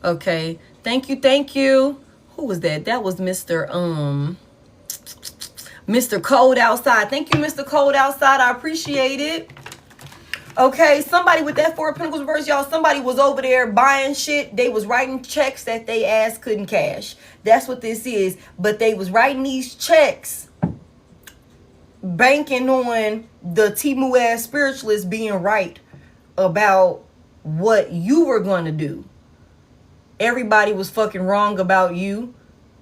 S1: Okay. Thank you. Who was that? That was Mr. Cold Outside. Thank you, Mr. Cold Outside. I appreciate it. Okay, somebody with that Four of Pentacles reverse, y'all, somebody was over there buying shit. They was writing checks that they ass couldn't cash. That's what this is. But they was writing these checks banking on the Timu ass spiritualist being right about what you were going to do. Everybody was fucking wrong about you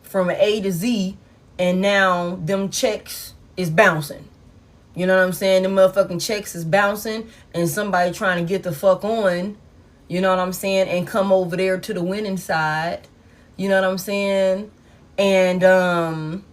S1: from A to Z, and now them checks is bouncing. You know what I'm saying? The motherfucking checks is bouncing and somebody trying to get the fuck on, you know what I'm saying, and come over there to the winning side. You know what I'm saying? And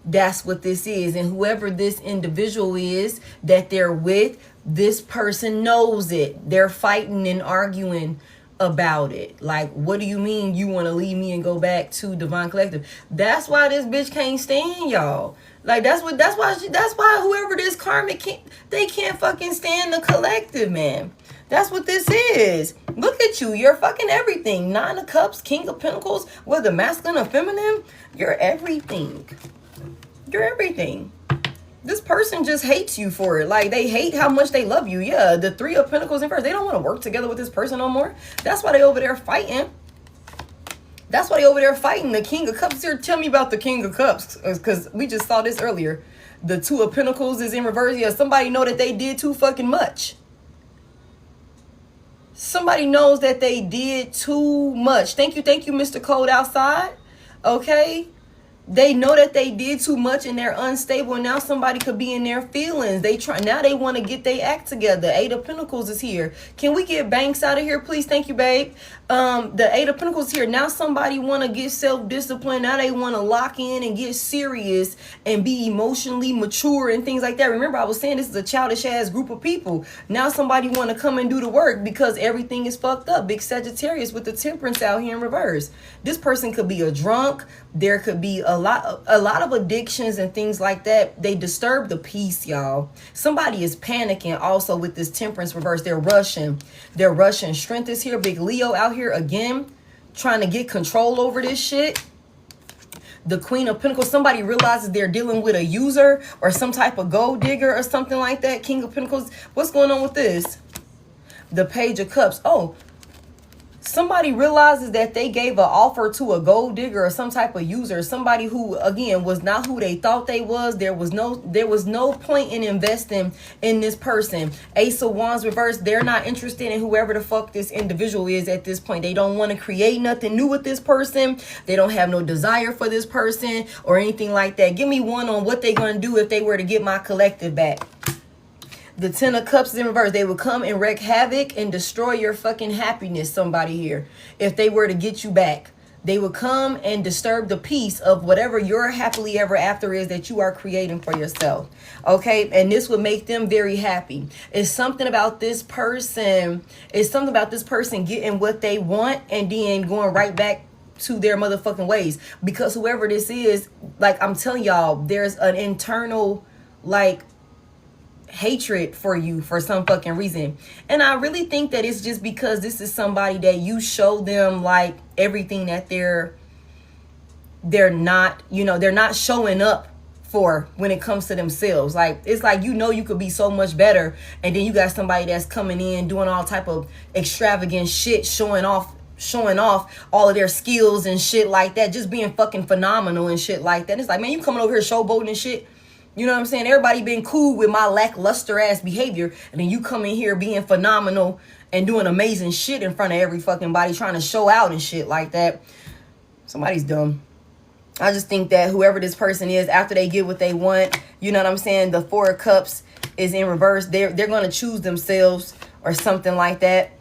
S1: that's what this is. And whoever this individual is that they're with, this person knows it. They're fighting and arguing about it. Like, what do you mean you want to leave me and go back to Divine Collective? That's why this bitch can't stand y'all. Like, that's why whoever this karmic they can't fucking stand the collective, man. That's what this is. Look at you. You're fucking everything. Nine of Cups, King of Pentacles, whether masculine or feminine, you're everything. You're everything. This person just hates you for it. Like, they hate how much they love you. Yeah, the Three of Pentacles in first. They don't want to work together with this person no more. That's why they over there fighting. The King of Cups here. Tell me about the King of Cups, because we just saw this earlier. The Two of Pentacles is in reverse. Yeah, somebody know that they did too fucking much. Somebody knows that they did too much. Thank you, Mr. Cold Outside. Okay? They know that they did too much and they're unstable. And now somebody could be in their feelings. Now they want to get their act together. Eight of Pentacles is here. Can we get Banks out of here, please? Thank you, babe. The Eight of Pentacles here. Now somebody want to get self-disciplined. Now they want to lock in and get serious and be emotionally mature and things like that. Remember, I was saying this is a childish ass group of people. Now somebody want to come and do the work because everything is fucked up. Big Sagittarius with the Temperance out here in reverse. This person could be a drunk. There could be a lot of addictions and things like that. They disturb the peace, y'all. Somebody is panicking also with this Temperance reverse. They're rushing. Strength is here. Big Leo out here again, trying to get control over this shit. The Queen of Pentacles. Somebody realizes they're dealing with a user or some type of gold digger or something like that. King of Pentacles. What's going on with this? The Page of Cups. Oh, somebody realizes that they gave an offer to a gold digger or some type of user, somebody who, again, was not who they thought they was. There was no point in investing in this person. Ace of Wands reverse. They're not interested in whoever the fuck this individual is at this point. They don't want to create nothing new with this person. They don't have no desire for this person or anything like that. Give me one on what they're going to do if they were to get my collective back. The Ten of Cups is in reverse. They will come and wreak havoc and destroy your fucking happiness, somebody here, if they were to get you back. They would come and disturb the peace of whatever your happily ever after is that you are creating for yourself. Okay, and this would make them very happy. It's something about this person. It's something about this person getting what they want and then going right back to their motherfucking ways. Because whoever this is, like I'm telling y'all, there's an internal like hatred for you for some fucking reason. And I really think that it's just because this is somebody that you show them like everything that they're not, you know, they're not showing up for when it comes to themselves. Like, it's like, you know, you could be so much better, and then you got somebody that's coming in doing all type of extravagant shit, showing off all of their skills and shit like that, just being fucking phenomenal and shit like that. And it's like, man, you coming over here showboating and shit. You know what I'm saying? Everybody been cool with my lackluster ass behavior, and then you come in here being phenomenal and doing amazing shit in front of every fucking body, trying to show out and shit like that. Somebody's dumb. I just think that whoever this person is, after they get what they want, you know what I'm saying, the Four of Cups is in reverse. They're going to choose themselves or something like that.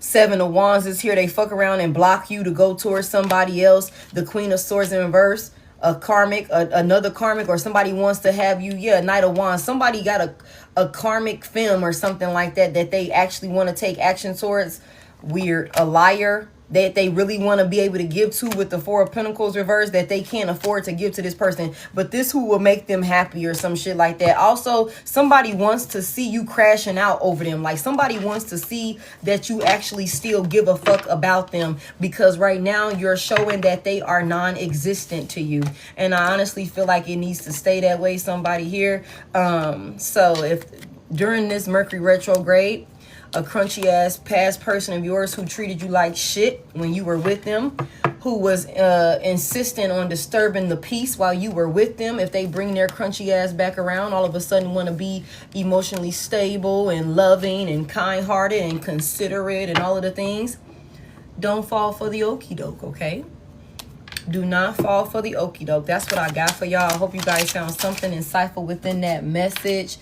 S1: Seven of Wands is here. They fuck around and block you to go towards somebody else. The Queen of Swords in reverse. A karmic, another karmic, or somebody wants to have you. Yeah, Knight of Wands. Somebody got a karmic film or something like that they actually want to take action towards. Weird. A liar that they really want to be able to give to with the Four of Pentacles reverse, that they can't afford to give to this person. But this who will make them happy or some shit like that. Also, somebody wants to see you crashing out over them. Like, somebody wants to see that you actually still give a fuck about them, because right now you're showing that they are non-existent to you. And I honestly feel like it needs to stay that way, somebody here. So if during this Mercury retrograde, a crunchy ass past person of yours who treated you like shit when you were with them, who was insistent on disturbing the peace while you were with them, if they bring their crunchy ass back around, all of a sudden want to be emotionally stable and loving and kind-hearted and considerate and all of the things, don't fall for the okie doke, okay? Do not fall for the okie doke. That's what I got for y'all. I hope you guys found something insightful within that message.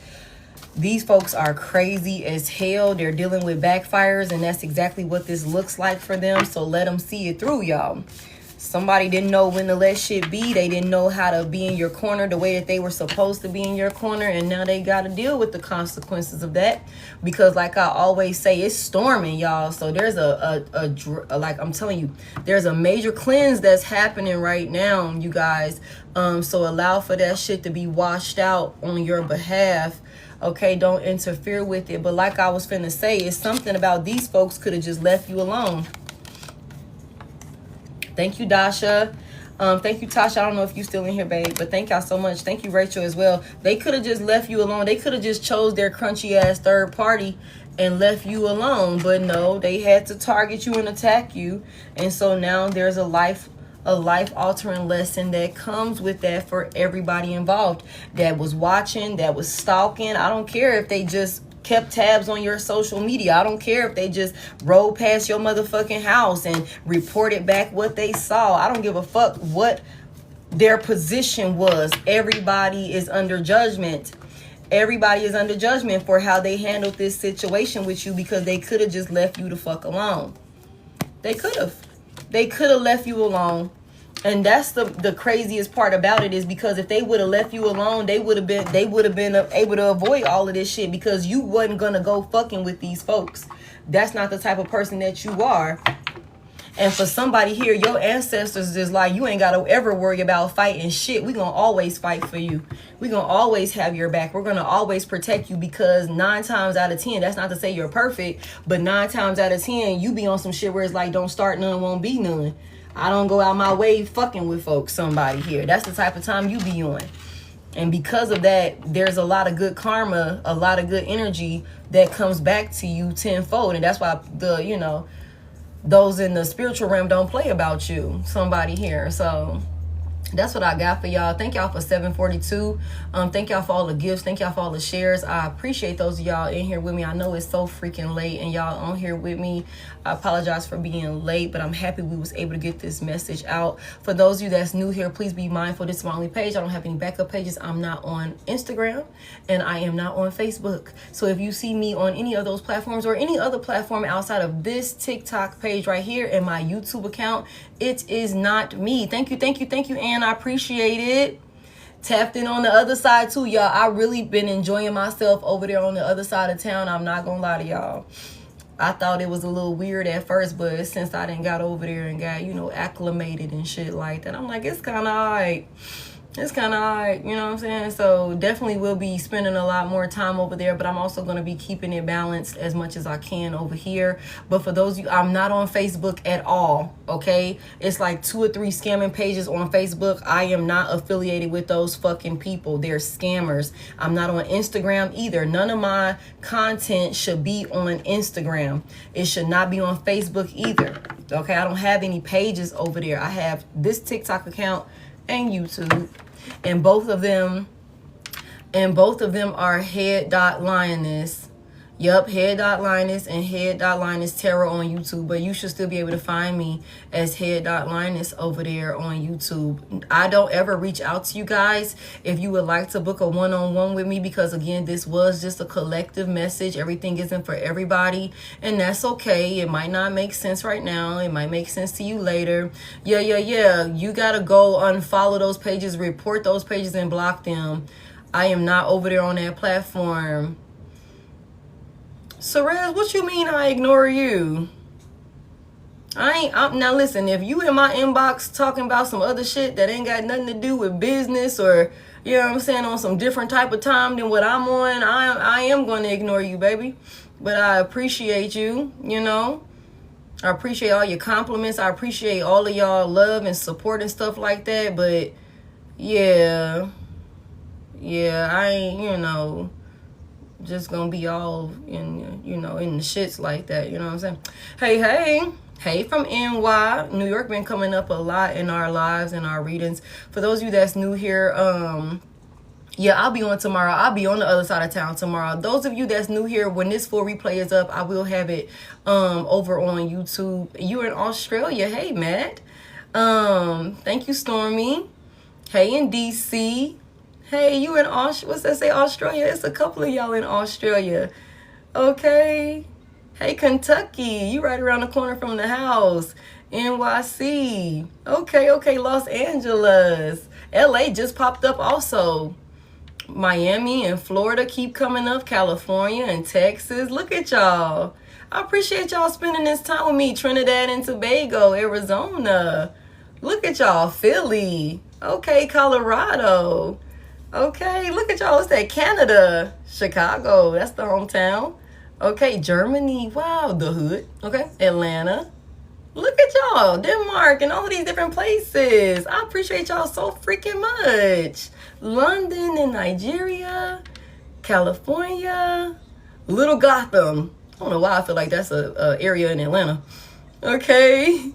S1: These folks are crazy as hell. They're dealing with backfires, and that's exactly what this looks like for them. So let them see it through, y'all. Somebody didn't know when to let shit be. They didn't know how to be in your corner the way that they were supposed to be in your corner, and now they got to deal with the consequences of that. Because like I always say, it's storming, y'all. So there's like I'm telling you, there's a major cleanse that's happening right now, you guys. So allow for that shit to be washed out on your behalf. Okay, don't interfere with it. But like I was finna say, it's something about these folks could have just left you alone. Thank you, Dasha. Thank you, Tasha. I don't know if you still in here, babe, but thank y'all so much. Thank you, Rachel, as well. They could have just left you alone. They could have just chose their crunchy ass third party and left you alone. But no, they had to target you and attack you. And so now there's a life-altering lesson that comes with that for everybody involved that was watching, that was stalking. I don't care if they just kept tabs on your social media. I don't care if they just rolled past your motherfucking house and reported back what they saw. I don't give a fuck what their position was. Everybody is under judgment. Everybody is under judgment for how they handled this situation with you, because they could have just left you the fuck alone. They could have left you alone. And that's the craziest part about it, is because if they would have left you alone, they would have been able to avoid all of this shit, because you wasn't gonna go fucking with these folks. That's not the type of person that you are. And for somebody here, your ancestors is like, you ain't gotta ever worry about fighting shit. We gonna always fight for you. We gonna always have your back. We're gonna always protect you, because 9 times out of 10, that's not to say you're perfect, but 9 times out of 10, you be on some shit where it's like, don't start none, won't be none. I don't go out my way fucking with folks, somebody here. That's the type of time you be on. And because of that, there's a lot of good karma, a lot of good energy that comes back to you tenfold. And that's why those in the spiritual realm don't play about you, somebody here. So That's what I got for y'all. Thank y'all for 742. Thank y'all for all the gifts. Thank y'all for all the shares. I appreciate those of y'all in here with me. I know it's so freaking late and y'all on here with me. I apologize for being late, but I'm happy we was able to get this message out. For those of you that's new here, please be mindful. This is my only page. I don't have any backup pages. I'm not on Instagram and I am not on Facebook. So if you see me on any of those platforms or any other platform outside of this TikTok page right here and my YouTube account, it is not me. Thank you, and I appreciate it. Tapped in on the other side too, y'all. I really been enjoying myself over there on the other side of town. I'm not gonna lie to y'all. I thought it was a little weird at first, but since I done got over there and got, you know, acclimated and shit like that, I'm like, it's kind of alright. It's kind of alright, you know what I'm saying? So definitely will be spending a lot more time over there, but I'm also going to be keeping it balanced as much as I can over here. But for those of you, I'm not on Facebook at all, okay? It's like 2 or 3 scamming pages on Facebook. I am not affiliated with those fucking people. They're scammers. I'm not on Instagram either. None of my content should be on Instagram. It should not be on Facebook either, okay? I don't have any pages over there. I have this TikTok account and YouTube, and both of them are Head.Lioness. Yup, Head.Lioness and Head.Lioness Tarot on YouTube, but you should still be able to find me as Head.Lioness over there on YouTube. I don't ever reach out to you guys if you would like to book a one-on-one with me, because again, this was just a collective message. Everything isn't for everybody, and that's okay. It might not make sense right now. It might make sense to you later. Yeah. You gotta go unfollow those pages, report those pages, and block them. I am not over there on that platform. Sorez, what you mean I ignore you? Now listen, if you in my inbox talking about some other shit that ain't got nothing to do with business, or, you know what I'm saying, on some different type of time than what I'm on, I am going to ignore you, baby. But I appreciate you, you know. I appreciate all your compliments. I appreciate all of y'all love and support and stuff like that. But yeah, I ain't, you know, just gonna be all in, you know, in the shits like that, you know what I'm saying? Hey from NY. New York been coming up a lot in our lives and our readings. For those of you that's new here, yeah, I'll be on tomorrow. I'll be on the other side of town tomorrow. Those of you that's new here, when this full replay is up, I will have it over on YouTube. You're in Australia. Hey, Matt. Thank you, Stormy. Hey, in DC. Hey, you in what's that say, Australia? It's a couple of y'all in Australia. Okay. Hey, Kentucky. You right around the corner from the house. NYC. Okay. Los Angeles. LA just popped up also. Miami and Florida keep coming up. California and Texas. Look at y'all. I appreciate y'all spending this time with me. Trinidad and Tobago, Arizona. Look at y'all. Philly. Okay, Colorado. Okay, look at y'all. It's that Canada. Chicago. That's the hometown. Okay, Germany. Wow, the hood. Okay, Atlanta. Look at y'all. Denmark and all of these different places. I appreciate y'all so freaking much. London and Nigeria. California. Little Gotham. I don't know why I feel like that's a area in Atlanta. Okay.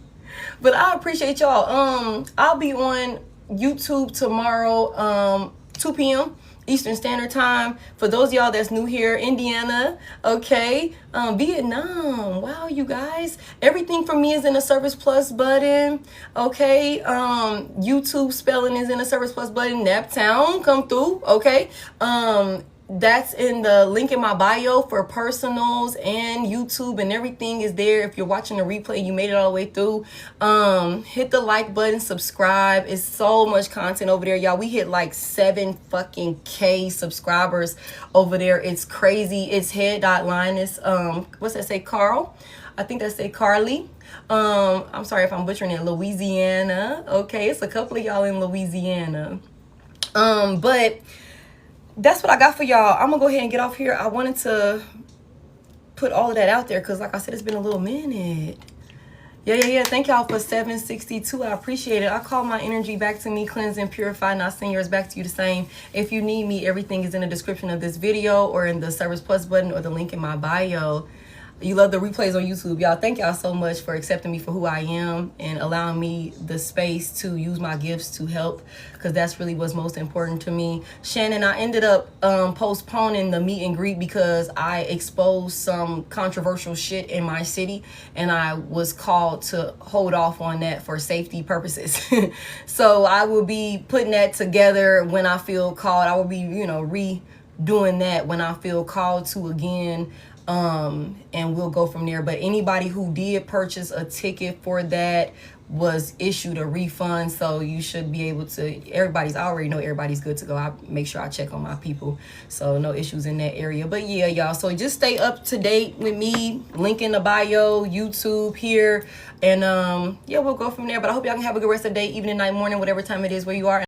S1: But I appreciate y'all. I'll be on YouTube tomorrow, 2 p.m. Eastern Standard Time. For those of y'all that's new here, Indiana, okay, Vietnam, wow, you guys, everything for me is in the Service Plus button, okay, YouTube spelling is in the Service Plus button, Naptown, come through, okay, that's in the link in my bio for personals, and YouTube and everything is there. If you're watching the replay, you made it all the way through, hit the like button, subscribe. It's so much content over there, y'all. We hit like 7 fucking K subscribers over there. It's crazy. It's Head.Lioness, what's that say, Carl? I think that say Carly. I'm sorry if I'm butchering it. Louisiana. Okay, it's a couple of y'all in Louisiana. But that's what I got for y'all. I'm gonna go ahead and get off here. I wanted to put all of that out there because, like I said, it's been a little minute. Yeah. Thank y'all for 762. I appreciate it. I call my energy back to me, cleanse and purify, and I send yours back to you the same. If you need me, everything is in the description of this video or in the Service Plus button or the link in my bio. You love the replays on YouTube. Y'all, thank y'all so much for accepting me for who I am and allowing me the space to use my gifts to help, because that's really what's most important to me. Shannon, I ended up postponing the meet and greet because I exposed some controversial shit in my city, and I was called to hold off on that for safety purposes. So I will be putting that together when I feel called. I will be, you know, redoing that when I feel called to again. And we'll go from there. But anybody who did purchase a ticket for that was issued a refund, so you should be able to, I already know everybody's good to go. I make sure I check on my people, so no issues in that area. But yeah, y'all, so just stay up to date with me, link in the bio, YouTube here, and yeah, we'll go from there. But I hope y'all can have a good rest of the day, evening, night, morning, whatever time it is where you are.